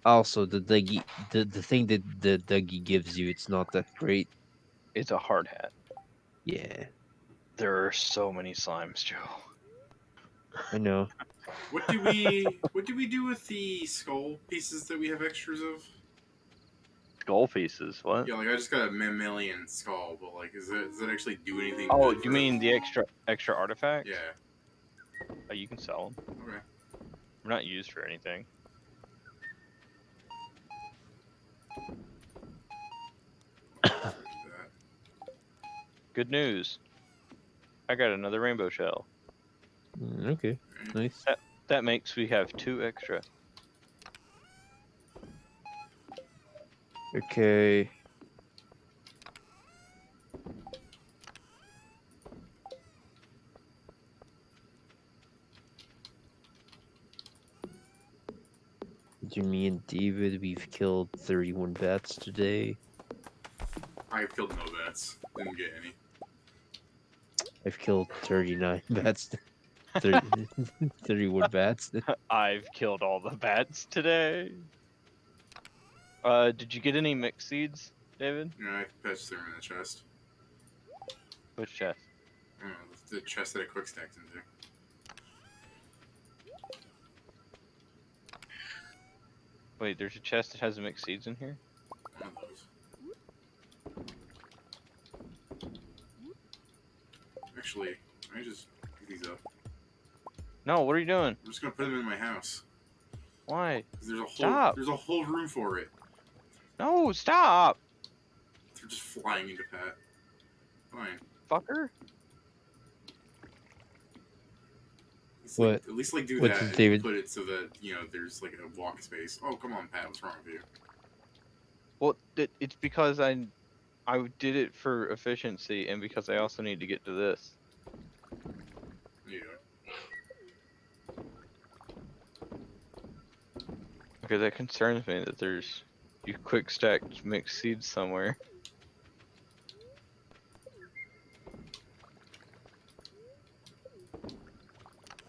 Speaker 3: also the thing that the Dougie gives you, it's not that great.
Speaker 2: It's a hard hat.
Speaker 3: Yeah,
Speaker 2: There are so many slimes, Joe.
Speaker 3: I know.
Speaker 1: What do we do with the skull pieces that we have extras of?
Speaker 2: Skull pieces. What?
Speaker 1: Yeah, like I just got a mammalian skull, but like, does that actually do anything
Speaker 2: Oh,
Speaker 1: good?
Speaker 2: you mean the extra artifacts?
Speaker 1: Yeah.
Speaker 2: Oh, you can sell them.
Speaker 1: Okay.
Speaker 2: They're not used for anything.
Speaker 1: That.
Speaker 2: Good news. I got another rainbow shell.
Speaker 3: Okay,
Speaker 1: Right.
Speaker 3: nice.
Speaker 2: That makes we have 2 extra.
Speaker 3: Okay. Between me and David, we've killed 31 bats today.
Speaker 1: I've killed no bats. Didn't get any.
Speaker 3: I've killed 39 bats. 30, 31 bats.
Speaker 2: I've killed all the bats today. Did you get any mixed seeds, David?
Speaker 1: You know, I patched them in the chest.
Speaker 2: Which chest?
Speaker 1: I don't know, the chest that I quick stacked into.
Speaker 2: Wait, there's a chest that has mixed seeds in here?
Speaker 1: One of those. Actually, I just pick these up.
Speaker 2: No, what are you doing?
Speaker 1: I'm just gonna put them in my house.
Speaker 2: Why?
Speaker 1: 'Cause
Speaker 2: Stop!
Speaker 1: there's a whole room for it.
Speaker 2: No, stop!
Speaker 1: They're just flying into Pat. Fine.
Speaker 2: Fucker.
Speaker 3: What?
Speaker 1: At least like do
Speaker 3: What
Speaker 1: that
Speaker 3: does
Speaker 1: and
Speaker 3: David?
Speaker 1: put it so that there's like a walk space. Oh come on, Pat, what's wrong with you?
Speaker 2: Well, it's because I did it for efficiency and because I also need to get to this.
Speaker 1: Yeah.
Speaker 2: Okay, that concerns me that there's you quick stacked mixed seeds somewhere.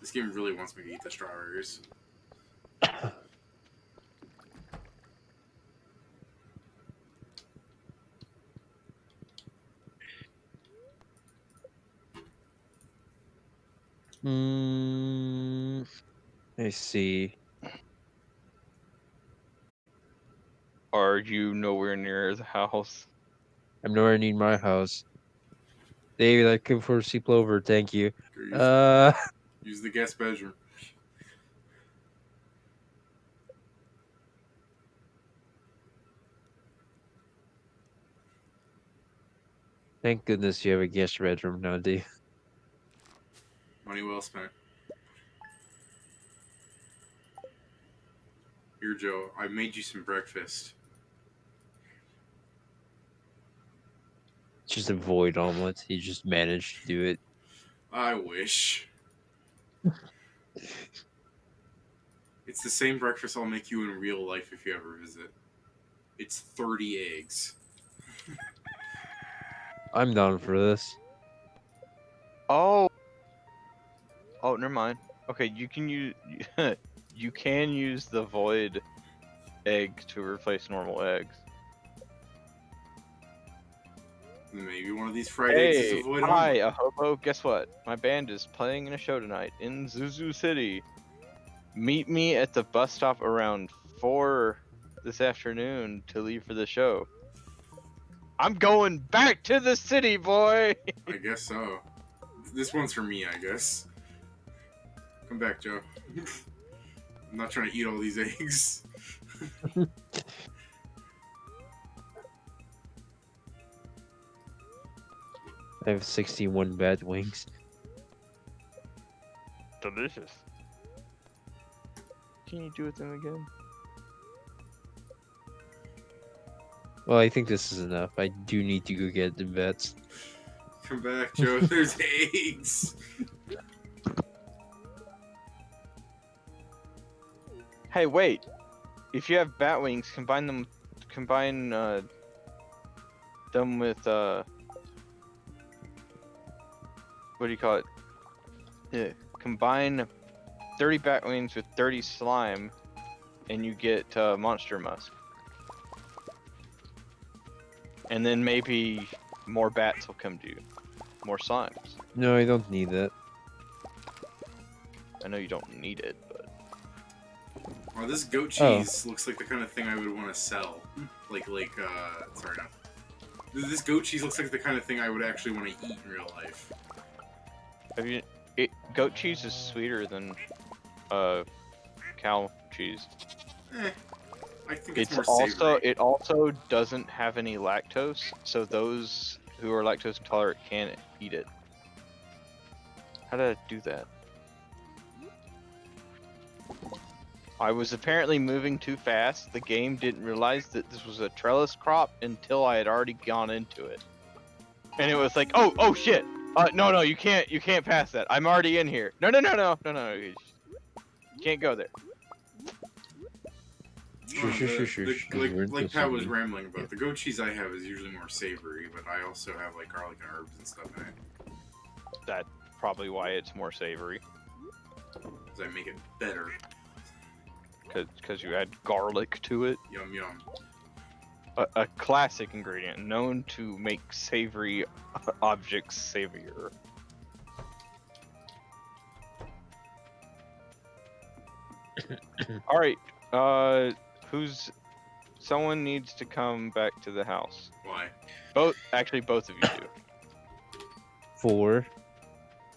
Speaker 1: This game really wants me to eat the strawberries.
Speaker 3: I see.
Speaker 2: Are you nowhere near the house?
Speaker 3: I'm nowhere near my house. David, I come for sea plover. Thank you.
Speaker 1: Go
Speaker 3: Uh,
Speaker 1: use the guest bedroom.
Speaker 3: thank goodness you have a guest bedroom now, Dave.
Speaker 1: Money well spent. Here, Joe, I made you some breakfast.
Speaker 3: It's just a void omelet. He just managed to do it.
Speaker 1: I wish. It's the same breakfast I'll make you in real life if you ever visit. It's 30 eggs.
Speaker 3: I'm down for this.
Speaker 2: Oh. Oh, never mind. Okay, you can use you can use the void egg to replace normal eggs.
Speaker 1: Maybe one of these fried eggs is
Speaker 2: Hey,
Speaker 1: a void
Speaker 2: hi,
Speaker 1: omelet.
Speaker 2: a hobo. Guess what? My band is playing in a show tonight in Zuzu City. Meet me at the bus stop around 4 this afternoon to leave for the show. I'm going back to the city, boy!
Speaker 1: I guess so. This one's for me, I guess. Come back, Joe. I'm not trying to eat all these eggs.
Speaker 3: I have 61 bat wings.
Speaker 2: Delicious. Can you do with them again?
Speaker 3: Well, I think this is enough. I do need to go get the bats.
Speaker 1: Come back, Joe. There's eggs.
Speaker 2: Hey, wait. If you have bat wings, combine them with what do you call it? Yeah, combine 30 bat wings with 30 slime, and you get monster musk. And then maybe more bats will come to you, more slimes.
Speaker 3: No, I don't need that.
Speaker 2: I know you don't need it, but
Speaker 1: Oh, this goat cheese looks like the kind of thing I would want to sell. Sorry, no. This goat cheese looks like the kind of thing I would actually want to eat in real life.
Speaker 2: have you? Goat cheese is sweeter than cow cheese.
Speaker 1: I think it's more savory.
Speaker 2: It also doesn't have any lactose, so those who are lactose intolerant can't eat it. How did I do that? I was apparently moving too fast. The game didn't realize that this was a trellis crop until I had already gone into it. And it was like, oh shit! No, you can't pass that. I'm already in here. No. You can't go there.
Speaker 1: Like Pat was rambling about, the goat cheese I have is usually more savory, but I also have like garlic and herbs and stuff in it.
Speaker 2: That's probably why it's more savory.
Speaker 1: Because I make it better.
Speaker 2: Because you add garlic to it.
Speaker 1: Yum yum.
Speaker 2: A classic ingredient known to make savory objects savorier. All right. Someone needs to come back to the house.
Speaker 1: Why?
Speaker 2: Both of you do.
Speaker 3: 4.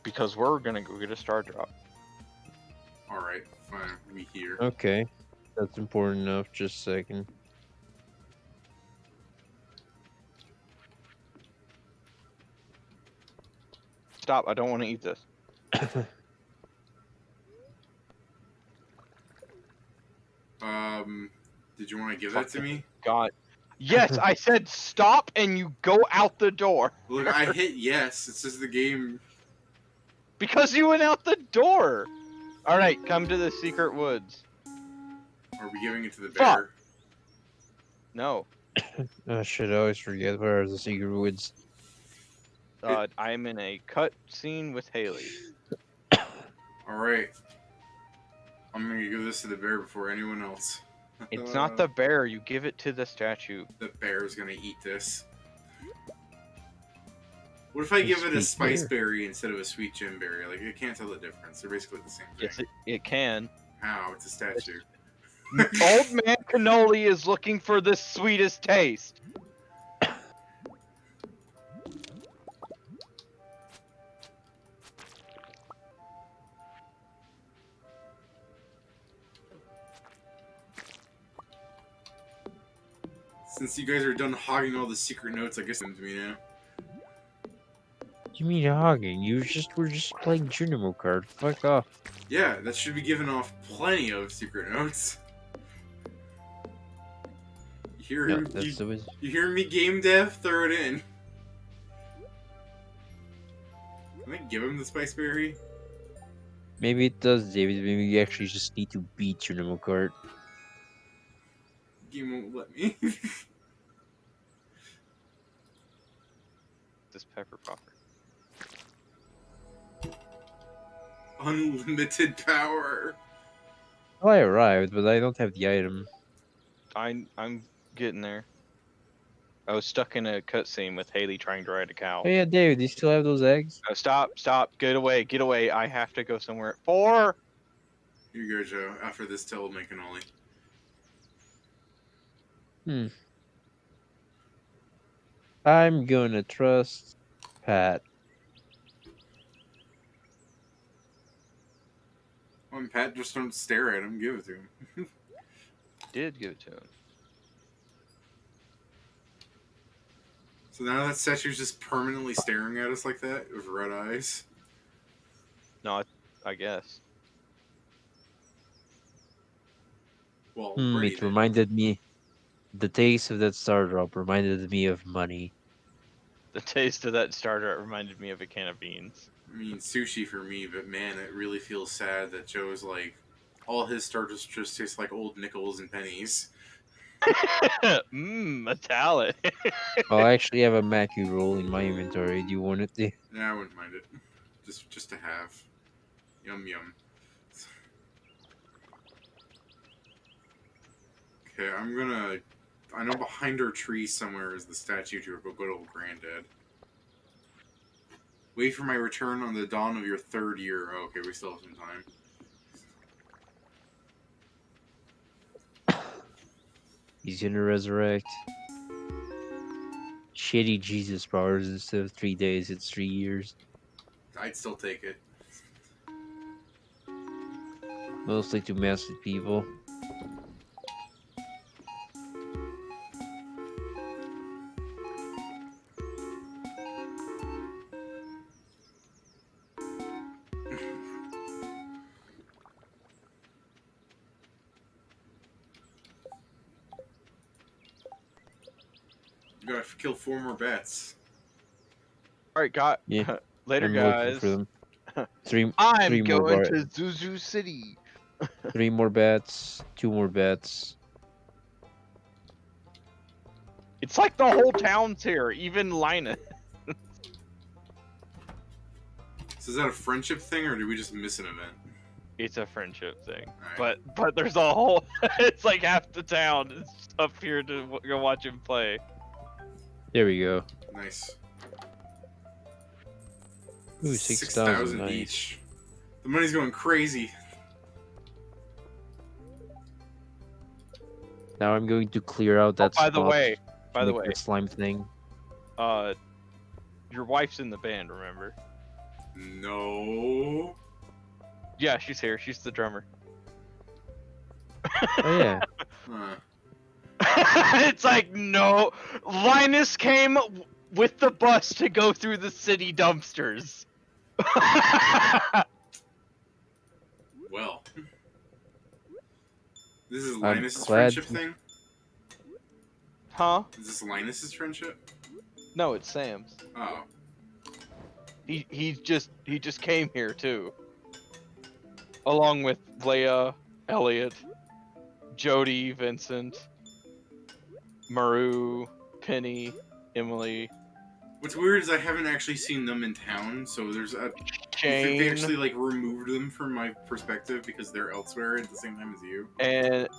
Speaker 2: Because we're gonna go get a star drop.
Speaker 1: Alright, fine. We here.
Speaker 3: Okay. That's important enough. Just a second.
Speaker 2: Stop! I don't want to eat this.
Speaker 1: Did you want to give that to me?
Speaker 2: God. Yes, I said stop, and you go out the door.
Speaker 1: Look, I hit yes. It's just the game.
Speaker 2: Because you went out the door. All right, come to the secret woods.
Speaker 1: Are we giving it to the
Speaker 2: Fuck.
Speaker 1: bear?
Speaker 2: No.
Speaker 3: Oh shit! I always forget where are the secret woods.
Speaker 2: I'm in a cut scene with Haley.
Speaker 1: Alright. I'm gonna give this to the bear before anyone else.
Speaker 2: It's not the bear. You give it to the statue.
Speaker 1: The bear's gonna eat this. What if I give it a spice berry instead of a sweet gem berry? Like, it can't tell the difference. They're basically the same thing.
Speaker 2: Yes, it can.
Speaker 1: How? It's a statue.
Speaker 2: Old man cannoli is looking for the sweetest taste.
Speaker 1: Since you guys are done hogging all the secret notes, I guess them to me now.
Speaker 3: What do you mean hogging? We're just playing Junimo card. Fuck off.
Speaker 1: Yeah, that should be giving off plenty of secret notes. You hear me, game dev? Throw it in. Can I give him the spice berry?
Speaker 3: Maybe it does, David. Maybe you actually just need to beat Junimo card.
Speaker 1: Game won't let me.
Speaker 2: This pepper popper.
Speaker 1: Unlimited power.
Speaker 3: Oh, I arrived, but I don't have the item.
Speaker 2: I'm getting there. I was stuck in a cutscene with Haley trying to ride a cow.
Speaker 3: Oh yeah, David, do you still have those eggs?
Speaker 2: Oh, stop, get away. I have to go somewhere. 4!
Speaker 1: Here you go, Joe. After this, tell me cannoli.
Speaker 3: I'm gonna trust Pat.
Speaker 1: When Pat, just don't stare at him, give it to him.
Speaker 2: did give it to him.
Speaker 1: So now that statue's just permanently staring at us like that with red eyes.
Speaker 2: No, I guess.
Speaker 1: Well, already
Speaker 3: It
Speaker 1: then.
Speaker 3: reminded me. The taste of that star drop reminded me of money.
Speaker 2: The taste of that starter reminded me of a can of beans.
Speaker 1: I mean, sushi for me, but man, it really feels sad that Joe's like, all his starters just taste like old nickels and pennies.
Speaker 2: Metallic.
Speaker 3: I actually have a Maki roll in my inventory. Do you want it?
Speaker 1: Yeah, I wouldn't mind it. Just to have. Yum yum. Okay, I'm gonna. I know behind our tree somewhere is the statue to our good old granddad. Wait for my return on the dawn of your 3rd year. Oh, okay, we still have some time.
Speaker 3: He's gonna resurrect. Shitty Jesus powers instead of 3 days, it's 3 years.
Speaker 1: I'd still take it.
Speaker 3: Mostly to mess with people.
Speaker 1: You gotta kill 4 more bats.
Speaker 2: All right, got
Speaker 3: Yeah,
Speaker 2: later,
Speaker 3: I'm looking for
Speaker 2: guys.
Speaker 3: them. Three,
Speaker 2: I'm
Speaker 3: three more
Speaker 2: going
Speaker 3: bar,
Speaker 2: to Zuzu City.
Speaker 3: 3 more bats, 2 more bats.
Speaker 2: It's like the whole town's here, even Linus.
Speaker 1: So is that a friendship thing, or did we just miss an event?
Speaker 2: It's a friendship thing,
Speaker 1: Alright.
Speaker 2: but there's a whole. It's like half the town is up here to go watch him play.
Speaker 3: There we go.
Speaker 1: Nice.
Speaker 3: Ooh, 6,000,
Speaker 1: 6,000
Speaker 3: nice.
Speaker 1: each. The money's going crazy.
Speaker 3: Now I'm going to clear out that
Speaker 2: By
Speaker 3: spot.
Speaker 2: the way,
Speaker 3: to make the slime thing.
Speaker 2: your wife's in the band, remember?
Speaker 1: No.
Speaker 2: Yeah, she's here. She's the drummer.
Speaker 3: Oh yeah.
Speaker 1: Huh.
Speaker 2: It's like, no. Linus came with the bus to go through the city dumpsters.
Speaker 1: Well. This is
Speaker 3: I'm
Speaker 1: Linus's
Speaker 3: glad-
Speaker 1: friendship thing?
Speaker 2: Huh?
Speaker 1: Is this Linus's friendship?
Speaker 2: No, it's Sam's.
Speaker 1: Oh.
Speaker 2: He just came here too. Along with Leia, Elliot, Jody, Vincent, Maru, Penny, Emily,
Speaker 1: What's weird is I haven't actually seen them in town, so there's a...
Speaker 2: Shane,
Speaker 1: They actually, like, removed them from my perspective because they're elsewhere at the same time as you.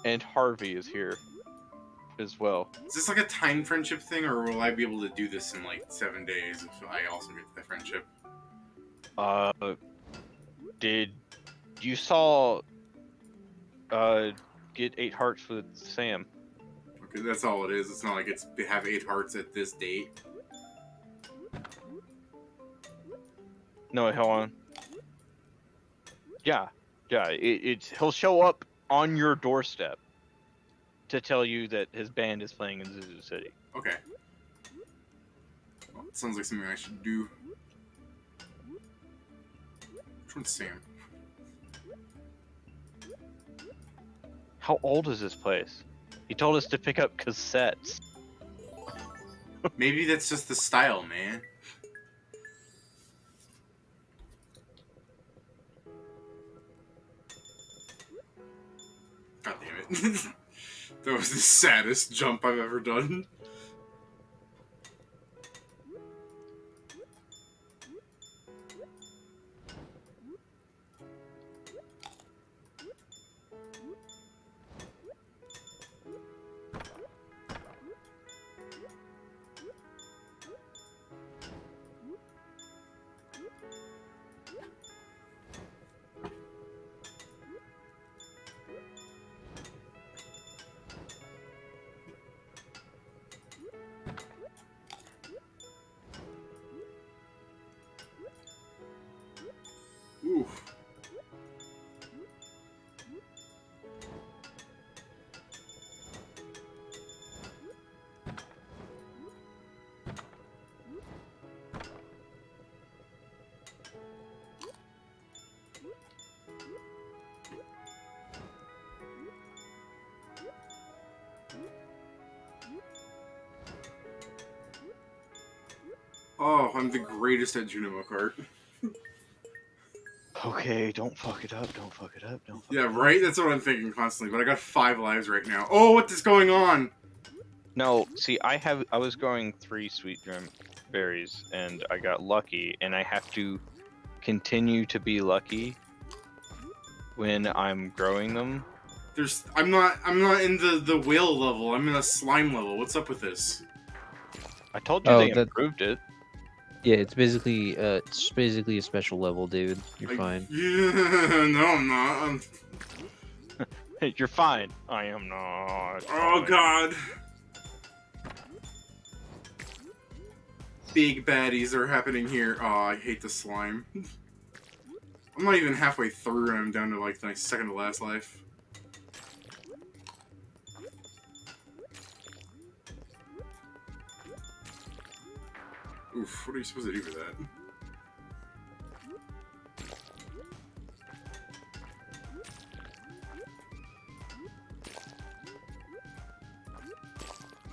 Speaker 2: and Harvey is here as well.
Speaker 1: Is this like a time friendship thing, or will I be able to do this in, like, 7 days if I also get the friendship?
Speaker 2: Did you saw get 8 hearts with Sam?
Speaker 1: Okay, that's all it is. It's not like it's have 8 hearts at this date.
Speaker 2: No, hold on. Yeah, he'll show up on your doorstep to tell you that his band is playing in Zuzu City.
Speaker 1: Okay. Well, it sounds like something I should do. Which one's Sam?
Speaker 2: How old is this place? He told us to pick up cassettes.
Speaker 1: Maybe that's just the style, man. God damn it. That was the saddest jump I've ever done. Oh, I'm the greatest at Junimo Kart.
Speaker 2: Okay, don't fuck it up. Don't fuck it up. Don't fuck
Speaker 1: Yeah,
Speaker 2: it up.
Speaker 1: right? That's what I'm thinking constantly, but I got 5 lives right now. Oh, what is going on?
Speaker 2: No, see, I was growing 3 sweet drum berries, and I got lucky, and I have to continue to be lucky when I'm growing them.
Speaker 1: I'm not in the whale level, I'm in a slime level. What's up with this?
Speaker 2: I told you
Speaker 3: Oh,
Speaker 2: they
Speaker 3: that
Speaker 2: improved it.
Speaker 3: yeah, it's basically a special level, David. You're fine.
Speaker 1: Yeah, no, I'm not.
Speaker 2: Hey, you're fine. I am not.
Speaker 1: Oh
Speaker 2: Fine.
Speaker 1: god. Big baddies are happening here. Oh, I hate the slime. I'm not even halfway through and I'm down to like the second to last life. Oof, what are you supposed to do for that?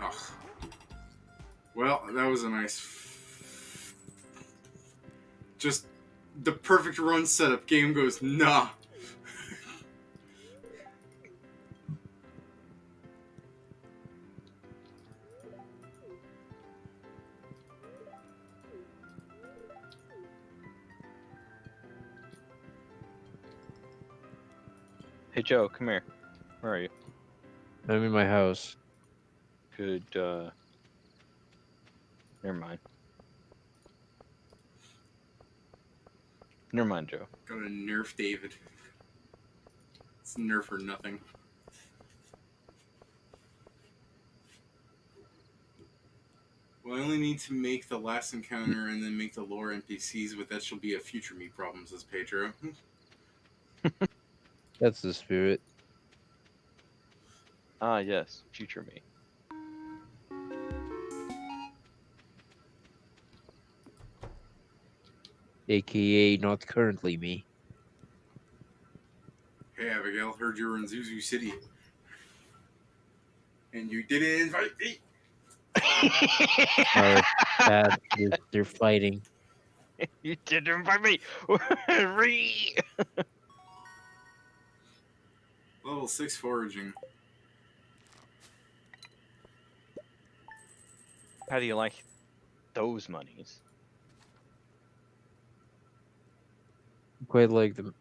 Speaker 1: Ugh. Well, that was a nice... Just the perfect run setup. Game goes, nah.
Speaker 2: Hey, Joe, come here. Where are you?
Speaker 3: I'm in my house.
Speaker 2: Good, never mind. Never mind, Joe.
Speaker 1: Gotta nerf David. It's nerf or nothing. Well, I only need to make the last encounter and then make the lore NPCs, but that shall be a future me problem, says Pedro.
Speaker 3: That's the spirit.
Speaker 2: Ah, yes, future me.
Speaker 3: AKA not currently me.
Speaker 1: Hey, Abigail, heard you were in Zuzu City. And you didn't invite me!
Speaker 3: Oh, it's bad. They're fighting.
Speaker 2: You didn't invite me. Re-
Speaker 1: Level 6 foraging.
Speaker 2: How do you like those monies?
Speaker 3: Quite like them.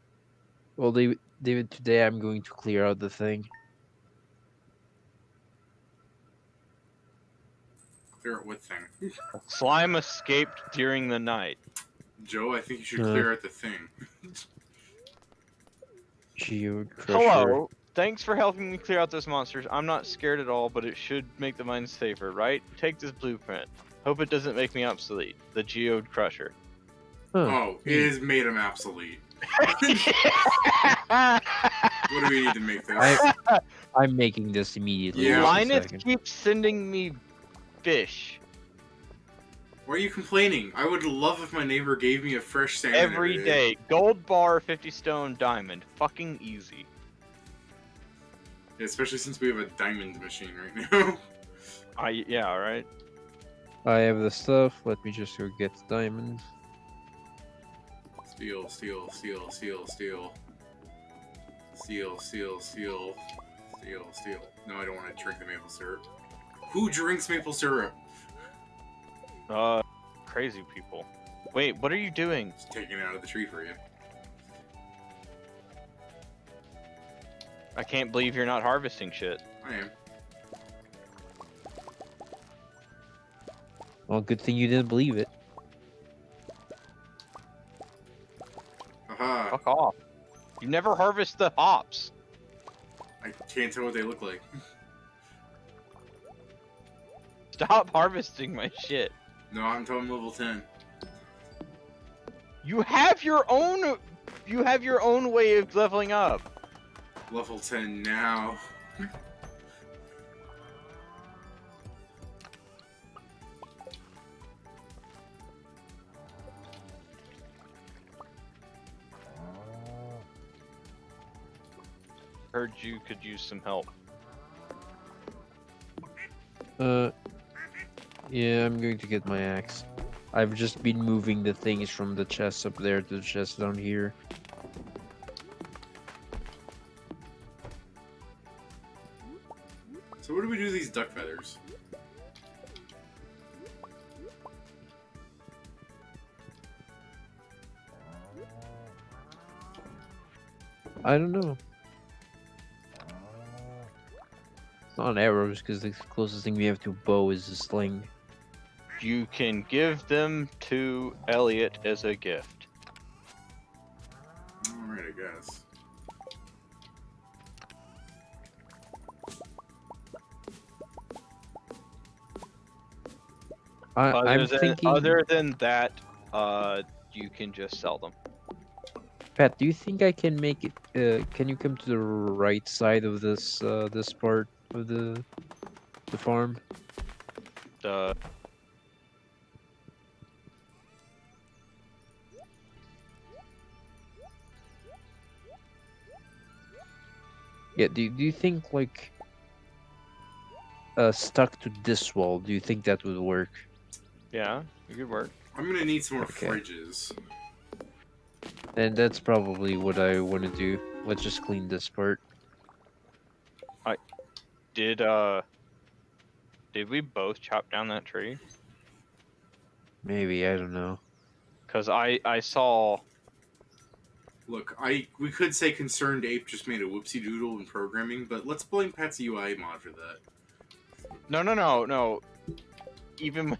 Speaker 3: Well, David, today I'm going to clear out the thing.
Speaker 1: Clear out what thing?
Speaker 2: Slime escaped during the night.
Speaker 1: Joe, I think you should
Speaker 3: Uh.
Speaker 1: clear out the thing.
Speaker 3: Geode Crusher.
Speaker 2: Hello. Thanks for helping me clear out those monsters. I'm not scared at all, but it should make the mines safer, right? Take this blueprint. Hope it doesn't make me obsolete. The Geode Crusher.
Speaker 3: Huh.
Speaker 1: Oh, it
Speaker 3: neat.
Speaker 1: has made him obsolete. What do we need to make this?
Speaker 3: I'm making this immediately.
Speaker 1: Yeah.
Speaker 3: Just a
Speaker 2: Linus
Speaker 3: second.
Speaker 2: keeps sending me fish
Speaker 1: Why are you complaining? I would love if my neighbor gave me a fresh salmon
Speaker 2: every day. Gold bar, 50 stone, diamond. Fucking easy.
Speaker 1: Yeah, especially since we have a diamond machine right now.
Speaker 2: Yeah, right?
Speaker 3: I have the stuff. Let me just go get the diamond.
Speaker 1: Steel, steel, steel, steel, steel. Steel, steel, steel. Steel, steel. No, I don't want to drink the maple syrup. Who drinks maple syrup?
Speaker 2: Crazy people. Wait, what are you doing?
Speaker 1: Just taking it out of the tree for you.
Speaker 2: I can't believe you're not harvesting shit.
Speaker 1: I am.
Speaker 3: Well, good thing you didn't believe it.
Speaker 1: Haha.
Speaker 2: Fuck off. You never harvest the hops.
Speaker 1: I can't tell what they look like.
Speaker 2: Stop harvesting my shit.
Speaker 1: No, I'm talking level 10.
Speaker 2: You have your own way of leveling up.
Speaker 1: Level 10 now.
Speaker 2: Heard you could use some help.
Speaker 3: Yeah, I'm going to get my axe. I've just been moving the things from the chest up there to the chest down here.
Speaker 1: So what do we do with these duck feathers?
Speaker 3: I don't know. It's not arrows, because the closest thing we have to a bow is a sling.
Speaker 2: You can give them to Elliot as a gift.
Speaker 1: Alright, I guess.
Speaker 3: I'm thinking,
Speaker 2: Other than that, you can just sell them.
Speaker 3: Pat, do you think I can make it? Can you come to the right side of this part of the farm?
Speaker 2: Uh,
Speaker 3: Yeah. Do you think like stuck to this wall? Do you think that would work?
Speaker 2: yeah, it could work.
Speaker 1: I'm gonna need some more
Speaker 3: Okay.
Speaker 1: fridges.
Speaker 3: And that's probably what I want to do. Let's just clean this part.
Speaker 2: Did we both chop down that tree?
Speaker 3: Maybe, I don't know.
Speaker 2: Cause I saw.
Speaker 1: Look, we could say Concerned Ape just made a whoopsie doodle in programming, but let's blame Pat's UI mod for that.
Speaker 2: No. Even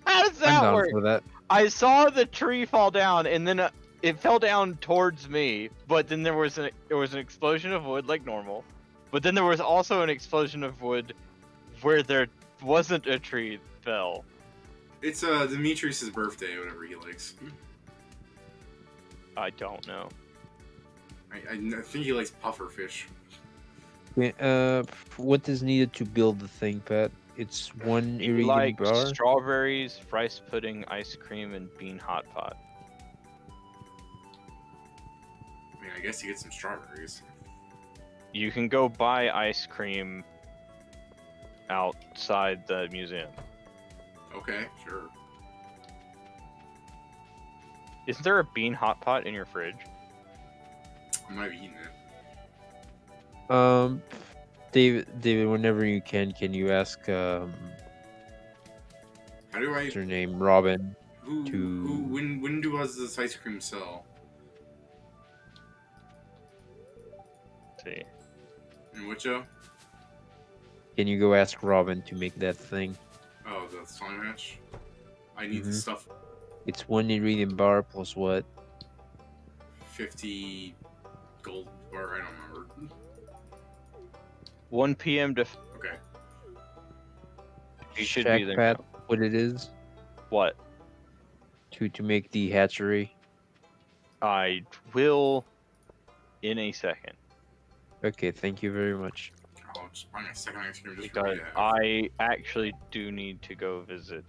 Speaker 2: how does
Speaker 3: I'm
Speaker 2: that
Speaker 3: down
Speaker 2: work?
Speaker 3: for that.
Speaker 2: I saw the tree fall down, and then it fell down towards me. But then there was an explosion of wood like normal. But then there was also an explosion of wood where there wasn't a tree that fell.
Speaker 1: It's Demetrius' birthday, whatever he likes.
Speaker 2: I don't know.
Speaker 1: I think he likes pufferfish.
Speaker 3: Yeah, what is needed to build the thing, Pat? It's one
Speaker 2: He
Speaker 3: iridium
Speaker 2: likes
Speaker 3: bar.
Speaker 2: strawberries, rice pudding, ice cream, and bean hot pot.
Speaker 1: I mean, I guess you get some strawberries.
Speaker 2: You can go buy ice cream outside the museum.
Speaker 1: Okay, sure.
Speaker 2: Isn't there a bean hot pot in your fridge?
Speaker 1: I might be eating it.
Speaker 3: David, whenever you can you ask
Speaker 1: How do I?
Speaker 3: what's her name, Robin,
Speaker 1: When do us this ice cream sell?
Speaker 2: Let's see.
Speaker 1: In which show?
Speaker 3: can you go ask Robin to make that thing?
Speaker 1: Oh, the song match. I need the
Speaker 3: Mhm.
Speaker 1: stuff.
Speaker 3: It's one iridium bar plus what?
Speaker 1: 50 gold bar. I don't remember.
Speaker 2: 1 p.m. to.
Speaker 1: Okay.
Speaker 2: You should
Speaker 3: Check,
Speaker 2: be there.
Speaker 3: Pat,
Speaker 2: now.
Speaker 3: what it is
Speaker 2: What?
Speaker 3: to make the hatchery.
Speaker 2: I will in a second.
Speaker 3: Okay, thank you very much.
Speaker 1: I'll just buy my second ice cream just for me
Speaker 2: Because
Speaker 1: to have.
Speaker 2: I actually do need to go visit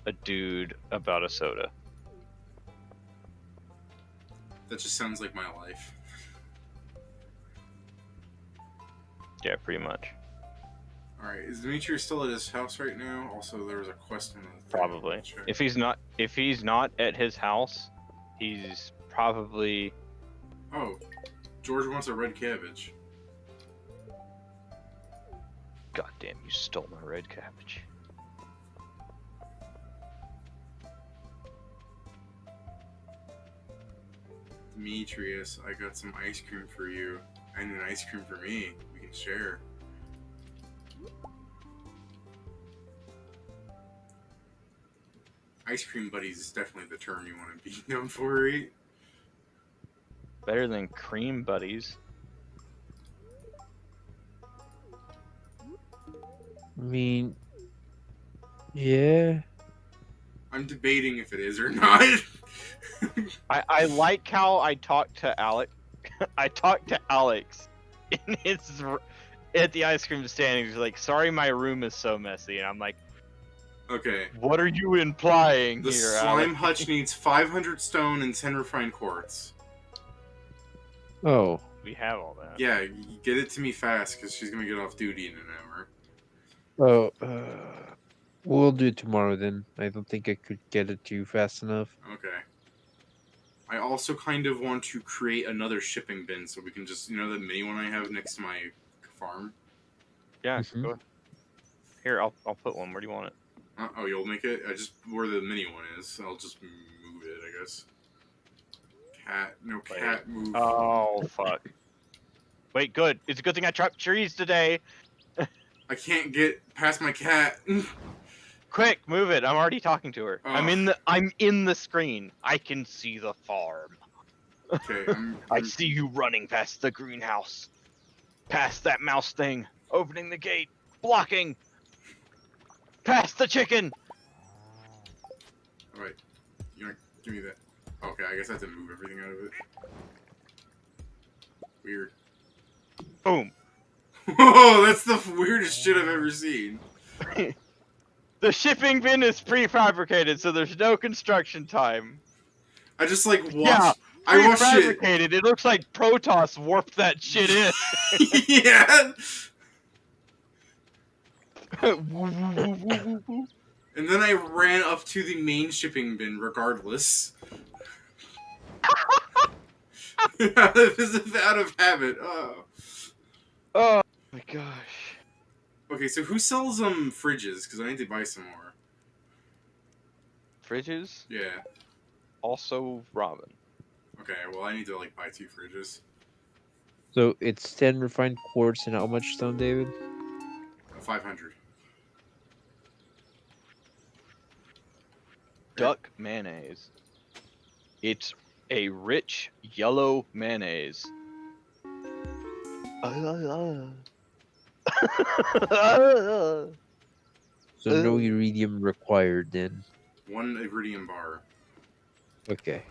Speaker 2: a dude about a soda.
Speaker 1: That just sounds like my life.
Speaker 2: Yeah, pretty much.
Speaker 1: Alright, is Demetrius still at his house right now? Also, there was a quest on the thing.
Speaker 2: Probably.
Speaker 1: Check.
Speaker 2: If he's not at his house, he's probably.
Speaker 1: Oh, George wants a red cabbage.
Speaker 2: God damn, you stole my red cabbage.
Speaker 1: Demetrius, I got some ice cream for you. And an ice cream for me. We can share. Ice cream buddies is definitely the term you want to be known for, right?
Speaker 2: Better than cream buddies.
Speaker 3: I mean, yeah.
Speaker 2: I'm
Speaker 1: debating if it is or not.
Speaker 2: I like how I talked to Alex. I talked to Alex in his at the ice cream stand. He's like, "Sorry, my room is so messy," and I'm like,
Speaker 1: Okay.
Speaker 2: "What are you implying
Speaker 1: The
Speaker 2: here,
Speaker 1: slime
Speaker 2: Alex?"
Speaker 1: hutch needs 500 stone and 10 refined quartz.
Speaker 3: Oh,
Speaker 2: We have all that.
Speaker 1: Yeah, get it to me fast, because she's going to get off duty in an hour.
Speaker 3: Oh, we'll do it tomorrow then. I don't think I could get it to you fast enough.
Speaker 1: Okay. I also kind of want to create another shipping bin so we can just, the mini one I have next to my farm?
Speaker 2: Yeah,
Speaker 3: Mhm.
Speaker 2: go ahead. Here, I'll put one. Where do you want it?
Speaker 1: Oh, you'll make it? I just, where the mini one is. I'll just move it, I guess. No
Speaker 2: Wait.
Speaker 1: cat move.
Speaker 2: Oh fuck. Wait, good. It's a good thing I chopped trees today.
Speaker 1: I can't get past my cat.
Speaker 2: Quick, move it. I'm already talking to her.
Speaker 1: Ugh.
Speaker 2: I'm in the screen. I can see the farm.
Speaker 1: Okay,
Speaker 2: I see you running past the greenhouse. Past that mouse thing. Opening the gate. Blocking. Past the chicken.
Speaker 1: Alright. You know, give me that. Okay, I guess I have to move everything out of it. Weird.
Speaker 2: Boom.
Speaker 1: Whoa, that's the weirdest shit I've ever seen.
Speaker 2: The shipping bin is prefabricated, so there's no construction time.
Speaker 1: I just like
Speaker 2: Yeah,
Speaker 1: watch. I watched it.
Speaker 2: prefabricated. It looks like Protoss warped that shit in.
Speaker 1: Yeah.
Speaker 2: Woo.
Speaker 1: And then I ran up to the main shipping bin regardless. Out of habit. Oh.
Speaker 2: Oh my gosh.
Speaker 1: Okay, so who sells fridges? Because I need to buy some more.
Speaker 2: Fridges?
Speaker 1: Yeah.
Speaker 2: Also Robin.
Speaker 1: Okay, well I need to like buy 2 fridges.
Speaker 3: So it's 10 refined quartz and how much stone, David?
Speaker 1: 500.
Speaker 2: Duck mayonnaise. It's a rich yellow mayonnaise.
Speaker 3: So no iridium required then.
Speaker 1: 1 iridium bar.
Speaker 3: Okay.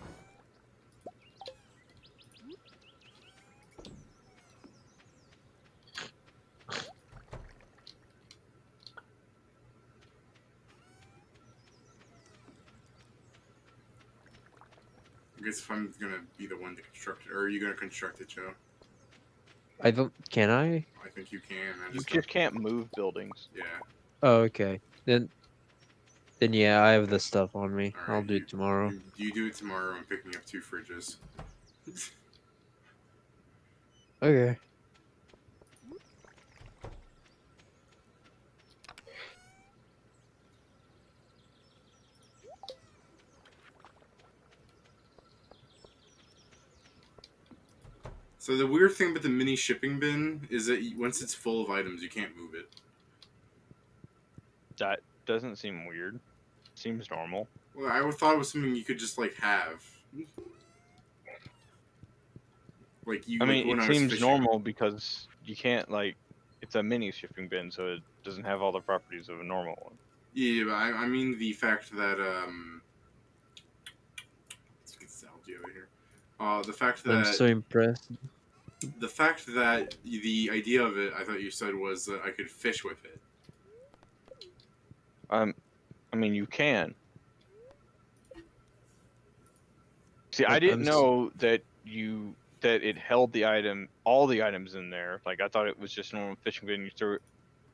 Speaker 1: I guess if I'm gonna be the one to construct it, or are you gonna construct it, Joe?
Speaker 3: I don't. Can I?
Speaker 1: I think you can. I
Speaker 2: You
Speaker 1: just
Speaker 2: just can't move buildings.
Speaker 1: yeah.
Speaker 3: Oh, okay. Then yeah, I have the stuff on me.
Speaker 1: All
Speaker 3: I'll
Speaker 1: right,
Speaker 3: do it tomorrow.
Speaker 1: you do it tomorrow. I'm picking up 2 fridges.
Speaker 3: Okay.
Speaker 1: So the weird thing about the mini shipping bin is that once it's full of items, you can't move it.
Speaker 2: That doesn't seem weird. Seems normal.
Speaker 1: Well, I thought it was something you could just like have. Like you
Speaker 2: I
Speaker 1: like
Speaker 2: mean,
Speaker 1: when
Speaker 2: it
Speaker 1: I was
Speaker 2: seems
Speaker 1: fishing.
Speaker 2: normal because you can't it's a mini shipping bin, so it doesn't have all the properties of a normal one.
Speaker 1: Yeah, but I mean the fact that let's get Salty over here. The fact
Speaker 3: I'm
Speaker 1: that
Speaker 3: so impressed.
Speaker 1: the idea of it, I thought you said was that I could fish with it.
Speaker 2: I mean, you can. See, I
Speaker 3: I'm
Speaker 2: didn't
Speaker 3: s-
Speaker 2: know that it held all the items in there. Like I thought it was just a normal fishing bin.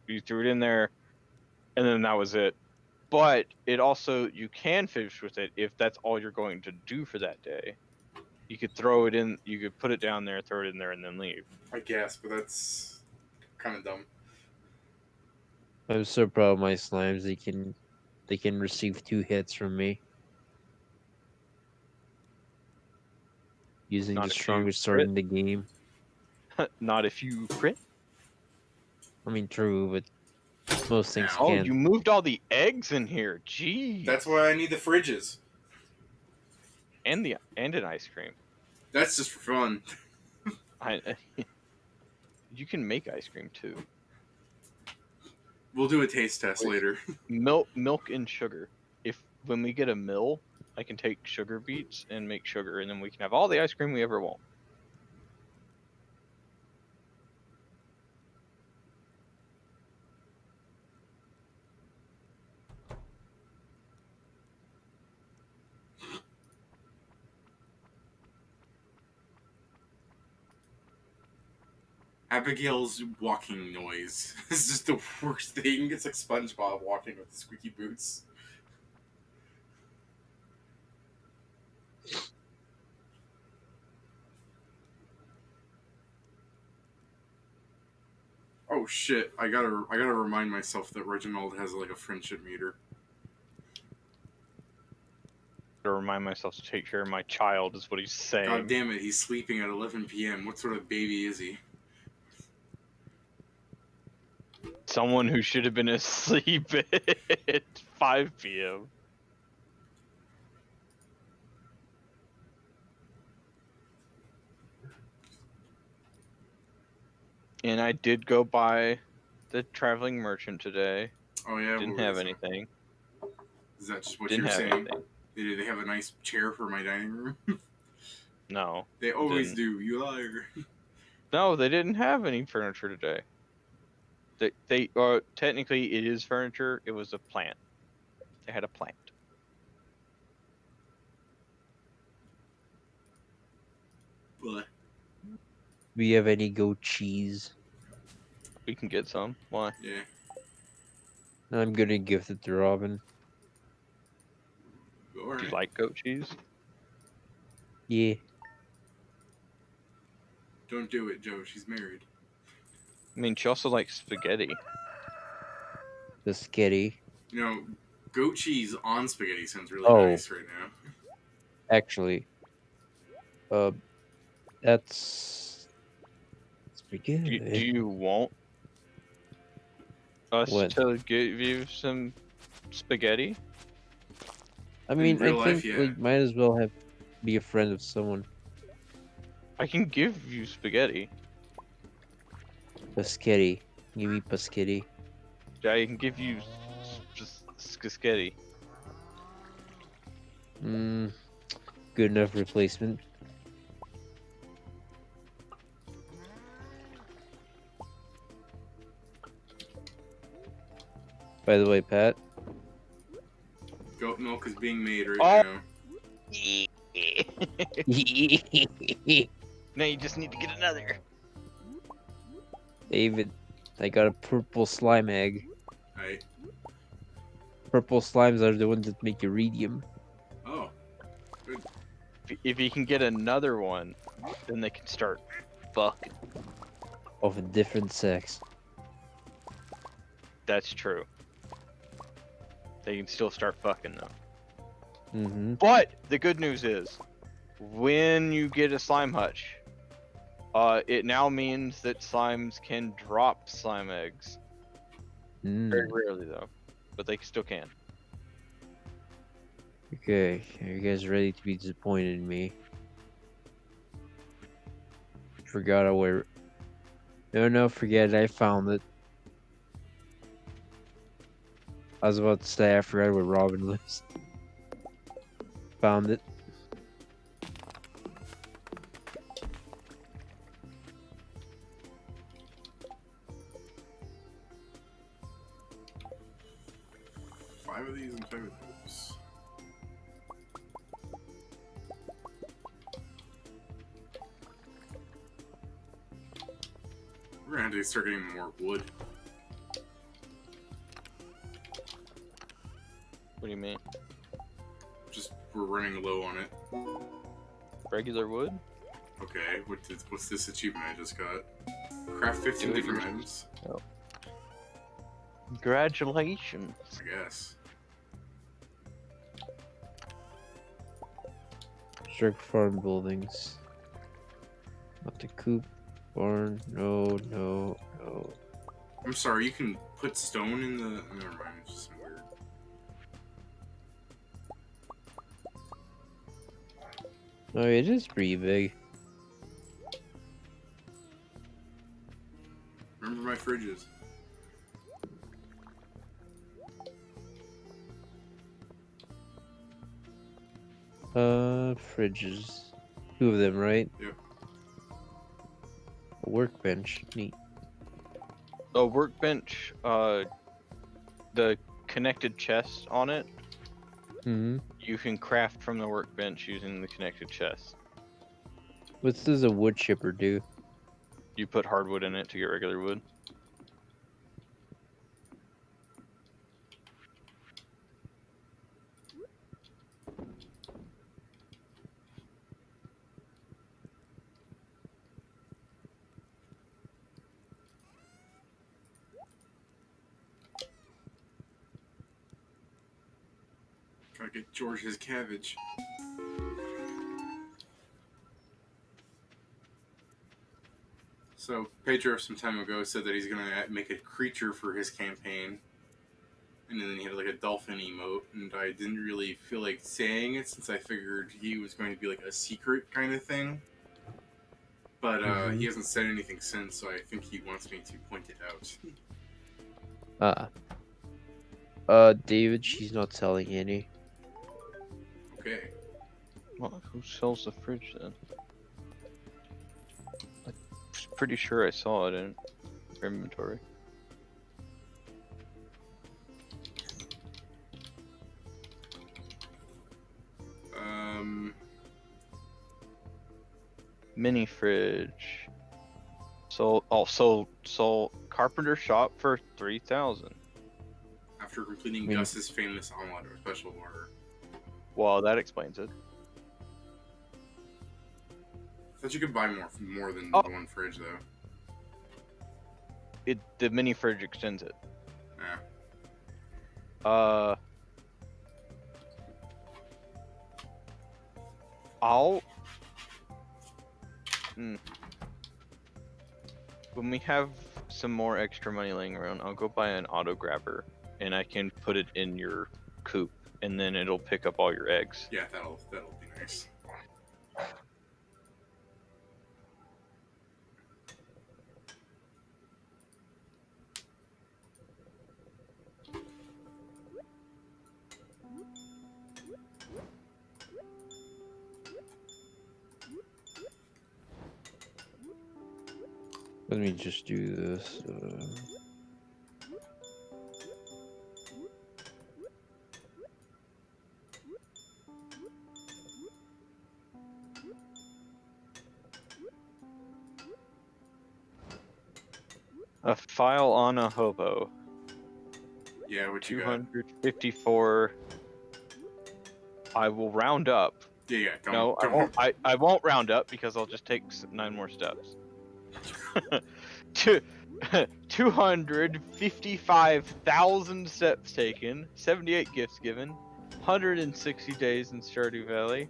Speaker 2: You threw it in there, and then that was it. But it also you can fish with it if that's all you're going to do for that day. You could throw it in. You could put it down there, throw it in there, and then leave.
Speaker 1: I guess, but that's kind of dumb.
Speaker 3: I'm so proud of my slimes. They can receive 2 hits from me using the
Speaker 2: Not if you
Speaker 3: strongest sword
Speaker 2: crit.
Speaker 3: in the game.
Speaker 2: Not if you crit.
Speaker 3: I mean, true, but most things
Speaker 1: Ow.
Speaker 2: Oh,
Speaker 3: can't.
Speaker 2: you moved all the eggs in here. Jeez.
Speaker 1: That's why I need the fridges.
Speaker 2: And an ice cream.
Speaker 1: That's just for fun.
Speaker 2: I you can make ice cream too.
Speaker 1: We'll do a taste test
Speaker 2: Wait.
Speaker 1: later.
Speaker 2: Milk and sugar. If when we get a mill, I can take sugar beets and make sugar, and then we can have all the ice cream we ever want.
Speaker 1: Abigail's walking noise is just the worst thing. It's like SpongeBob walking with squeaky boots. Oh shit! I gotta remind myself that Reginald has like a friendship meter.
Speaker 2: To remind myself to take care of my child is what he's saying.
Speaker 1: God damn it! He's sleeping at 11 p.m. What sort of baby is he?
Speaker 2: Someone who should have been asleep at 5 p.m. And I did go by the traveling merchant today.
Speaker 1: Oh yeah,
Speaker 2: Didn't
Speaker 1: what
Speaker 2: have
Speaker 1: was it?
Speaker 2: anything.
Speaker 1: Is that just what
Speaker 2: Didn't
Speaker 1: you're
Speaker 2: have
Speaker 1: saying?
Speaker 2: anything.
Speaker 1: Did they have a nice chair for my dining room?
Speaker 2: No.
Speaker 1: They always
Speaker 2: Didn't.
Speaker 1: do. You liar.
Speaker 2: No, they didn't have any furniture today. They technically it is furniture. It was a plant. They had a plant.
Speaker 1: But
Speaker 3: Do you have any goat cheese?
Speaker 2: We can get some. Why?
Speaker 1: yeah,
Speaker 3: I'm gonna gift it to Robin.
Speaker 1: all
Speaker 2: Do you
Speaker 1: right.
Speaker 2: like goat cheese?
Speaker 3: Yeah.
Speaker 1: Don't do it, Joe. She's married.
Speaker 2: I mean, she also likes spaghetti.
Speaker 3: The skitty.
Speaker 1: You know, goat cheese on spaghetti sounds really
Speaker 3: Oh.
Speaker 1: nice right now.
Speaker 3: Actually. That's spaghetti.
Speaker 2: Do you want us
Speaker 3: What?
Speaker 2: to give you some spaghetti?
Speaker 3: I mean, I
Speaker 1: real life,
Speaker 3: think
Speaker 1: yeah.
Speaker 3: like might as well have be a friend of someone.
Speaker 2: I can give you spaghetti.
Speaker 3: Paschetti. Give me paschetti.
Speaker 2: Yeah, I can give you spaghetti.
Speaker 3: Good enough replacement. By the way, Pat.
Speaker 1: Goat milk is being made right
Speaker 2: Oh.
Speaker 1: now.
Speaker 2: Now you just need to get another.
Speaker 3: David, I got a purple slime egg.
Speaker 1: Right.
Speaker 3: Purple slimes are the ones that make iridium.
Speaker 1: Oh,
Speaker 2: If you can get another one, then they can start fucking.
Speaker 3: Of a different sex.
Speaker 2: That's true. They can still start fucking though.
Speaker 3: Mm-hmm.
Speaker 2: But the good news is, when you get a slime hutch, it now means that slimes can drop slime eggs. Very rarely though, but they still can.
Speaker 3: Okay, are you guys ready to be disappointed in me? Forgot where. No, forget it. I found it. I was about to say I forgot where Robin lives. Found it.
Speaker 1: five of these and five of those. We're gonna have to start getting more wood.
Speaker 2: What do you mean?
Speaker 1: Just we're running low on it.
Speaker 2: Regular wood?
Speaker 1: Okay, what's this achievement I just got? Craft 15
Speaker 2: Do it
Speaker 1: different
Speaker 2: yourself.
Speaker 1: items.
Speaker 2: Congratulations.
Speaker 1: I guess.
Speaker 3: Struck farm buildings. Not the coop. Barn. No.
Speaker 1: I'm sorry, you can put stone in the. Never mind, it's just weird.
Speaker 3: Oh, it is pretty big.
Speaker 1: Remember my fridges.
Speaker 3: Fridges. Two of them, right?
Speaker 1: Yep.
Speaker 3: A workbench. Neat.
Speaker 2: A workbench, the connected chest on it,
Speaker 3: Mm-hmm.
Speaker 2: you can craft from the workbench using the connected chest.
Speaker 3: What does a wood chipper do?
Speaker 2: You put hardwood in it to get regular wood.
Speaker 1: Gotta get George his cabbage. So Pedro some time ago said that he's gonna make a creature for his campaign, and then he had like a dolphin emote, and I didn't really feel like saying it since I figured he was going to be like a secret kind of thing. But he hasn't said anything since, so I think he wants me to point it out.
Speaker 5: David, she's not selling any.
Speaker 1: Okay.
Speaker 2: Well, who sells the fridge then? I'm pretty sure I saw it in her inventory. Mini fridge. Sold carpenter shop for 3,000.
Speaker 1: After completing
Speaker 3: Mean-
Speaker 1: Gus's famous omelet or special order.
Speaker 2: Well, that explains it.
Speaker 1: I thought you could buy more than
Speaker 2: Oh.
Speaker 1: one fridge though.
Speaker 2: The mini fridge extends it.
Speaker 1: Yeah.
Speaker 2: When we have some more extra money laying around, I'll go buy an auto grabber, and I can put it in your coop, and then it'll pick up all your eggs.
Speaker 1: Yeah, that'll be nice.
Speaker 5: Let me just do this.
Speaker 2: A file on a hobo.
Speaker 1: Yeah, what you got?
Speaker 2: 254. I will round up.
Speaker 1: Yeah, don't.
Speaker 2: No, I
Speaker 1: don't.
Speaker 2: won't. I won't round up because I'll just take 9 more steps. 255,000 steps taken, 78 gifts given, 160 days in Stardew Valley.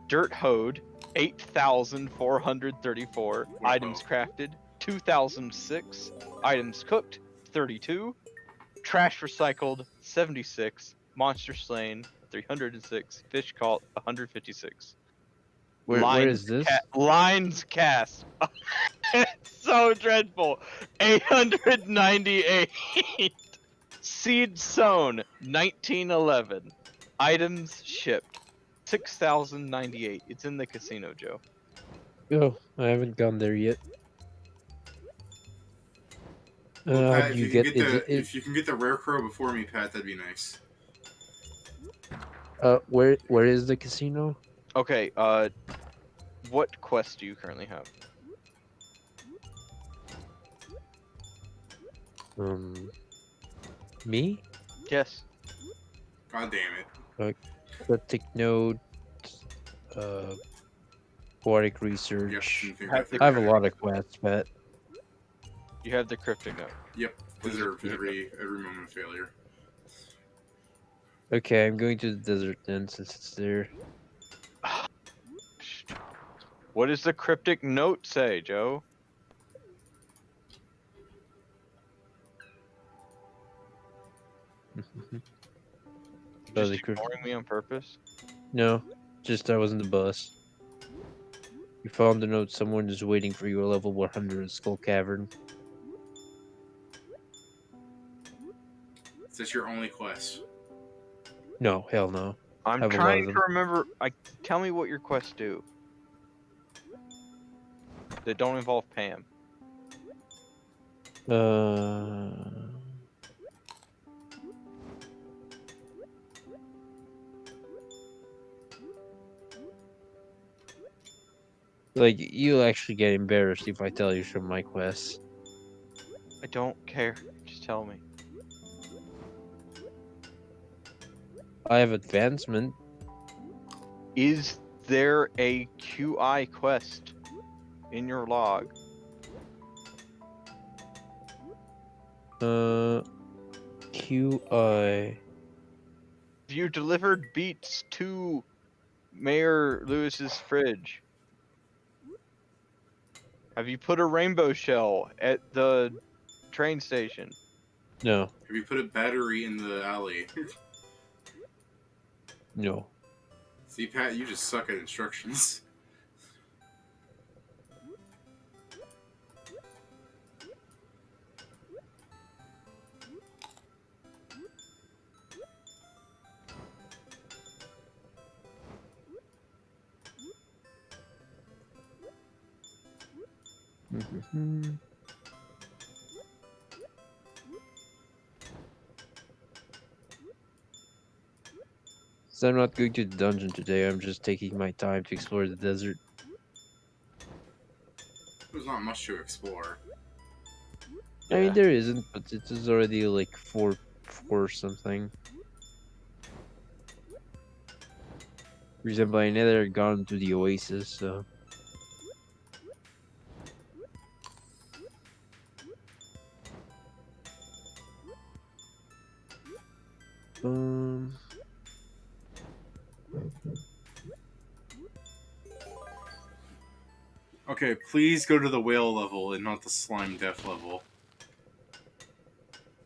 Speaker 2: Dirt hoed, 8,434.
Speaker 1: Whoa.
Speaker 2: Items crafted, 2,006. Items cooked, 32. Trash recycled, 76. Monster slain, 306. Fish caught, 156.
Speaker 5: Where is this?
Speaker 2: Lines cast. So dreadful. 898. Seed sown, 1911. Items shipped, 6,098. It's in the casino, Joe.
Speaker 5: Oh, I haven't gone there yet.
Speaker 1: Well,
Speaker 5: How
Speaker 1: Pat,
Speaker 5: do
Speaker 1: if
Speaker 5: you
Speaker 1: you can
Speaker 5: get?
Speaker 1: get
Speaker 5: Is
Speaker 1: the
Speaker 5: it?
Speaker 1: if you can get the rare crow before me, Pat, that'd be nice.
Speaker 5: Where is the casino?
Speaker 2: Okay, what quest do you currently have?
Speaker 5: Me?
Speaker 2: Yes.
Speaker 1: God damn it.
Speaker 5: Cryptic node. Poetic
Speaker 1: Yep,
Speaker 5: research.
Speaker 1: didn't think
Speaker 2: Have
Speaker 1: that
Speaker 5: I have a
Speaker 1: through.
Speaker 5: lot of quests, but
Speaker 2: You have the cryptic note.
Speaker 1: Yep,
Speaker 2: What is it?
Speaker 1: deserved every moment of failure.
Speaker 5: okay, I'm going to the desert then since it's there.
Speaker 2: What does the cryptic note say, Joe?
Speaker 5: Oh,
Speaker 2: Just
Speaker 5: the cryptic.
Speaker 2: ignoring me on purpose?
Speaker 5: No, just I was in the bus. You found the note. Someone is waiting for you at level 100 Skull Cavern.
Speaker 1: Is this your only quest?
Speaker 5: No, hell no.
Speaker 2: I'm
Speaker 5: Have a lot
Speaker 2: trying
Speaker 5: of them.
Speaker 2: to remember. Tell me what your quests do. That don't involve Pam.
Speaker 5: Like, you'll actually get embarrassed if I tell you some of my quests.
Speaker 2: I don't care. Just tell me.
Speaker 5: I have advancement.
Speaker 2: Is there a QI quest in your log?
Speaker 5: QI.
Speaker 2: Have you delivered beets to Mayor Lewis's fridge? Have you put a rainbow shell at the train station?
Speaker 5: No,
Speaker 1: Have you put a battery in the alley?
Speaker 5: no.
Speaker 1: See, Pat, you just suck at instructions.
Speaker 5: Mhm. So I'm not going to the dungeon today. I'm just taking my time to explore the desert.
Speaker 1: There's not much to explore.
Speaker 5: I mean,
Speaker 2: Yeah.
Speaker 5: there isn't, but it is already like four something. For example, I never gone to the Oasis, so um,
Speaker 1: Okay, please go to the whale level and not the slime death level.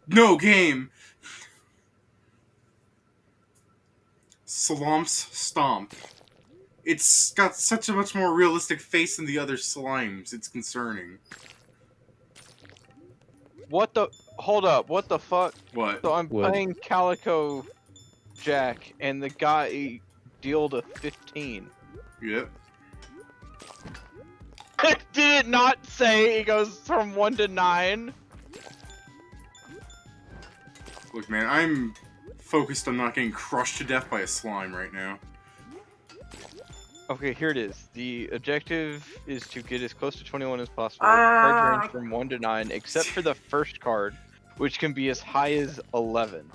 Speaker 1: No game! Slomps Stomp. It's got such a much more realistic face than the other slimes. It's concerning.
Speaker 2: What the? Hold up. What the fuck?
Speaker 1: What?
Speaker 2: So I'm
Speaker 5: what?
Speaker 2: playing Calico Jack, and the guy dealed a 15.
Speaker 1: Yep.
Speaker 2: Did it not say it goes from 1 to 9?
Speaker 1: Look, man, I'm focused on not getting crushed to death by a slime right now.
Speaker 2: Okay, here it is. The objective is to get as close to 21 as possible. Cards range from 1 to 9, except for the first card, which can be as high as 11.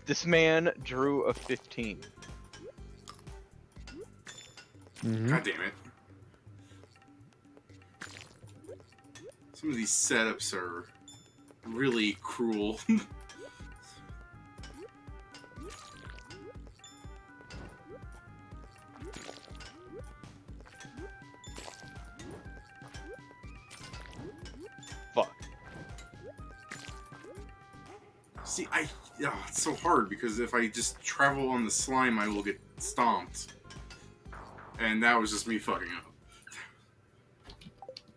Speaker 2: This man drew a 15.
Speaker 5: Mhm.
Speaker 1: God damn it. Some of these setups are really cruel.
Speaker 2: Fuck.
Speaker 1: See, it's so hard because if I just travel on the slime, I will get stomped. And that was just me fucking up.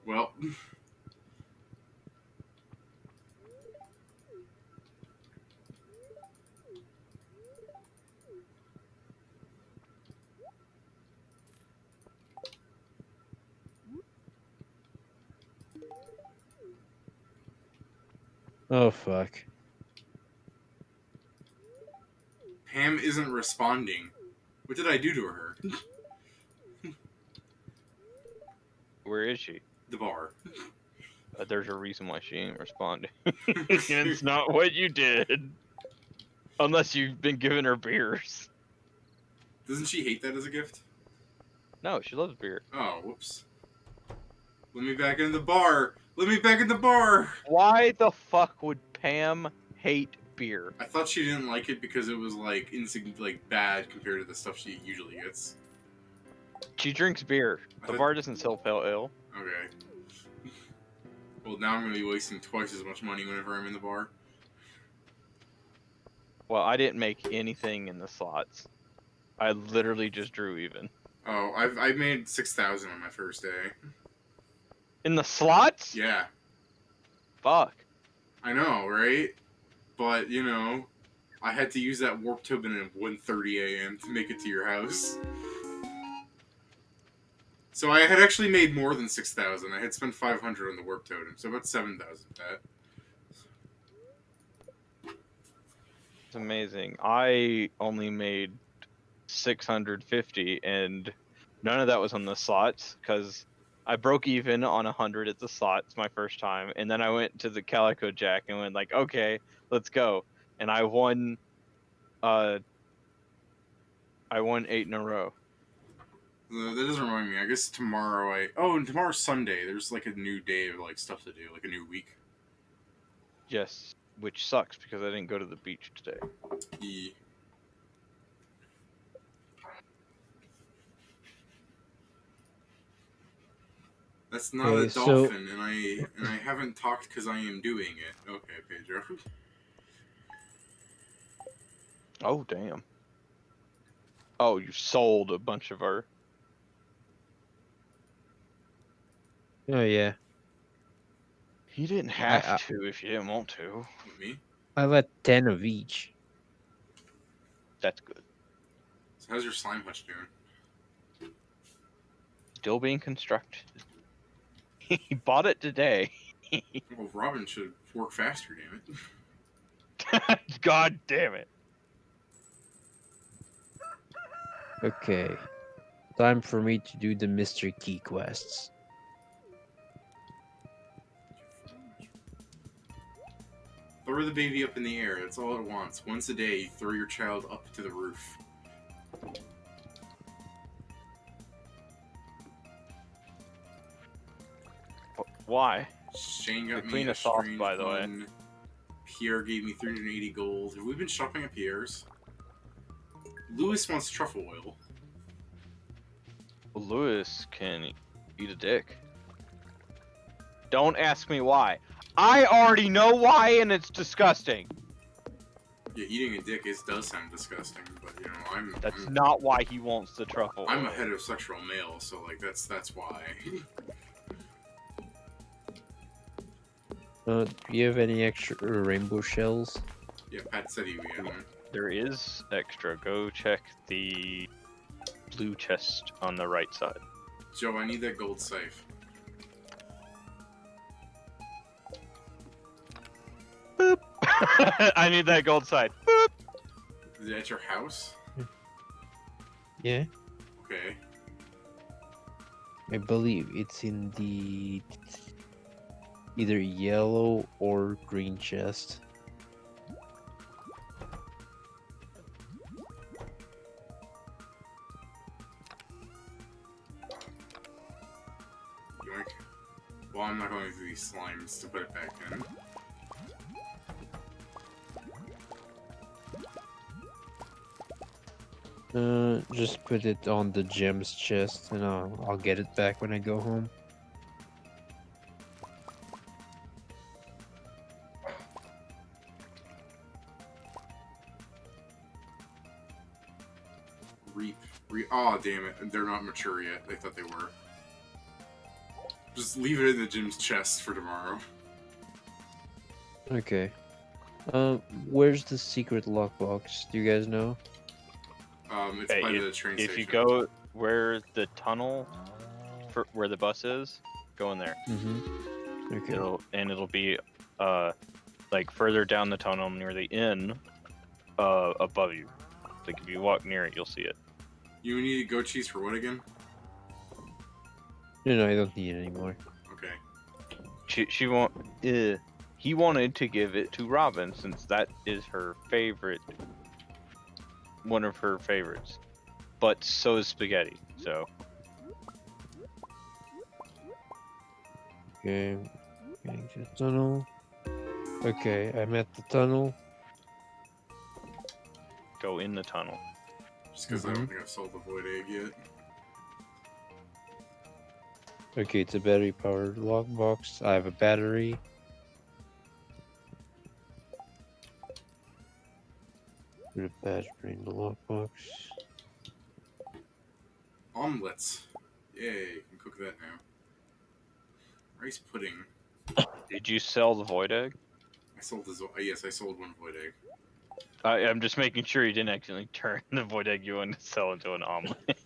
Speaker 1: Well,
Speaker 5: Oh fuck.
Speaker 1: Pam isn't responding. What did I do to her?
Speaker 2: Where is she?
Speaker 1: The bar.
Speaker 2: There's a reason why she ain't responding. It's not what you did. Unless you've been giving her beers.
Speaker 1: Doesn't she hate that as a gift?
Speaker 2: No, she loves beer.
Speaker 1: Oh, whoops. Let me back in the bar! Let me back in the bar!
Speaker 2: Why the fuck would Pam hate beer?
Speaker 1: I thought she didn't like it because it was like bad compared to the stuff she usually gets.
Speaker 2: She drinks beer. The bar doesn't sell pale ale.
Speaker 1: Okay. Well, now I'm gonna be wasting twice as much money whenever I'm in the bar.
Speaker 2: Well, I didn't make anything in the slots. I literally just drew even.
Speaker 1: Oh, I've made 6,000 on my first day.
Speaker 2: In the slots?
Speaker 1: Yeah,
Speaker 2: Fuck.
Speaker 1: I know, right? But you know, I had to use that warp token at 1:30 a.m. to make it to your house. So I had actually made more than 6,000. I had spent 500 on the warp totem, so about 7,000. Pat.
Speaker 2: It's amazing. I only made 650, and none of that was on the slots because I broke even on 100 at the slots my first time, and then I went to the Calico Jack and went like, okay, let's go, and I won. I won 8 in a row.
Speaker 1: That doesn't remind me. I guess tomorrow and tomorrow's Sunday. There's like a new day of like stuff to do, like a new week.
Speaker 2: Yes, which sucks because I didn't go to the beach today.
Speaker 1: E. That's not a
Speaker 5: Okay, so
Speaker 1: dolphin, and I haven't talked because I am doing it. Okay, Pedro.
Speaker 2: Oh damn. Oh, you sold a bunch of our.
Speaker 5: oh yeah,
Speaker 2: You didn't
Speaker 5: I
Speaker 2: have
Speaker 5: I,
Speaker 2: to if you didn't want to.
Speaker 1: Me.
Speaker 5: I let 10 of each.
Speaker 2: That's good.
Speaker 1: So how's your slime hutch doing?
Speaker 2: Still being constructed. He bought it today.
Speaker 1: Well, Robin should work faster, damn it.
Speaker 2: God damn it.
Speaker 5: Okay, time for me to do the Mr. Key quests.
Speaker 1: Throw the baby up in the air. That's all it wants. Once a day, throw your child up to the roof.
Speaker 2: Why?
Speaker 1: Shane
Speaker 2: The
Speaker 1: got me
Speaker 2: queen
Speaker 1: a
Speaker 2: of sauce,
Speaker 1: strange
Speaker 2: by the way.
Speaker 1: one. Pierre gave me 380 gold. Have we been shopping at Pierre's? Lewis wants truffle oil.
Speaker 2: Lewis can eat a dick. Don't ask me why. I already know why, and it's disgusting.
Speaker 1: Yeah, eating a dick does sound disgusting, but you know,
Speaker 2: That's not why he wants the truffle
Speaker 1: I'm a
Speaker 2: oil.
Speaker 1: heterosexual male, so like that's why.
Speaker 5: Do you have any extra rainbow shells?
Speaker 1: Yeah, Pat said he would get one.
Speaker 2: There is extra. Go check the blue chest on the right side.
Speaker 1: Joe, I need that gold scythe.
Speaker 2: Boop. I need that gold side. Boop.
Speaker 1: Is it at your house?
Speaker 5: Yeah,
Speaker 1: Okay.
Speaker 5: I believe it's in the either yellow or green chest.
Speaker 1: Yoink. Well, I'm not going through these slimes to put it back in.
Speaker 5: Just put it on the gems chest, and I'll get it back when I go home.
Speaker 1: Reap. Oh, damn it. They're not mature yet. They thought they were. Just leave it in the gym's chest for tomorrow.
Speaker 5: Okay. Where's the secret lockbox? Do you guys know?
Speaker 1: It's
Speaker 2: Hey,
Speaker 1: by the train station.
Speaker 2: If you go where the tunnel, for where the bus is, go in there.
Speaker 5: Mm-hmm. Okay.
Speaker 2: It'll be like further down the tunnel near the inn, above you. Like if you walk near it, you'll see it.
Speaker 1: You need goat cheese for what again?
Speaker 5: No, I don't need it anymore.
Speaker 1: Okay.
Speaker 2: She won't. He wanted to give it to Robin since that is her favorite, one of her favorites. But so is spaghetti. So
Speaker 5: Okay. Getting to the tunnel. Okay, I'm at the tunnel.
Speaker 2: go in the tunnel.
Speaker 1: Just because I don't think I've sold the void egg yet.
Speaker 5: Okay, it's a battery powered lockbox. I have a battery. Put a battery in the lockbox.
Speaker 1: Omelets. Yay, can cook that now. Rice pudding.
Speaker 2: Did you sell the void egg?
Speaker 1: I sold this. Yes, I sold one void egg.
Speaker 2: I'm just making sure you didn't accidentally turn the void egg you wanted to sell into an omelet.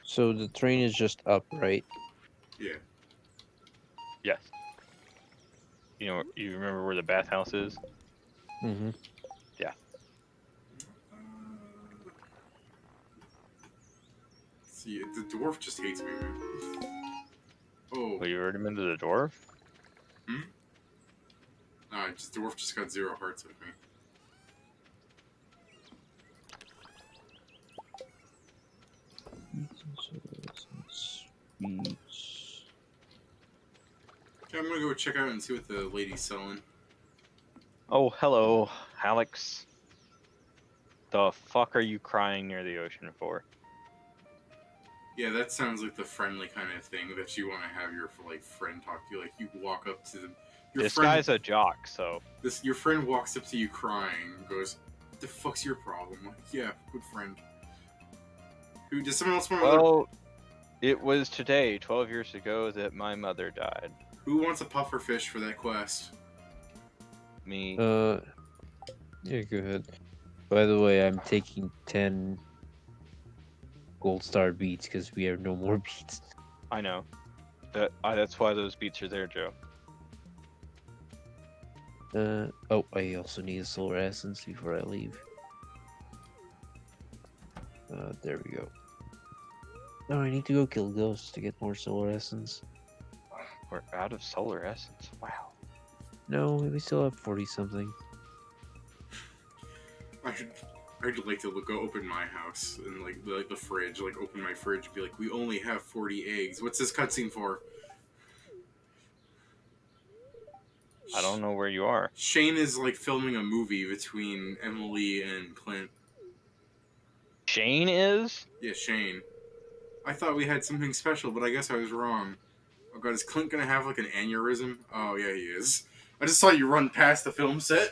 Speaker 5: So the train is just up, right?
Speaker 1: Yeah.
Speaker 2: Yes. You remember where the bathhouse is?
Speaker 5: Mm-hmm.
Speaker 1: Let's See, the dwarf just hates me, man. Oh,
Speaker 2: Well, you already been to the dwarf?
Speaker 1: just dwarf just got 0 hearts with me.
Speaker 5: Speech.
Speaker 1: Okay, I'm gonna go check out and see what the lady's selling.
Speaker 2: Oh, hello, Alex. The fuck are you crying near the ocean for?
Speaker 1: Yeah, that sounds like the friendly kind of thing that you want to have your friend talk to you. Like you walk up to your
Speaker 2: This
Speaker 1: friend.
Speaker 2: guy's a jock, so
Speaker 1: Your friend walks up to you crying and goes, "What the fuck's your problem?" Like, yeah, good friend. Who does someone else want to?
Speaker 2: well, it was today, 12 years ago, that my mother died.
Speaker 1: Who wants a puffer fish for that quest?
Speaker 2: Me.
Speaker 5: Yeah, go ahead. By the way, I'm taking 10 gold star beats because we have no more beats.
Speaker 2: I know. That's why those beats are there, Joe.
Speaker 5: Oh, I also need a solar essence before I leave. There we go. No, I need to go kill ghosts to get more solar essence.
Speaker 2: We're out of solar essence. Wow.
Speaker 5: No, we still have 40 something.
Speaker 1: I'd like to go open my house and like the fridge, like open my fridge and be like, we only have 40 eggs. What's this cutscene for?
Speaker 2: I don't know where you are.
Speaker 1: Shane is like filming a movie between Emily and Clint.
Speaker 2: Shane is?
Speaker 1: Yeah, Shane. I thought we had something special, but I guess I was wrong. Oh god, is Clint gonna have like an aneurysm? Oh yeah, he is. I just saw you run past the film set.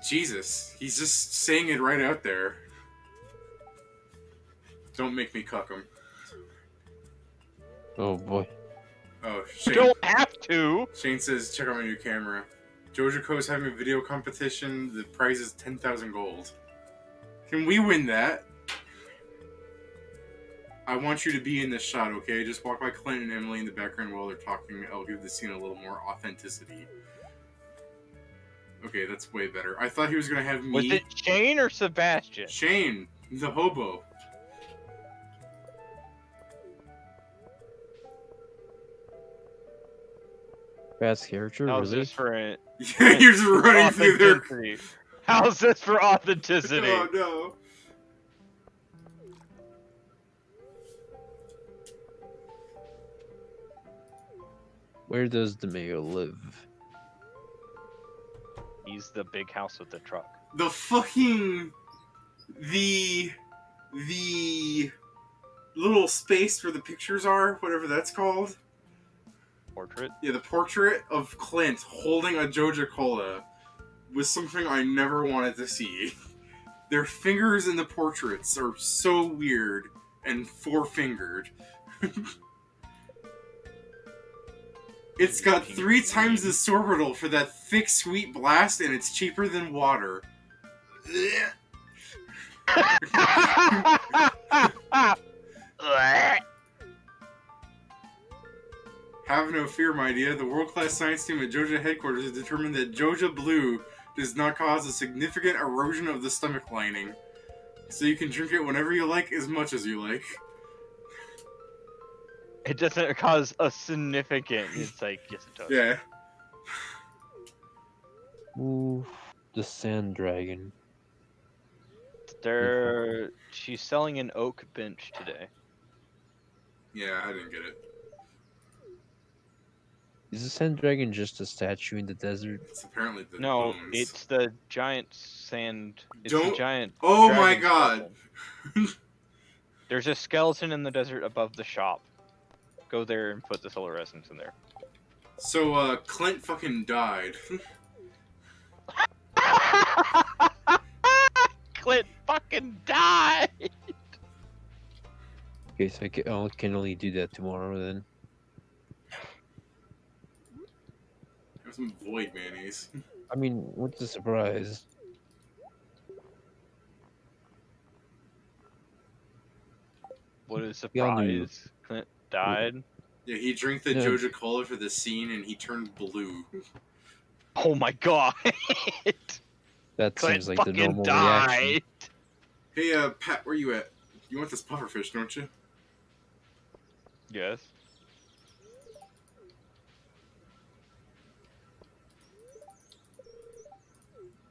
Speaker 1: Jesus, he's just saying it right out there. Don't make me cuck him.
Speaker 5: Oh boy.
Speaker 1: Oh,
Speaker 2: You
Speaker 1: Shane.
Speaker 2: don't have to!
Speaker 1: Shane says, check out my new camera. Jojoco's having a video competition. The prize is 10,000 gold. Can we win that? I want you to be in this shot, okay? Just walk by Clint and Emily in the background while they're talking. I'll give the scene a little more authenticity. Okay, that's way better. I thought he was going to have me...
Speaker 2: Was it Shane or Sebastian?
Speaker 1: Shane, the hobo.
Speaker 5: Fast character,
Speaker 2: How's
Speaker 5: really?
Speaker 2: this for
Speaker 1: Yeah, you're just running through there.
Speaker 2: authenticity? How's this for authenticity?
Speaker 1: Oh, no.
Speaker 5: Where does the mayor live?
Speaker 2: He's the big house with the truck.
Speaker 1: The fucking... The little space where the pictures are, whatever that's called.
Speaker 2: Portrait?
Speaker 1: Yeah, the portrait of Clint holding a Joja Cola was something I never wanted to see. Their fingers in the portraits are so weird and four-fingered. It's got 3 times the sorbitol for that thick, sweet blast, and it's cheaper than water. Have no fear, my dear. The world-class science team at Joja headquarters has determined that Joja Blue does not cause a significant erosion of the stomach lining. So you can drink it whenever you like, as much as you like.
Speaker 2: It doesn't cause a significant. It's like, yes, it does.
Speaker 1: Yeah.
Speaker 5: Ooh, the sand dragon.
Speaker 2: She's selling an oak bench today.
Speaker 1: Yeah, I didn't get it.
Speaker 5: Is the sand dragon just a statue in the desert?
Speaker 1: It's apparently the
Speaker 2: No,
Speaker 1: bones.
Speaker 2: it's the giant sand. It's
Speaker 1: Don't-
Speaker 2: the giant.
Speaker 1: Oh my
Speaker 2: dragon
Speaker 1: god!
Speaker 2: skeleton. There's a skeleton in the desert above the shop. Go there and put the solar essence in there.
Speaker 1: So, Clint fucking died.
Speaker 2: Clint fucking died!
Speaker 5: Okay, so I can only do that tomorrow then.
Speaker 1: Have some void mayonnaise.
Speaker 5: I mean, what's the surprise?
Speaker 2: What a
Speaker 5: We all knew.
Speaker 2: surprise. Clint died.
Speaker 1: Yeah, he drank the
Speaker 5: Yeah.
Speaker 1: Joja Cola for the scene and he turned blue.
Speaker 2: Oh my god!
Speaker 5: That
Speaker 2: Clint
Speaker 5: seems like the
Speaker 2: fucking
Speaker 5: normal reaction.
Speaker 2: died!
Speaker 1: Hey, Pat, where you at? You want this pufferfish, don't you?
Speaker 2: Yes.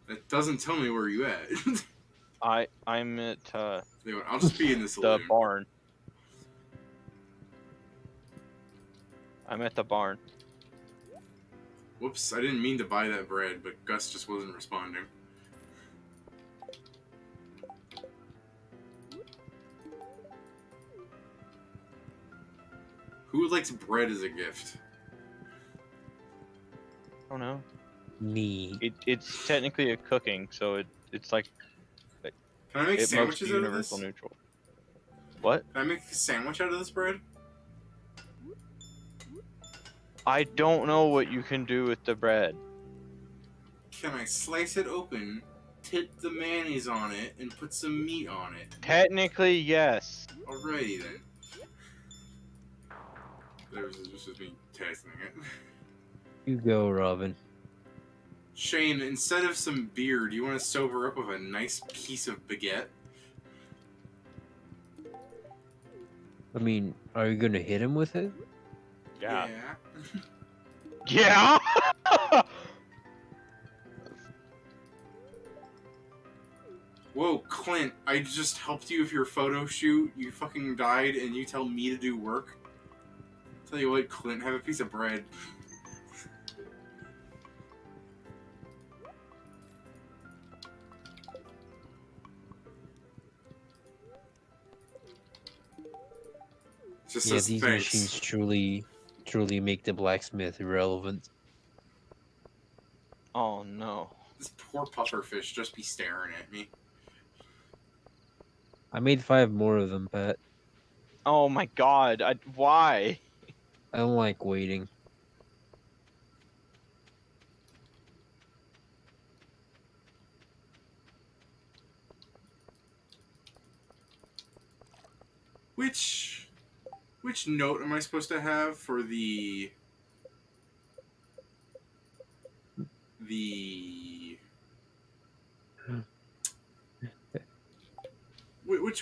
Speaker 1: It doesn't tell me where you at.
Speaker 2: I'm at
Speaker 1: Anyway, I'll just be in the
Speaker 2: the
Speaker 1: saloon.
Speaker 2: barn. I'm at the barn.
Speaker 1: Whoops, I didn't mean to buy that bread, but Gus just wasn't responding. Who likes bread as a gift?
Speaker 2: I don't know.
Speaker 5: Me.
Speaker 2: It's technically a cooking, so it's like
Speaker 1: Can I make
Speaker 2: it most
Speaker 1: sandwiches out of
Speaker 2: universal
Speaker 1: this?
Speaker 2: neutral. What?
Speaker 1: Can I make a sandwich out of this bread?
Speaker 2: I don't know what you can do with the bread.
Speaker 1: Can I slice it open, tip the mayonnaise on it, and put some meat on it?
Speaker 2: Technically, yes.
Speaker 1: Alrighty then. This was me testing it.
Speaker 5: You go, Robin.
Speaker 1: Shane, instead of some beer, do you want to sober up with a nice piece of baguette?
Speaker 5: I mean, are you gonna hit him with it?
Speaker 2: Yeah.
Speaker 1: Yeah.
Speaker 2: Yeah.
Speaker 1: Whoa, Clint, I just helped you with your photo shoot. You fucking died, and you tell me to do work? Tell you what, Clint, have a piece of bread. Just
Speaker 5: Yeah,
Speaker 1: says
Speaker 5: these
Speaker 1: thanks.
Speaker 5: machines truly make the blacksmith irrelevant.
Speaker 2: Oh no.
Speaker 1: This poor pufferfish just be staring at me.
Speaker 5: I made 5 more of them, Pat.
Speaker 2: Oh my god. Why?
Speaker 5: I don't like waiting.
Speaker 1: Which note am I supposed to have for the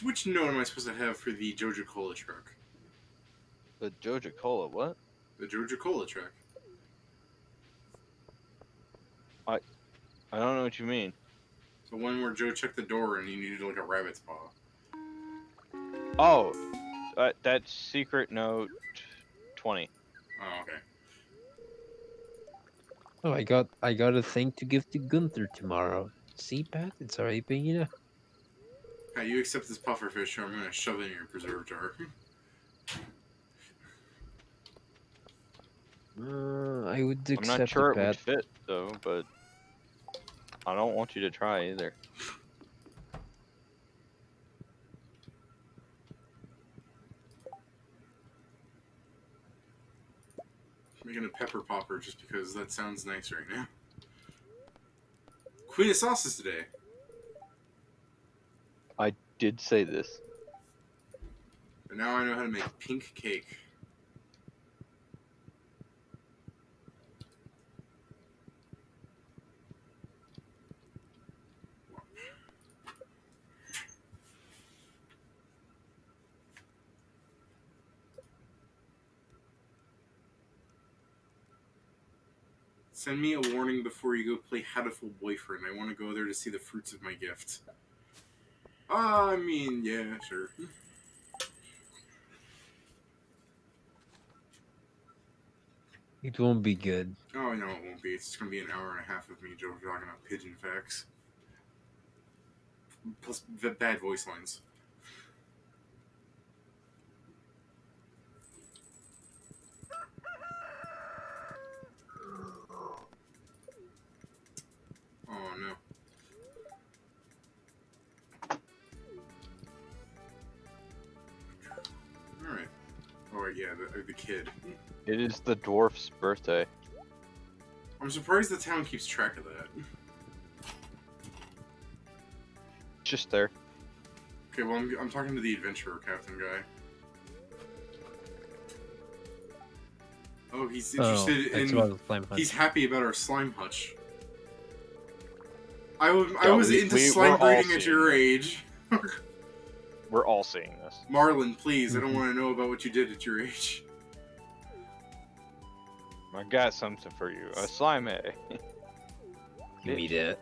Speaker 1: which note am I supposed to have for the Joja Cola truck?
Speaker 2: The Joja Cola, what?
Speaker 1: The Joja Cola truck.
Speaker 2: I don't know what you mean.
Speaker 1: The one where Joe checked the door and he needed like a rabbit's paw.
Speaker 2: Oh, that's secret note 20.
Speaker 1: Oh, okay.
Speaker 5: Oh, I got a thing to give to Gunther tomorrow. See, Pat, it's already paying enough.
Speaker 1: Pat, you accept this pufferfish or I'm gonna shove it in your preserve jar.
Speaker 5: I would
Speaker 2: I'm not
Speaker 5: accept
Speaker 2: sure
Speaker 5: it,
Speaker 2: it would
Speaker 5: Pat.
Speaker 2: fit though, but I don't want you to try either.
Speaker 1: Making a pepper popper just because that sounds nice right now. Queen of sauces today.
Speaker 2: I did say this.
Speaker 1: But now I know how to make pink cake. Send me a warning before you go play Hatoful Boyfriend. I want to go there to see the fruits of my gift. I mean, yeah, sure.
Speaker 5: It won't be good.
Speaker 1: Oh, no, it won't be. It's just going to be an hour and a half of me talking about pigeon facts. Plus the bad voice lines. Oh, no. Alright. Oh, yeah, the kid.
Speaker 2: It is the dwarf's birthday.
Speaker 1: I'm surprised the town keeps track of that.
Speaker 2: Just there.
Speaker 1: Okay, well, I'm talking to the adventurer captain guy. Oh, he's
Speaker 5: Oh,
Speaker 1: interested
Speaker 5: it's
Speaker 1: in.
Speaker 5: about the slime
Speaker 1: He's
Speaker 5: hutch.
Speaker 1: happy about our slime hutch. I
Speaker 2: Yeah,
Speaker 1: was into
Speaker 2: we're
Speaker 1: slime
Speaker 2: all
Speaker 1: breeding at
Speaker 2: seeing
Speaker 1: your
Speaker 2: this.
Speaker 1: age.
Speaker 2: We're all seeing this.
Speaker 1: Marlon, please, I don't
Speaker 5: Mhm.
Speaker 1: want to know about what you did at your age.
Speaker 2: I got something for you. A slime egg.
Speaker 5: Give me that.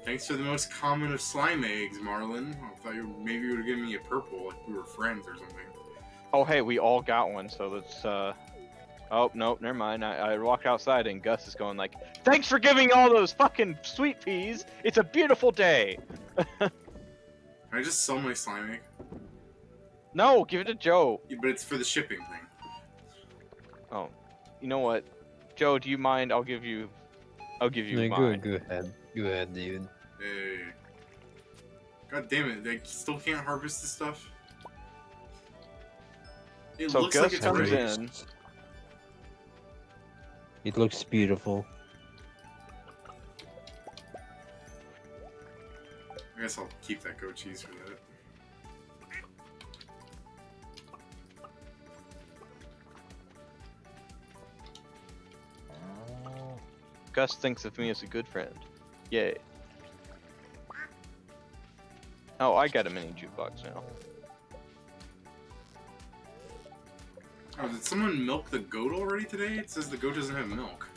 Speaker 1: Thanks for the most common of slime eggs, Marlon. I thought maybe you would have given me a purple, like we were friends or something.
Speaker 2: Oh, hey, we all got one, so let's, Oh, nope, never mind. I walked outside and Gus is going like, thanks for giving all those fucking sweet peas! It's a beautiful day!
Speaker 1: Can I just sell my slime egg?
Speaker 2: No, give it to Joe!
Speaker 1: Yeah, but it's for the shipping thing.
Speaker 2: Oh, you know what? Joe, do you mind? I'll give you
Speaker 5: No,
Speaker 2: mine.
Speaker 5: go ahead. Go ahead, David.
Speaker 1: Hey. God damn it, they still can't harvest this stuff? It
Speaker 2: So
Speaker 1: looks
Speaker 2: Gus
Speaker 1: like it's
Speaker 2: comes
Speaker 1: ready.
Speaker 2: in.
Speaker 5: It looks beautiful.
Speaker 1: I guess I'll keep that goat cheese for that.
Speaker 2: Gus thinks of me as a good friend. Yay. Oh, I got a mini jukebox now.
Speaker 1: Oh, did someone milk the goat already today? It says the goat doesn't have milk.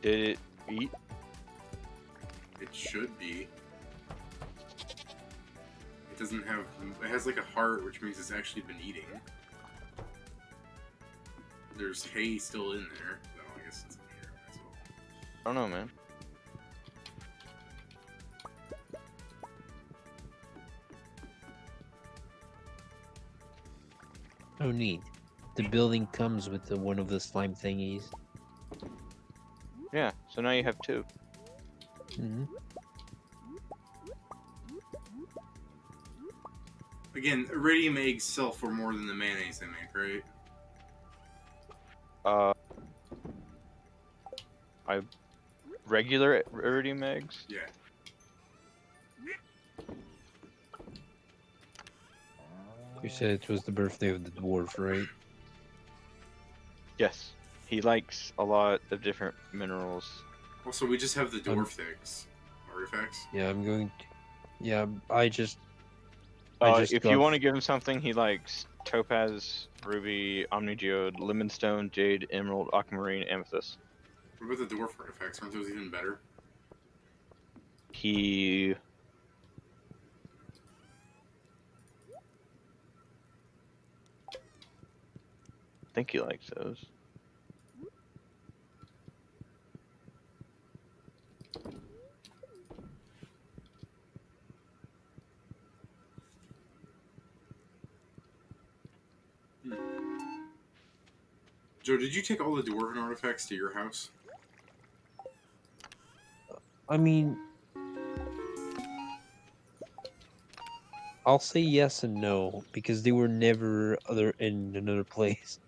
Speaker 2: Did it eat?
Speaker 1: It should be. It doesn't have... It has like a heart, which means it's actually been eating. There's hay still in there. No, I guess it's in here as well.
Speaker 2: I don't know, man.
Speaker 5: Oh, neat. The building comes with one of the slime thingies.
Speaker 2: Yeah, so now you have two.
Speaker 5: Mm-hmm.
Speaker 1: Again, iridium eggs sell for more than the mayonnaise they make, right?
Speaker 2: Regular iridium eggs?
Speaker 1: Yeah.
Speaker 5: You said it was the birthday of the dwarf, right?
Speaker 2: Yes. He likes a lot of different minerals.
Speaker 1: Also, we just have the dwarf things. Artifacts.
Speaker 5: Yeah, I'm going to... Yeah, I just
Speaker 2: If you
Speaker 5: got...
Speaker 2: want to give him something, he likes topaz, ruby, omnigeode, lemon stone, jade, emerald, aquamarine, amethyst.
Speaker 1: What about the dwarf artifacts? Aren't those even better?
Speaker 2: He... I think he likes those.
Speaker 1: Joe, did you take all the dwarven artifacts to your house?
Speaker 5: I mean... I'll say yes and no, because they were never in another place.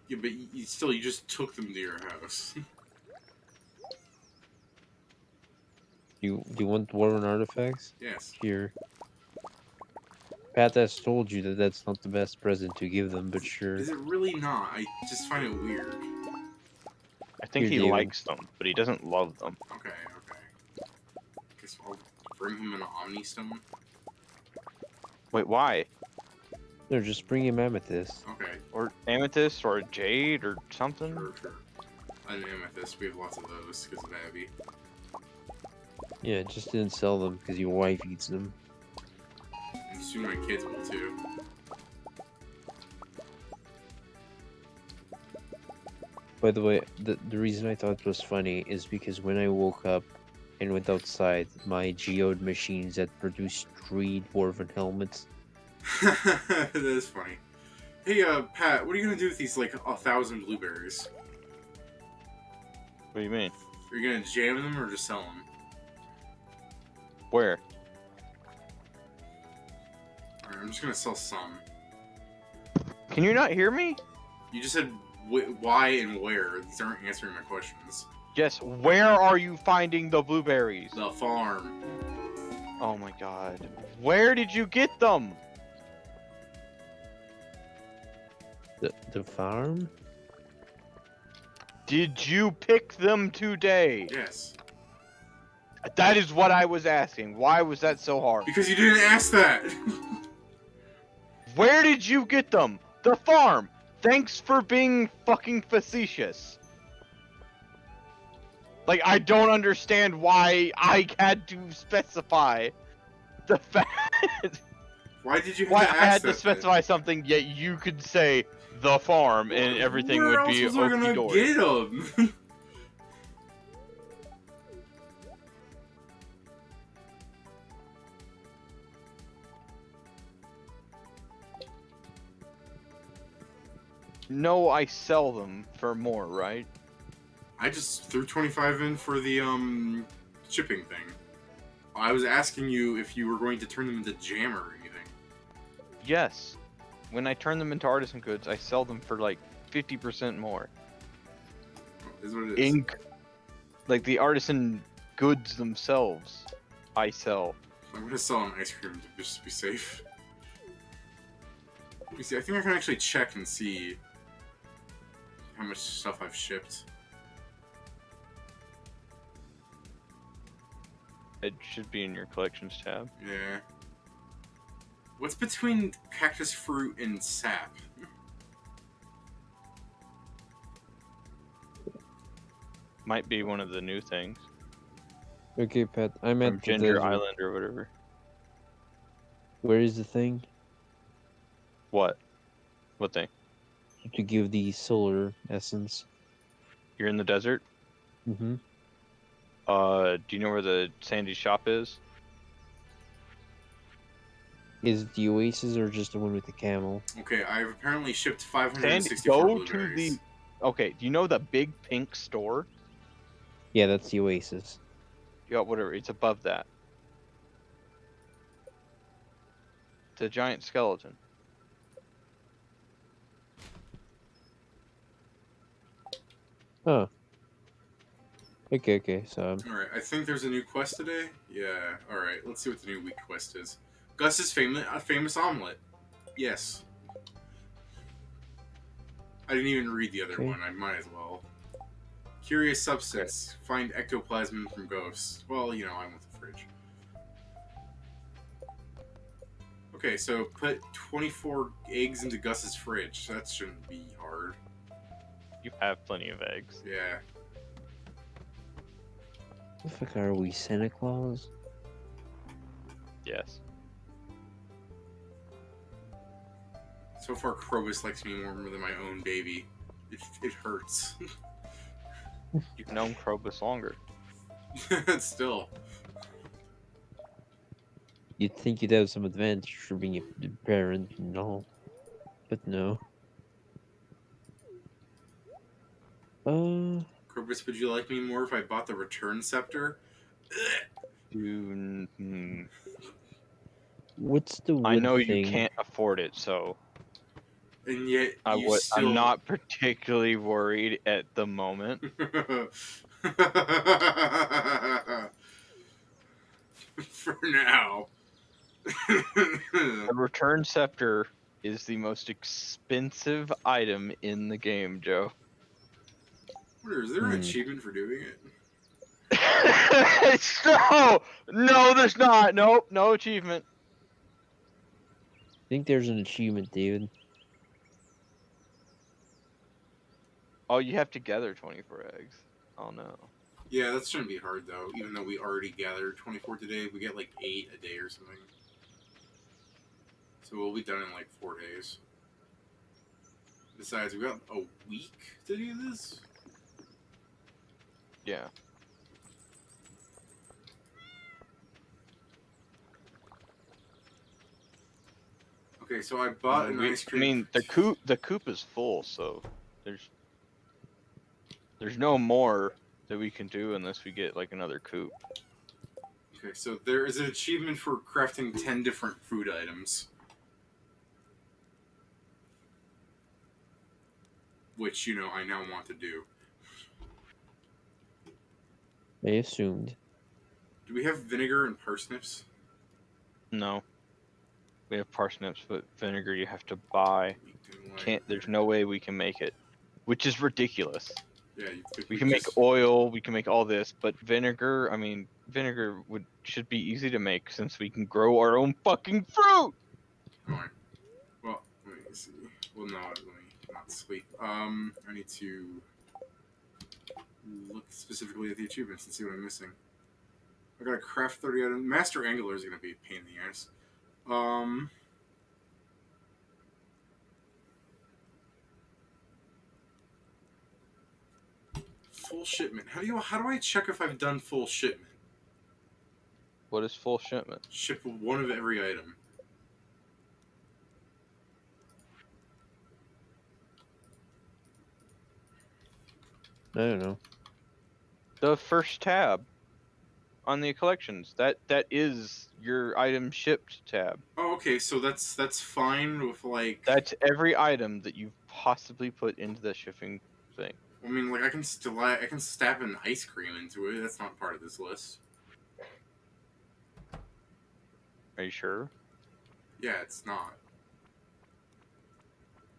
Speaker 1: Yeah, but still, you just took them to your house.
Speaker 5: Do you want dwarven artifacts?
Speaker 1: Yes.
Speaker 5: Here. Pat has told you that that's not the best present to give them, but sure.
Speaker 1: Is it really not? I just find it weird.
Speaker 2: I think
Speaker 5: Here,
Speaker 2: he
Speaker 5: David.
Speaker 2: likes them, but he doesn't love them.
Speaker 1: Okay, okay. Guess I'll bring him an Omni Stone.
Speaker 2: Wait, why?
Speaker 5: No, just bring him amethyst.
Speaker 1: Okay,
Speaker 2: Or amethyst, or jade, or something?
Speaker 1: sure, sure. An amethyst, we have lots of those because of Abby.
Speaker 5: Yeah, just didn't sell them because your wife eats them.
Speaker 1: And soon my kids will too.
Speaker 5: By the way, the reason I thought it was funny is because when I woke up and went outside, my geode machines had produced 3 dwarven helmets.
Speaker 1: That is funny. Hey, Pat, what are you gonna do with these, like, 1,000 blueberries?
Speaker 2: What do you mean?
Speaker 1: Are you gonna jam them or just sell them?
Speaker 2: Where?
Speaker 1: Alright, I'm just gonna sell some.
Speaker 2: Can you not hear me?
Speaker 1: You just said why and where. These aren't answering my questions.
Speaker 2: Yes, where are you finding the blueberries?
Speaker 1: The farm.
Speaker 2: Oh my god. Where did you get them?
Speaker 5: The farm?
Speaker 2: Did you pick them today?
Speaker 1: Yes.
Speaker 2: That is what I was asking. Why was that so hard?
Speaker 1: Because you didn't ask that.
Speaker 2: Where did you get them? The farm. Thanks for being fucking facetious. Like, I don't understand why I had to specify the fact.
Speaker 1: Why did you have
Speaker 2: Why
Speaker 1: to
Speaker 2: I
Speaker 1: ask
Speaker 2: had to
Speaker 1: that?
Speaker 2: specify something, yet you could say the farm and everything
Speaker 1: Where
Speaker 2: would
Speaker 1: else
Speaker 2: be
Speaker 1: was I gonna
Speaker 2: okie
Speaker 1: get
Speaker 2: dory.
Speaker 1: them?
Speaker 2: No, I sell them for more, right?
Speaker 1: I just threw 25 in for the shipping thing. I was asking you if you were going to turn them into jam or anything.
Speaker 2: Yes. When I turn them into artisan goods, I sell them for like 50% more.
Speaker 1: Is what it is.
Speaker 2: Ink, like the artisan goods themselves, I sell.
Speaker 1: I'm gonna sell an ice cream to just be safe. Let me see. I think I can actually check and see how much stuff I've shipped.
Speaker 2: It should be in your collections tab.
Speaker 1: Yeah. What's between cactus fruit and sap?
Speaker 2: Might be one of the new things
Speaker 5: Okay, Pat. I'm
Speaker 2: from
Speaker 5: at the
Speaker 2: Ginger
Speaker 5: desert.
Speaker 2: Island or whatever.
Speaker 5: Where is the thing
Speaker 2: What? What thing?
Speaker 5: to give the solar essence?
Speaker 2: You're in the desert?
Speaker 5: Mm-hmm.
Speaker 2: Do you know where the Sandy shop is?
Speaker 5: Is it the oasis or just the one with the camel?
Speaker 1: Okay, I've apparently shipped
Speaker 2: Sandy,
Speaker 1: 564
Speaker 2: go to
Speaker 1: blueberries.
Speaker 2: the. Okay, do you know the big pink store?
Speaker 5: Yeah, that's the oasis.
Speaker 2: Yeah, whatever. It's above that. It's a giant skeleton.
Speaker 5: Oh. Okay. So
Speaker 1: Alright, I think there's a new quest today. Yeah, alright, let's see what the new week quest is. Gus's famous omelet. Yes. I didn't even read the other
Speaker 5: Okay.
Speaker 1: one, I might as well. Curious substance. Find ectoplasm from ghosts. Well, you know, I'm with the fridge. Okay, so put 24 eggs into Gus's fridge. That shouldn't be hard.
Speaker 2: You have plenty of eggs.
Speaker 1: Yeah.
Speaker 5: the fuck are we, Santa Claus?
Speaker 2: Yes.
Speaker 1: So far, Krobus likes me more than my own baby. It hurts.
Speaker 2: You've known Krobus longer.
Speaker 1: Still.
Speaker 5: You'd think you'd have some advantage for being a parent and all, but no.
Speaker 1: Krobus, would you like me more if I bought the return scepter?
Speaker 5: What's the
Speaker 2: I
Speaker 5: wood
Speaker 2: know you
Speaker 5: thing?
Speaker 2: can't afford it, so
Speaker 1: And yet, you
Speaker 2: I'm
Speaker 1: still...
Speaker 2: not particularly worried at the moment.
Speaker 1: For now.
Speaker 2: The return scepter is the most expensive item in the game, Joe.
Speaker 1: Is there an achievement for doing it?
Speaker 2: No, there's not. Nope, no achievement.
Speaker 5: I think there's an achievement, David.
Speaker 2: Oh, you have to gather 24 eggs. Oh no.
Speaker 1: Yeah, that shouldn't be hard though. Even though we already gathered 24 today, we get like 8 a day or something. So we'll be done in like 4 days. Besides, we got a week to do this?
Speaker 2: Yeah.
Speaker 1: Okay, so I bought an ice cream.
Speaker 2: I mean, the coop is full, so there's no more that we can do unless we get like another coop.
Speaker 1: Okay, so there is an achievement for crafting 10 different food items. Which, you know, I now want to do.
Speaker 5: I assumed.
Speaker 1: Do we have vinegar and parsnips?
Speaker 2: No. We have parsnips, but vinegar you have to buy. There's no way we can make it, which is ridiculous.
Speaker 1: Yeah, you think
Speaker 2: We can make
Speaker 1: just...
Speaker 2: oil, we can make all this, but vinegar, I mean, vinegar should be easy to make since we can grow our own fucking fruit.
Speaker 1: Alright. Well, let me see. Well, no, let me not sleep. I need to look specifically at the achievements and see what I'm missing. I gotta craft 30 items. Master Angler is gonna be a pain in the ass. Full shipment. How do I check if I've done full shipment?
Speaker 2: What is full shipment?
Speaker 1: Ship one of every item.
Speaker 5: I don't know.
Speaker 2: The first tab on the collections. That is your item shipped tab.
Speaker 1: Oh, okay, so that's fine with like.
Speaker 2: That's every item that you've possibly put into the shipping thing.
Speaker 1: I mean, like I can stab an ice cream into it. That's not part of this list.
Speaker 2: Are you sure?
Speaker 1: Yeah, it's not.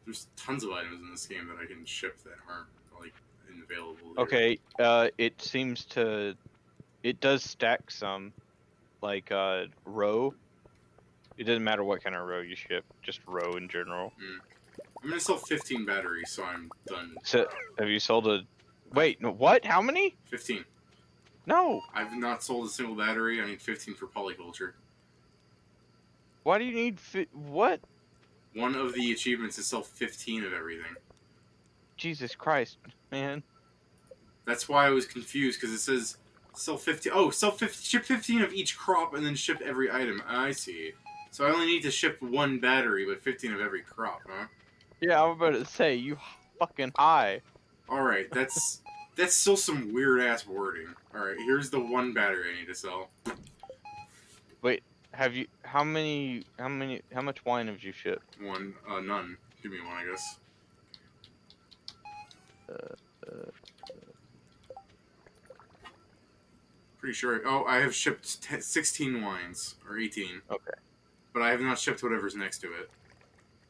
Speaker 1: There's tons of items in this game that I can ship that aren't like available. Here.
Speaker 2: Okay. It does stack some, like row. It doesn't matter what kind of row you ship, just row in general.
Speaker 1: I'm gonna sell 15 batteries, so I'm done.
Speaker 2: So, have you sold a? Wait, no, what? How many?
Speaker 1: 15.
Speaker 2: No.
Speaker 1: I've not sold a single battery. I need 15 for polyculture.
Speaker 2: Why do you need what?
Speaker 1: One of the achievements is sell 15 of everything.
Speaker 2: Jesus Christ, man.
Speaker 1: That's why I was confused, because it says sell 50. Oh, ship 15 of each crop and then ship every item. I see. So I only need to ship one battery, but 15 of every crop, huh?
Speaker 2: Yeah, I was about to say, you fucking high.
Speaker 1: Alright, that's still some weird ass wording. Alright, here's the one battery I need to sell.
Speaker 2: Wait, how much wine have you shipped?
Speaker 1: One, none. Give me one, I guess. Pretty sure. Oh, I have shipped 16 wines, or 18.
Speaker 2: Okay.
Speaker 1: But I have not shipped whatever's next to it.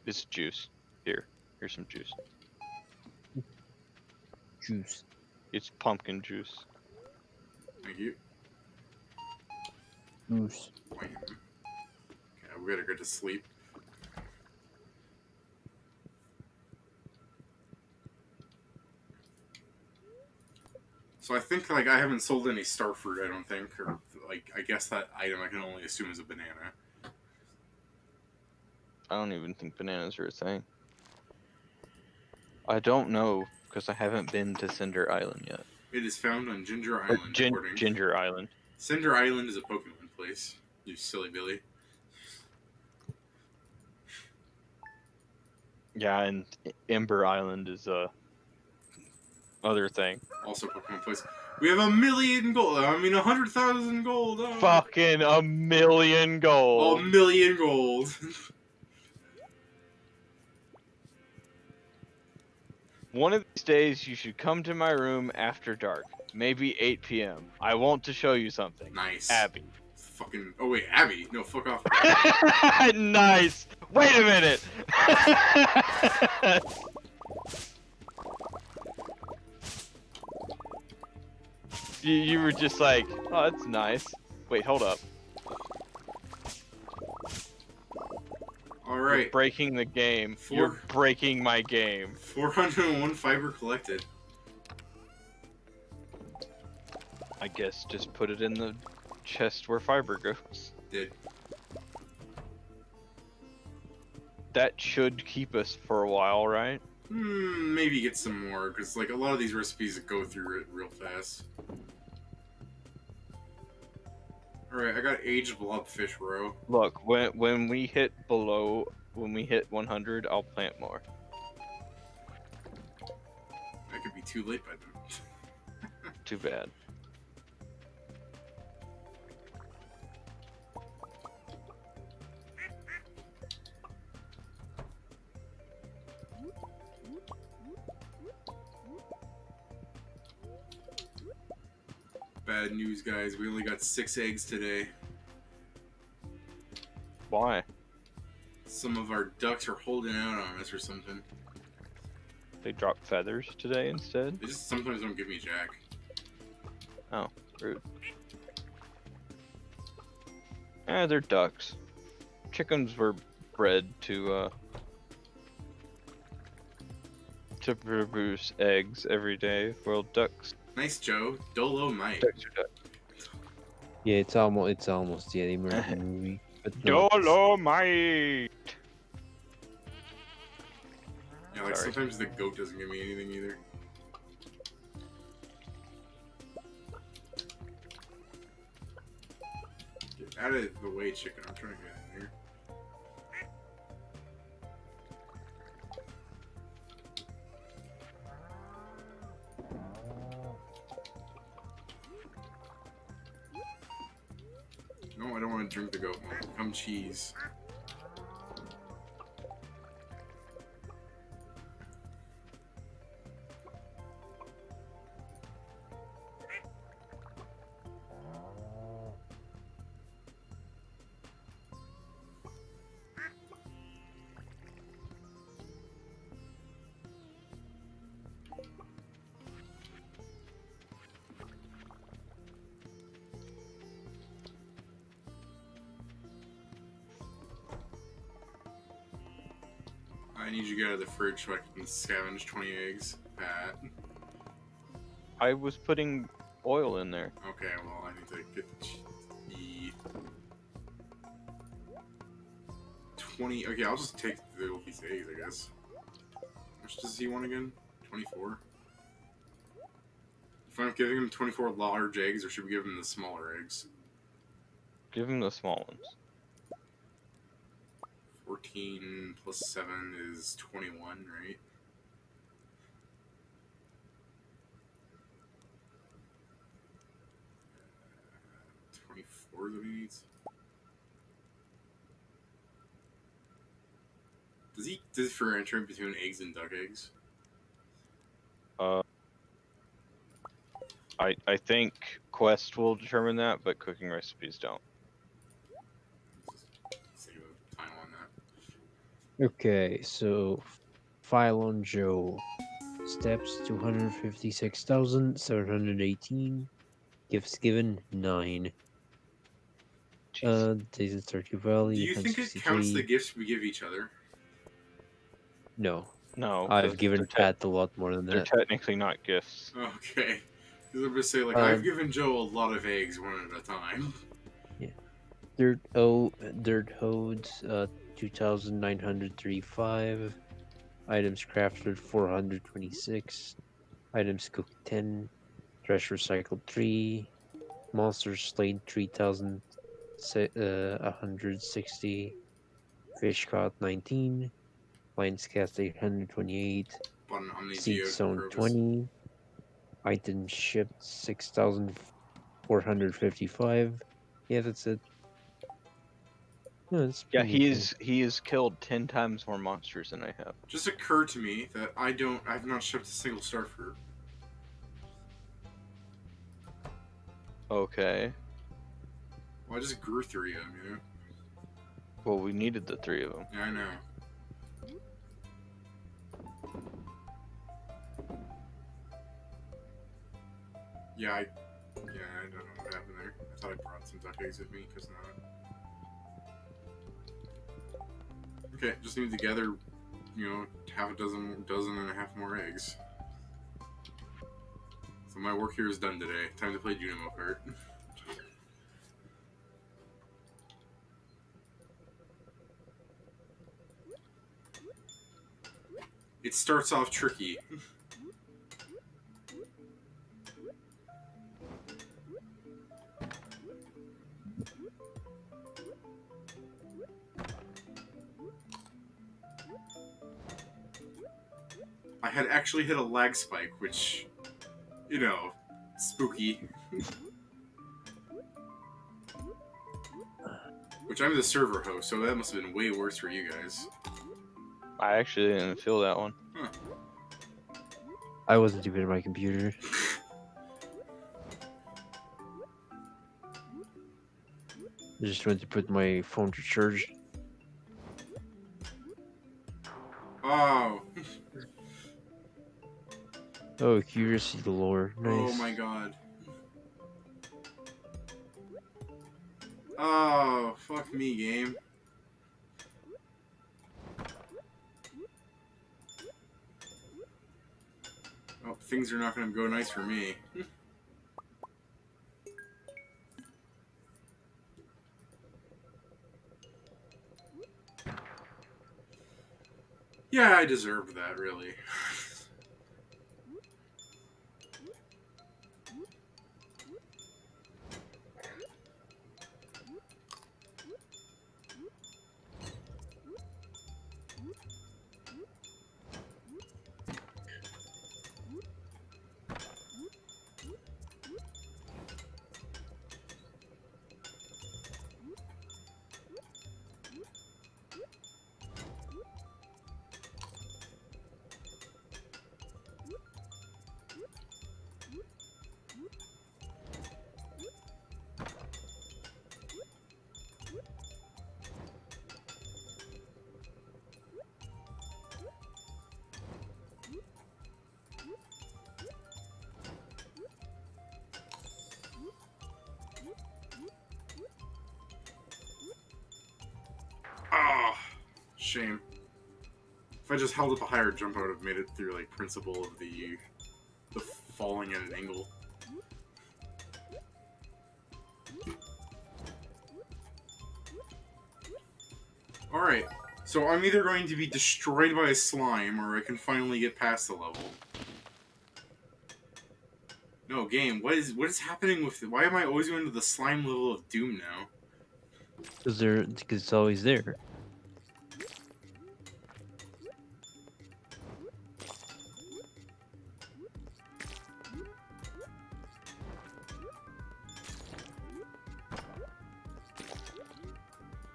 Speaker 2: It's juice. Here's some juice.
Speaker 5: Juice.
Speaker 2: It's pumpkin juice.
Speaker 1: Thank you.
Speaker 5: Juice.
Speaker 1: Wait. Okay, we better go to sleep. So I think, like, I haven't sold any starfruit, I don't think. Or, like, I guess that item I can only assume is a banana.
Speaker 2: I don't even think bananas are a thing. I don't know, because I haven't been to Cinder Island yet.
Speaker 1: It is found on Ginger
Speaker 2: Or
Speaker 1: Island, according...
Speaker 2: Ginger Island.
Speaker 1: Cinder Island is a Pokemon place. You silly Billy.
Speaker 2: Yeah, and Ember Island is a other thing.
Speaker 1: Also Pokemon place. We have 1,000,000 gold. I mean, 100,000 gold. Oh.
Speaker 2: Fucking 1,000,000 gold.
Speaker 1: 1,000,000 gold.
Speaker 2: One of these days, you should come to my room after dark. Maybe 8 p.m. I want to show you something.
Speaker 1: Nice.
Speaker 2: Abby.
Speaker 1: Fucking. Oh, wait, Abby. No, fuck off.
Speaker 2: Nice. Wait a minute. You were just like, oh, that's nice. Wait, hold up. You're
Speaker 1: Alright.
Speaker 2: breaking the game. You're breaking my game.
Speaker 1: 401 fiber collected.
Speaker 2: I guess just put it in the chest where fiber goes.
Speaker 1: Did.
Speaker 2: That should keep us for a while, right?
Speaker 1: Maybe get some more, because, like, a lot of these recipes go through it real fast. Alright, I got aged blobfish roe.
Speaker 2: Look, when we hit 100, I'll plant more.
Speaker 1: That could be too late by then.
Speaker 2: Too bad.
Speaker 1: Bad news, guys. We only got 6 eggs today.
Speaker 2: Why?
Speaker 1: some of our ducks are holding out on us or something.
Speaker 2: They dropped feathers today instead.
Speaker 1: They just sometimes don't give me jack.
Speaker 2: Oh, rude. They're ducks. Chickens were bred to produce eggs every day. Well, ducks.
Speaker 1: Nice, Joe. Dolo might.
Speaker 2: Ducks are ducks.
Speaker 5: Yeah, it's almost the American movie, but not.
Speaker 2: Dolomite.
Speaker 1: Yeah, like
Speaker 2: Sorry.
Speaker 1: sometimes the goat doesn't give me anything either. Get out of the way, chicken. I'm trying to get in there. No, I don't want to drink the goat milk. Come cheese. I need you to get out of the fridge so I can scavenge 20 eggs. Pat.
Speaker 2: I was putting oil in there.
Speaker 1: Okay, well, I need to get the 20. Okay, I'll just take the little piece of eggs, I guess. How much does he want again? 24? If I'm giving him 24 large eggs, or should we give him the smaller eggs?
Speaker 2: Give him the small ones.
Speaker 1: 14 plus 7 is 21, right? Uh, 24 that he needs. Does he differentiate between eggs and duck eggs?
Speaker 2: I think Quest will determine that, but cooking recipes don't.
Speaker 1: Save time on that.
Speaker 5: Okay, so file on Joe. Steps 256,718. Gifts given 9.
Speaker 2: Jeez.
Speaker 5: Days in Stardew
Speaker 1: Do
Speaker 5: Valley
Speaker 1: you think it counts the
Speaker 5: 163.
Speaker 1: gifts we give each other?
Speaker 5: No,
Speaker 2: No,
Speaker 5: I've
Speaker 2: 'cause
Speaker 5: given Pat a lot more than
Speaker 2: they're
Speaker 5: that.
Speaker 2: technically not gifts.
Speaker 1: Okay. Because I'm just saying, like,
Speaker 5: Uh,
Speaker 1: I've given Joe a lot of eggs one at a time.
Speaker 5: Dirt Hodes 2,935. Items crafted 426. Items cooked 10. Trash recycled 3. Monsters slain 3,160. Fish caught 19. Lines cast 828.
Speaker 1: Bought an Omni
Speaker 5: Seed
Speaker 1: Geode for
Speaker 5: sown
Speaker 1: purpose.
Speaker 5: 20. Items shipped 6,455. Yeah, that's it. No, it's
Speaker 2: Yeah,
Speaker 5: pretty okay.
Speaker 2: he has killed 10 times more monsters than I have.
Speaker 1: Just occurred to me that I've not shipped a single star fruit.
Speaker 2: Okay.
Speaker 1: Well, I just grew 3 of them, you know?
Speaker 2: Well, we needed the 3 of them.
Speaker 1: Yeah, I know. Yeah, I don't know what happened there. I thought I brought some duck eggs with me, because not. Okay, just need to gather, half a dozen and a half more eggs. So my work here is done today. Time to play Junimo Kart. It starts off tricky. I had actually hit a lag spike, which, spooky. Which I'm the server host, so that must have been way worse for you guys.
Speaker 2: I actually didn't feel that one.
Speaker 1: Huh.
Speaker 5: I wasn't even at my computer. I just went to put my phone to charge.
Speaker 1: Oh.
Speaker 5: Oh, accuracy galore.
Speaker 1: Oh
Speaker 5: Nice.
Speaker 1: my god. Oh, fuck me, game. Oh, things are not gonna go nice for me. Yeah, I deserved that, really. Ah, shame. If I just held up a higher jump, I would have made it through, like, principle of the falling at an angle. Alright, so I'm either going to be destroyed by a slime, or I can finally get past the level. No, game, what is happening with it? Why am I always going to the slime level of Doom now?
Speaker 5: Because it's always there.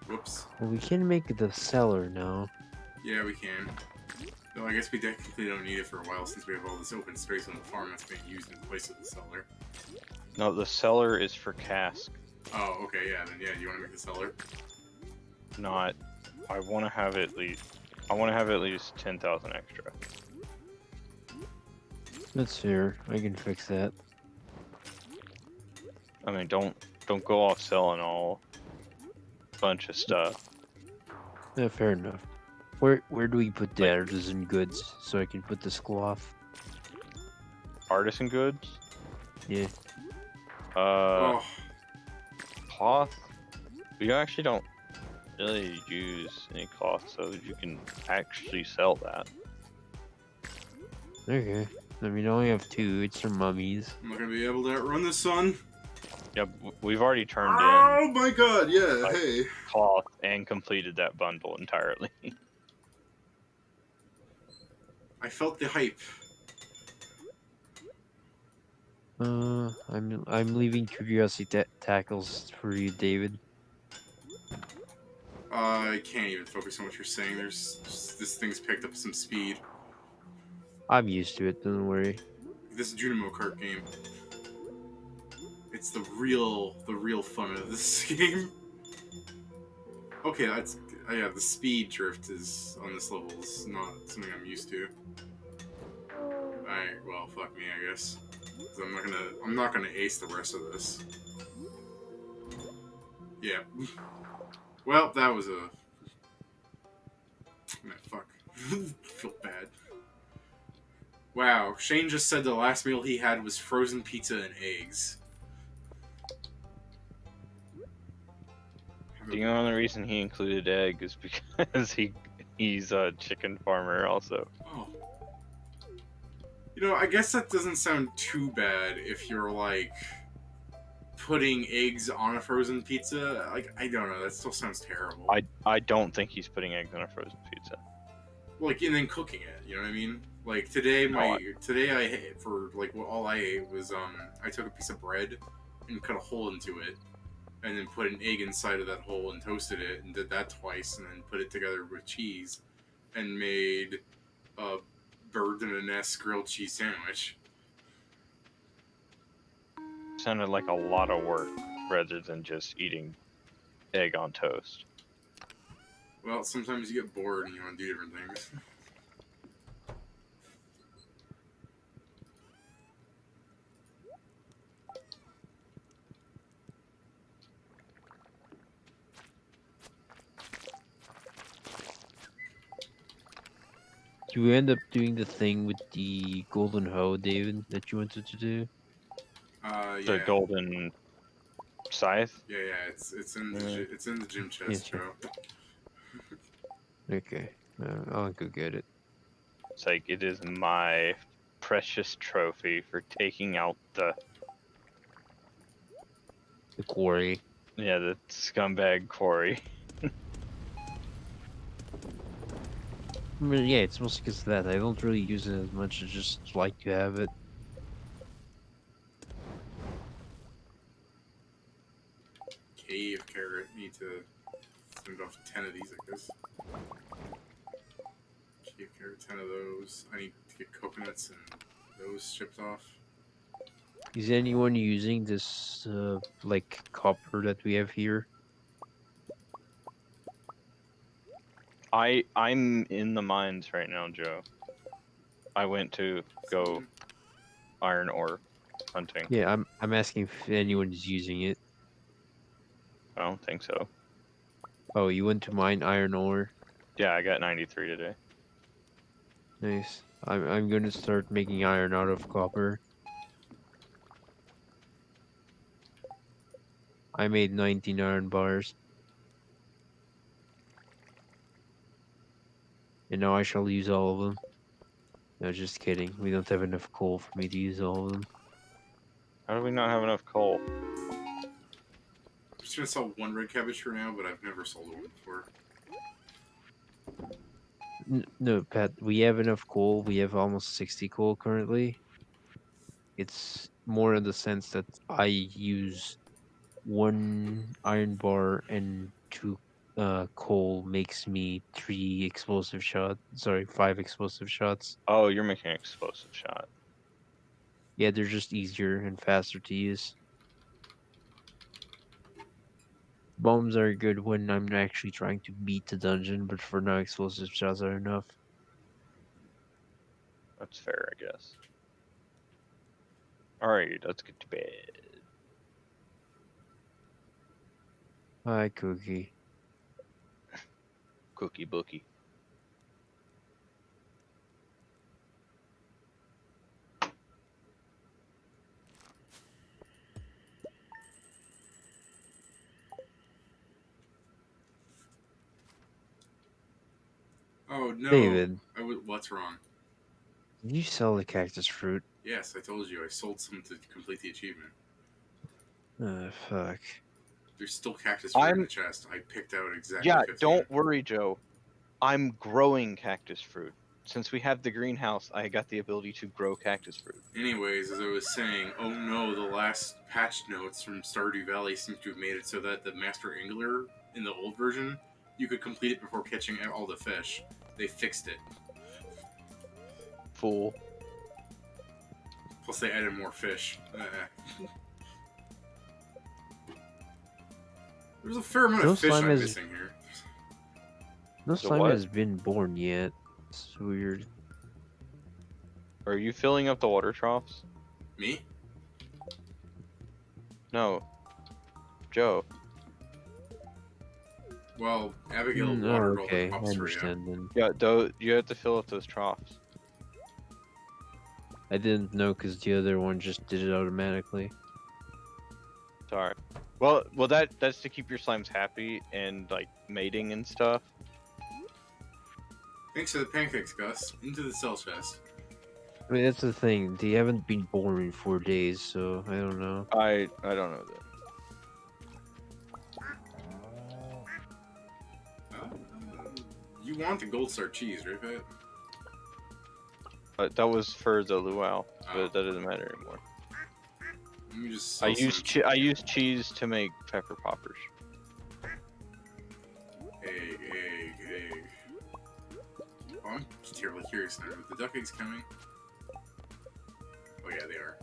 Speaker 1: Whoops.
Speaker 5: Well, we can make the cellar now.
Speaker 1: Yeah, we can. Though I guess we technically don't need it for a while since we have all this open space on the farm that's being used in place of the cellar.
Speaker 2: No, the cellar is for cask.
Speaker 1: Oh, okay, yeah, then yeah, you want to make the cellar?
Speaker 2: Not. I want to have at least. I want to have at least 10,000 extra.
Speaker 5: That's fair. I can fix that.
Speaker 2: I mean, don't go off selling all bunch of stuff.
Speaker 5: Yeah, fair enough. Where do we put the
Speaker 2: Like-
Speaker 5: artisan goods so I can put this cloth?
Speaker 2: Artisan goods.
Speaker 5: Yeah.
Speaker 1: Oh,
Speaker 2: Cloth. We actually don't really use any cloth, so you can actually sell that.
Speaker 5: Okay. I mean, I only have 2. It's for mummies.
Speaker 1: I'm not gonna be able to outrun the sun.
Speaker 2: Yep, we've already turned in
Speaker 1: Oh my god, yeah,
Speaker 2: Like-
Speaker 1: hey.
Speaker 2: cloth and completed that bundle entirely.
Speaker 1: I felt the hype.
Speaker 5: I'm leaving curiosity tackles for you, David.
Speaker 1: I can't even focus on what you're saying. This thing's picked up some speed.
Speaker 5: I'm used to it. Don't worry.
Speaker 1: This Junimo Kart game. It's the real fun of this game. Okay, that's yeah. The speed drift is on this level is not something I'm used to. Alright, well, fuck me, I guess. 'Cause I'm not gonna ace the rest of this. Yeah. Well, that was a. Man, fuck. Feel bad. Wow, Shane just said the last meal he had was frozen pizza and eggs.
Speaker 2: The only reason he included egg is because he's a chicken farmer also.
Speaker 1: Oh. You know, I guess that doesn't sound too bad if you're, like, putting eggs on a frozen pizza. Like, I don't know, that still sounds terrible.
Speaker 2: I don't think he's putting eggs on a frozen pizza.
Speaker 1: Like, and then cooking it, you know what I mean? Like, today, for, like, all I ate was, I took a piece of bread and cut a hole into it, and then put an egg inside of that hole and toasted it, and did that twice, and then put it together with cheese, and made a bird in a nest grilled cheese sandwich.
Speaker 2: Sounded like a lot of work rather than just eating egg on toast.
Speaker 1: Well, sometimes you get bored and you want to do different things.
Speaker 5: you end up doing the thing with the golden hoe, David, that you wanted to do?
Speaker 2: The
Speaker 1: Yeah.
Speaker 2: golden scythe.
Speaker 1: Yeah, yeah, it's in the
Speaker 2: Mm.
Speaker 1: it's in the gym chest,
Speaker 5: Yes,
Speaker 1: Joe.
Speaker 5: Okay, I'll go get it.
Speaker 2: It's like it is my precious trophy for taking out the
Speaker 5: The quarry.
Speaker 2: the scumbag quarry.
Speaker 5: I mean, yeah, it's mostly because of that. I don't really use it as much. I just like to have it.
Speaker 1: Cave carrot. Need to send off 10 of these, I guess. Cave carrot, 10 of those. I need to get coconuts and those shipped off.
Speaker 5: Is anyone using this, like, copper that we have here?
Speaker 2: I'm in the mines right now, Joe. I went to go iron ore hunting.
Speaker 5: Yeah, I'm asking if anyone is using it.
Speaker 2: I don't think so.
Speaker 5: Oh, you went to mine iron ore.
Speaker 2: Yeah, I got 93 today.
Speaker 5: Nice. I'm gonna start making iron out of copper. I made 19 iron bars. And now I shall use all of them. No, just kidding. We don't have enough coal for me to use all of them.
Speaker 2: How do we not have enough coal?
Speaker 1: I'm just gonna sell one red cabbage for now, but I've never sold one before.
Speaker 5: No, Pat, we have enough coal. We have almost 60 coal currently. It's more in the sense that I use one iron bar and two coal makes me three explosive shots. Sorry, five explosive shots.
Speaker 2: Oh, you're making an explosive shot.
Speaker 5: Yeah, they're just easier and faster to use. Bombs are good when I'm actually trying to beat the dungeon, but for now, explosive shots are enough.
Speaker 2: That's fair, I guess. Alright, let's get to bed.
Speaker 5: Hi, Cookie.
Speaker 2: Cookie bookie.
Speaker 1: Oh no!
Speaker 5: David,
Speaker 1: What's wrong?
Speaker 5: did you sell the cactus fruit?
Speaker 1: Yes, I told you I sold some to complete the achievement.
Speaker 5: Fuck.
Speaker 1: There's still cactus fruit in
Speaker 2: I'm
Speaker 1: the chest. I picked out exactly
Speaker 2: yeah,
Speaker 1: 15.
Speaker 2: don't worry, Joe. I'm growing cactus fruit. Since we have the greenhouse, I got the ability to grow cactus fruit.
Speaker 1: Anyways, as I was saying, oh no, the last patch notes from Stardew Valley seem to have made it so that the Master Angler in the old version, you could complete it before catching all the fish. They fixed it.
Speaker 2: Fool.
Speaker 1: Plus, they added more fish. There's a fair amount
Speaker 5: No
Speaker 1: of fish
Speaker 5: slime
Speaker 1: I'm
Speaker 5: has-
Speaker 1: missing here.
Speaker 5: No
Speaker 2: The
Speaker 5: slime
Speaker 2: what?
Speaker 5: has been born yet. It's weird.
Speaker 2: Are you filling up the water troughs?
Speaker 1: Me?
Speaker 2: No. Joe.
Speaker 1: Well, Abigail
Speaker 5: Oh,
Speaker 1: watered
Speaker 5: okay.
Speaker 1: all
Speaker 5: I
Speaker 1: the crops for you.
Speaker 5: understand then.
Speaker 2: Yeah, you have to fill up those troughs.
Speaker 5: I didn't know because the other one just did it automatically.
Speaker 2: Sorry. Well, that's to keep your slimes happy and like mating and stuff.
Speaker 1: Thanks for the pancakes, Gus. Into the cell chest.
Speaker 5: I mean, that's the thing. They haven't been born in 4 days, so I don't know.
Speaker 2: I don't know that.
Speaker 1: You want the Gold Star cheese, right, Pat?
Speaker 2: But that was for the luau,
Speaker 1: Oh.
Speaker 2: but that doesn't matter anymore.
Speaker 1: Let me just
Speaker 2: I
Speaker 1: sell
Speaker 2: use
Speaker 1: some
Speaker 2: I use cheese to make pepper poppers.
Speaker 1: egg. Oh, I'm terribly curious now. Are the duck eggs coming? Oh yeah, they are.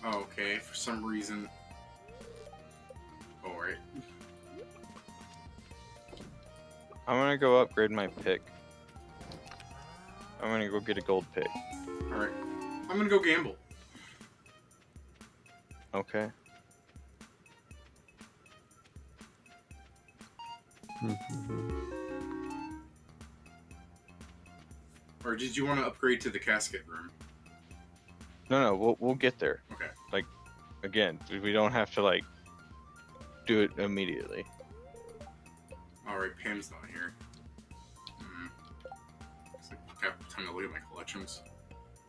Speaker 1: Oh, okay, for some reason. Oh, right.
Speaker 2: I'm gonna go upgrade my pick. I'm gonna go get a gold pick.
Speaker 1: Alright. I'm gonna go gamble.
Speaker 2: Okay.
Speaker 5: Mhm.
Speaker 1: Or did you want to upgrade to the casket room?
Speaker 2: No, we'll get there.
Speaker 1: Okay.
Speaker 2: Like, again, we don't have to like do it immediately.
Speaker 1: Alright, Pam's not here. It's like, time to look at my collections.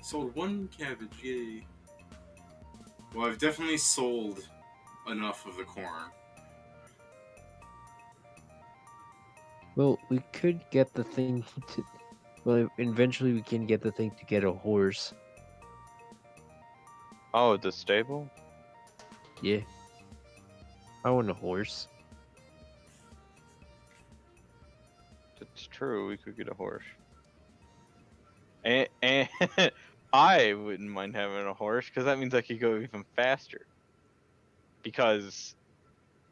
Speaker 1: Sold one cabbage, yay. Well, I've definitely sold enough of the corn.
Speaker 5: Well, we could get the thing to. Well, eventually we can get the thing to get a horse.
Speaker 2: Oh, the stable?
Speaker 5: Yeah. I want a horse.
Speaker 2: That's true. We could get a horse. And I wouldn't mind having a horse because that means I could go even faster. Because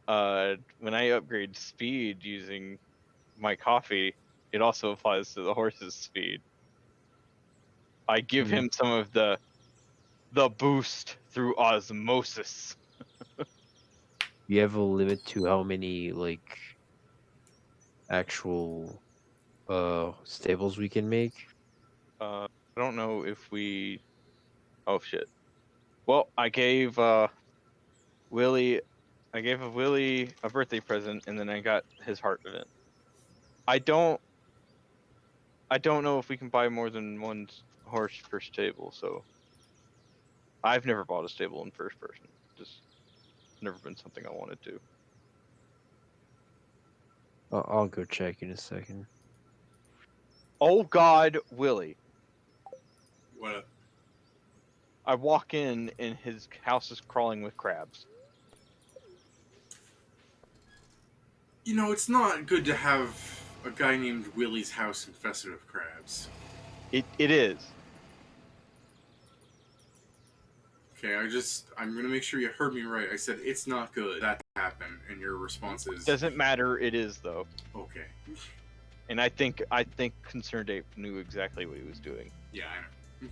Speaker 2: when I upgrade speed using my coffee, it also applies to the horse's speed. I give
Speaker 5: Hmm.
Speaker 2: him some of the boost through osmosis.
Speaker 5: You have a limit to how many like actual stables we can make.
Speaker 2: I don't know if we. Oh shit. Well, Willie. I gave Willie a birthday present, and then I got his heart event. I don't. I don't know if we can buy more than one horse per stable. So I've never bought a stable in first person. Just never been something I wanted to.
Speaker 5: I'll go check in a second.
Speaker 2: Oh God, Willie!
Speaker 1: What?
Speaker 2: I walk in and his house is crawling with crabs.
Speaker 1: You know, it's not good to have a guy named Willie's house infested with crabs.
Speaker 2: It is.
Speaker 1: Okay, I'm gonna make sure you heard me right. I said it's not good that happened, and your response is
Speaker 2: Doesn't matter. It is though.
Speaker 1: okay.
Speaker 2: And I think Concerned Ape knew exactly what he was doing.
Speaker 1: Yeah, I know.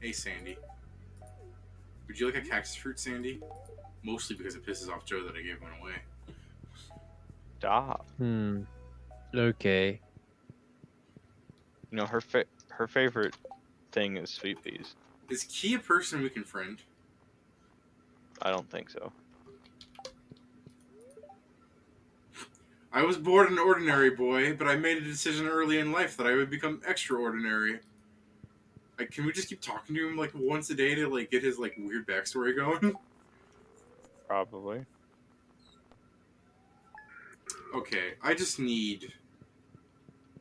Speaker 1: Hey, Sandy. Would you like a cactus fruit, Sandy? Mostly because it pisses off Joe that I gave one away.
Speaker 2: Stop.
Speaker 5: Hmm. Okay.
Speaker 2: You know her favorite thing is sweet peas.
Speaker 1: Is Key a person we can friend?
Speaker 2: I don't think so.
Speaker 1: I was born an ordinary boy, but I made a decision early in life that I would become extraordinary. Like, can we just keep talking to him like once a day to like get his like weird backstory going?
Speaker 2: Probably.
Speaker 1: Okay, I just need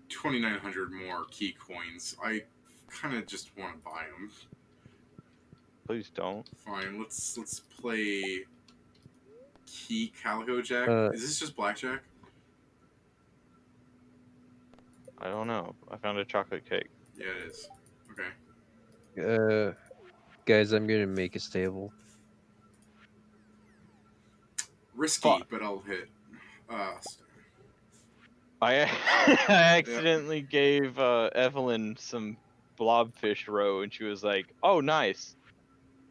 Speaker 1: 2,900 more key coins. I kind of just want to buy them.
Speaker 2: Please don't.
Speaker 1: Fine, let's play Key Calico Jack.
Speaker 5: Uh,
Speaker 1: Is this just blackjack?
Speaker 2: I don't know. I found a chocolate cake.
Speaker 1: Yeah, it is. Okay.
Speaker 5: guys, I'm gonna make a stable.
Speaker 1: Risky,
Speaker 2: Fuck.
Speaker 1: but I'll hit.
Speaker 2: I I accidentally gave Evelyn some blobfish roe, and she was like, "Oh, nice."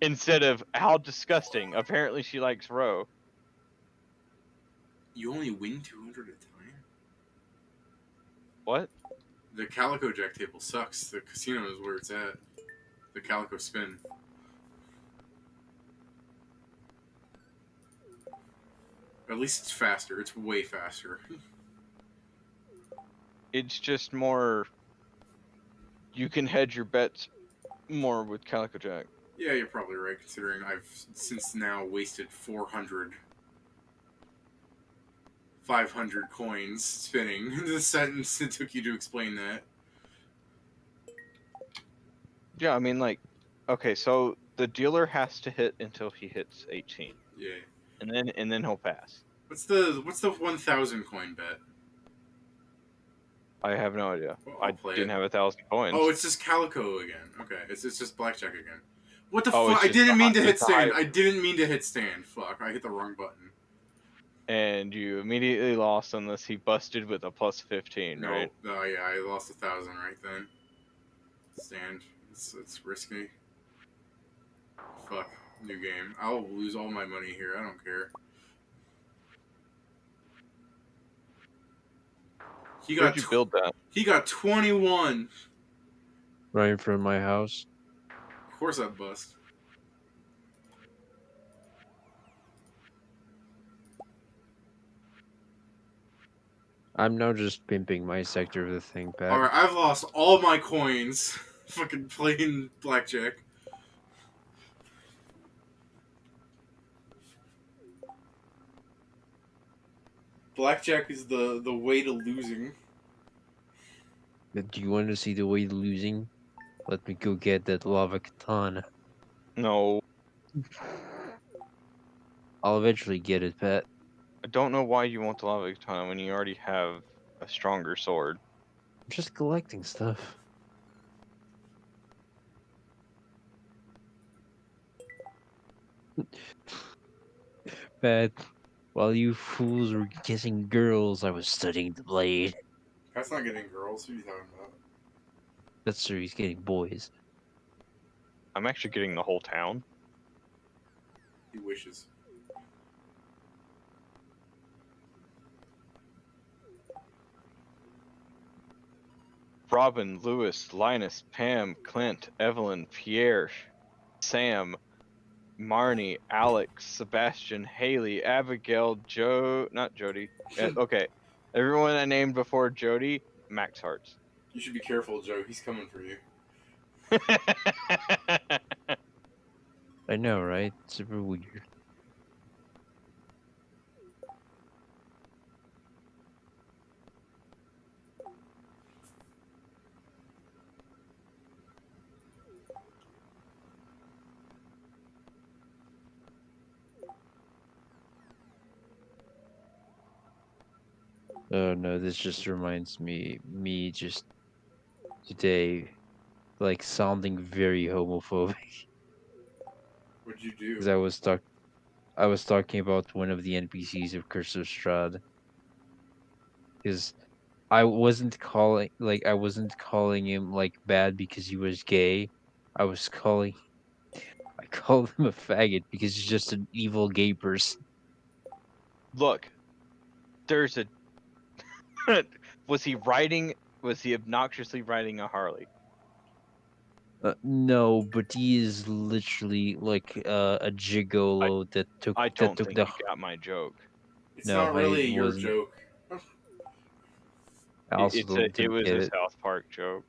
Speaker 2: Instead of how disgusting. Apparently, she likes roe.
Speaker 1: You only win 200 at a time?
Speaker 2: What?
Speaker 1: The Calico Jack table sucks. The casino is where it's at. The Calico Spin. At least it's faster. It's way faster.
Speaker 2: It's just more. You can hedge your bets more with Calico Jack.
Speaker 1: Yeah, you're probably right, considering I've since now wasted 500 coins spinning the sentence it took you to explain that.
Speaker 2: Yeah, I mean, like, okay, so the dealer has to hit until he hits 18,
Speaker 1: Yeah.
Speaker 2: and then he'll pass.
Speaker 1: What's the 1,000 coin bet?
Speaker 2: I have no idea.
Speaker 1: Well,
Speaker 2: I
Speaker 1: I'll play
Speaker 2: didn't
Speaker 1: it.
Speaker 2: have 1,000 coins.
Speaker 1: Oh, it's just Calico again. Okay, it's just blackjack again. What the
Speaker 2: Oh,
Speaker 1: fuck?
Speaker 2: it's
Speaker 1: I
Speaker 2: just
Speaker 1: didn't mean to hit
Speaker 2: it's the
Speaker 1: stand.
Speaker 2: high-
Speaker 1: I didn't mean to hit stand. Fuck, I hit the wrong button.
Speaker 2: And you immediately lost unless he busted with a plus 15,
Speaker 1: No,
Speaker 2: right?
Speaker 1: oh yeah, I lost 1,000 right then. Stand. It's risky. Fuck. New game. I'll lose all my money here. I don't care.
Speaker 2: Where'd you build that?
Speaker 1: He got 21.
Speaker 5: Right in front of my house.
Speaker 1: Of course I bust.
Speaker 5: I'm now just pimping my sector of the thing, Pat.
Speaker 1: Alright, I've lost all my coins. Fucking playing blackjack. Blackjack is the way to losing.
Speaker 5: Do you want to see the way to losing? Let me go get that lava katana.
Speaker 2: No,
Speaker 5: I'll eventually get it, Pat.
Speaker 2: I don't know why you want the lava katana when you already have a stronger sword.
Speaker 5: I'm just collecting stuff. Pat, while you fools were kissing girls, I was studying the blade.
Speaker 1: That's not getting girls. Who are you talking about?
Speaker 5: That's true, he's getting boys.
Speaker 2: I'm actually getting the whole town.
Speaker 1: He wishes.
Speaker 2: Robin, Lewis, Linus, Pam, Clint, Evelyn, Pierre, Sam, Marnie, Alex, Sebastian, Haley, Abigail, not Jody. Okay, everyone I named before Jody, max hearts.
Speaker 1: You should be careful, Joe. He's coming for you.
Speaker 5: I know, right? Super weird. Oh no, this just reminds me just today, like sounding very homophobic.
Speaker 1: What'd you do?
Speaker 5: Because I was talking about one of the NPCs of Curse of Strahd. Because I wasn't calling him like bad because he was gay. I was calling I called him a faggot because he's just an evil gay person.
Speaker 2: Look, there's a. Was he riding? Was he obnoxiously riding a Harley?
Speaker 5: No, but he is literally like a gigolo
Speaker 2: I
Speaker 5: that
Speaker 2: don't
Speaker 5: took
Speaker 2: think
Speaker 5: the
Speaker 2: you got my joke.
Speaker 1: It's
Speaker 5: no,
Speaker 1: not
Speaker 5: I
Speaker 1: really your
Speaker 5: wasn't.
Speaker 1: joke.
Speaker 5: I also
Speaker 2: It
Speaker 5: didn't
Speaker 2: was
Speaker 5: get
Speaker 2: a
Speaker 5: it.
Speaker 2: South Park joke.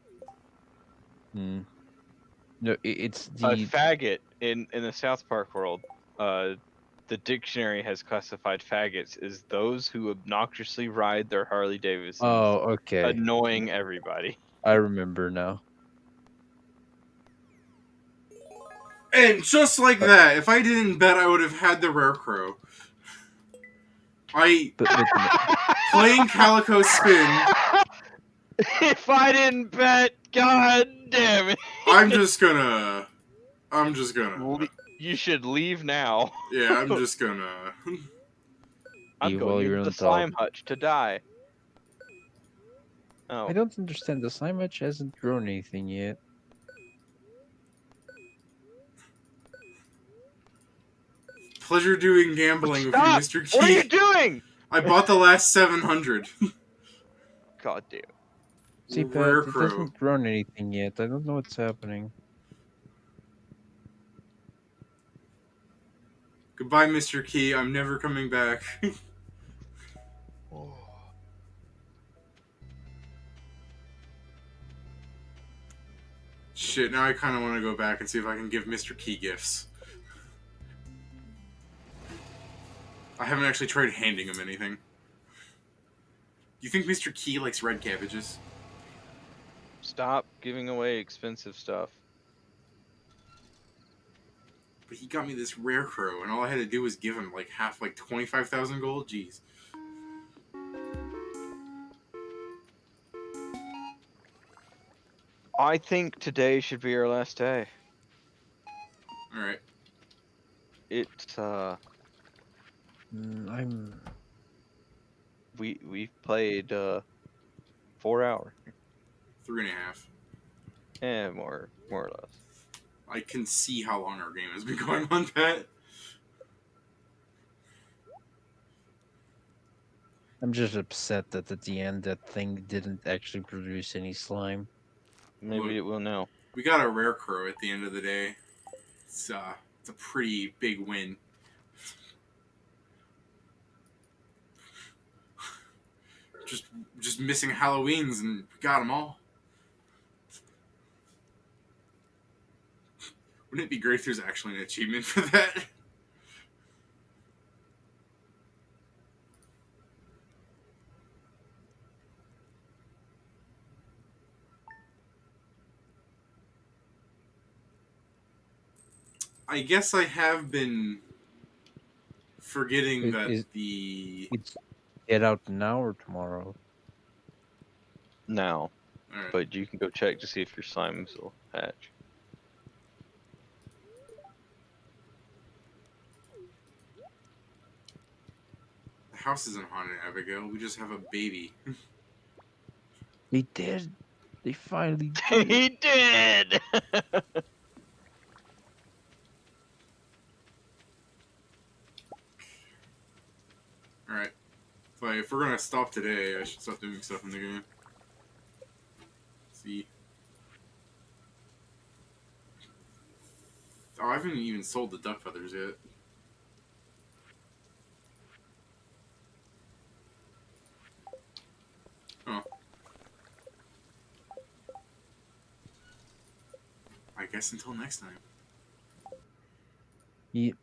Speaker 5: Hmm. No, it's
Speaker 2: A
Speaker 5: the
Speaker 2: faggot in the South Park world. Uh, the dictionary has classified faggots as those who obnoxiously ride their Harley Davidsons,
Speaker 5: oh okay.
Speaker 2: annoying everybody.
Speaker 5: I remember now.
Speaker 1: And just like that, if I didn't bet, I would have had the rare crow.
Speaker 5: But no,
Speaker 1: Playing Calico Spin.
Speaker 2: If I didn't bet, god damn it!
Speaker 1: I'm just gonna.
Speaker 2: You should leave now.
Speaker 1: Yeah, I'm just gonna.
Speaker 2: I'm
Speaker 5: Steve,
Speaker 2: going
Speaker 5: while you're
Speaker 2: into the
Speaker 5: on top,
Speaker 2: slime hutch to die.
Speaker 5: I
Speaker 2: Oh,
Speaker 5: don't understand. The slime match hasn't grown anything yet.
Speaker 1: Pleasure doing gambling with you,
Speaker 2: stop!
Speaker 1: Mr.
Speaker 2: What are you
Speaker 1: Key.
Speaker 2: doing?
Speaker 1: I bought the last 700.
Speaker 2: God damn it.
Speaker 5: See,
Speaker 1: Rare
Speaker 5: Pat, it
Speaker 1: crow.
Speaker 5: hasn't grown anything yet. I don't know what's happening.
Speaker 1: Goodbye, Mr. Key. I'm never coming back. Shit, now I kind of want to go back and see if I can give Mr. Key gifts. I haven't actually tried handing him anything. Do you think Mr. Key likes red cabbages?
Speaker 2: Stop giving away expensive stuff.
Speaker 1: But he got me this rare crow, and all I had to do was give him like half, like 25,000 gold. Jeez.
Speaker 2: I think today should be our last day.
Speaker 1: All right.
Speaker 2: It's
Speaker 5: I'm
Speaker 2: we've played 4 hours.
Speaker 1: 3.5.
Speaker 2: More or less.
Speaker 1: I can see how long our game has been going on, Pat.
Speaker 5: just upset that at the end that thing didn't actually produce any slime.
Speaker 2: Maybe
Speaker 1: Look,
Speaker 2: it will now.
Speaker 1: we got a rare crow at the end of the day. It's a pretty big win. Just just missing Halloweens and we got them all. Wouldn't it be great if there's actually an achievement for that? I guess I have been forgetting that
Speaker 5: Is
Speaker 1: the.
Speaker 5: it's get out now or tomorrow?
Speaker 2: Now,
Speaker 1: Alright.
Speaker 2: but you can go check to see if your slimes will hatch.
Speaker 1: The house isn't haunted, Abigail. We just have a baby.
Speaker 5: They did. They finally did.
Speaker 2: He did.
Speaker 1: Alright. So if we're gonna stop today, I should stop doing stuff in the game. See. Oh, I haven't even sold the duck feathers yet. Oh. I guess until next time.
Speaker 5: Ye-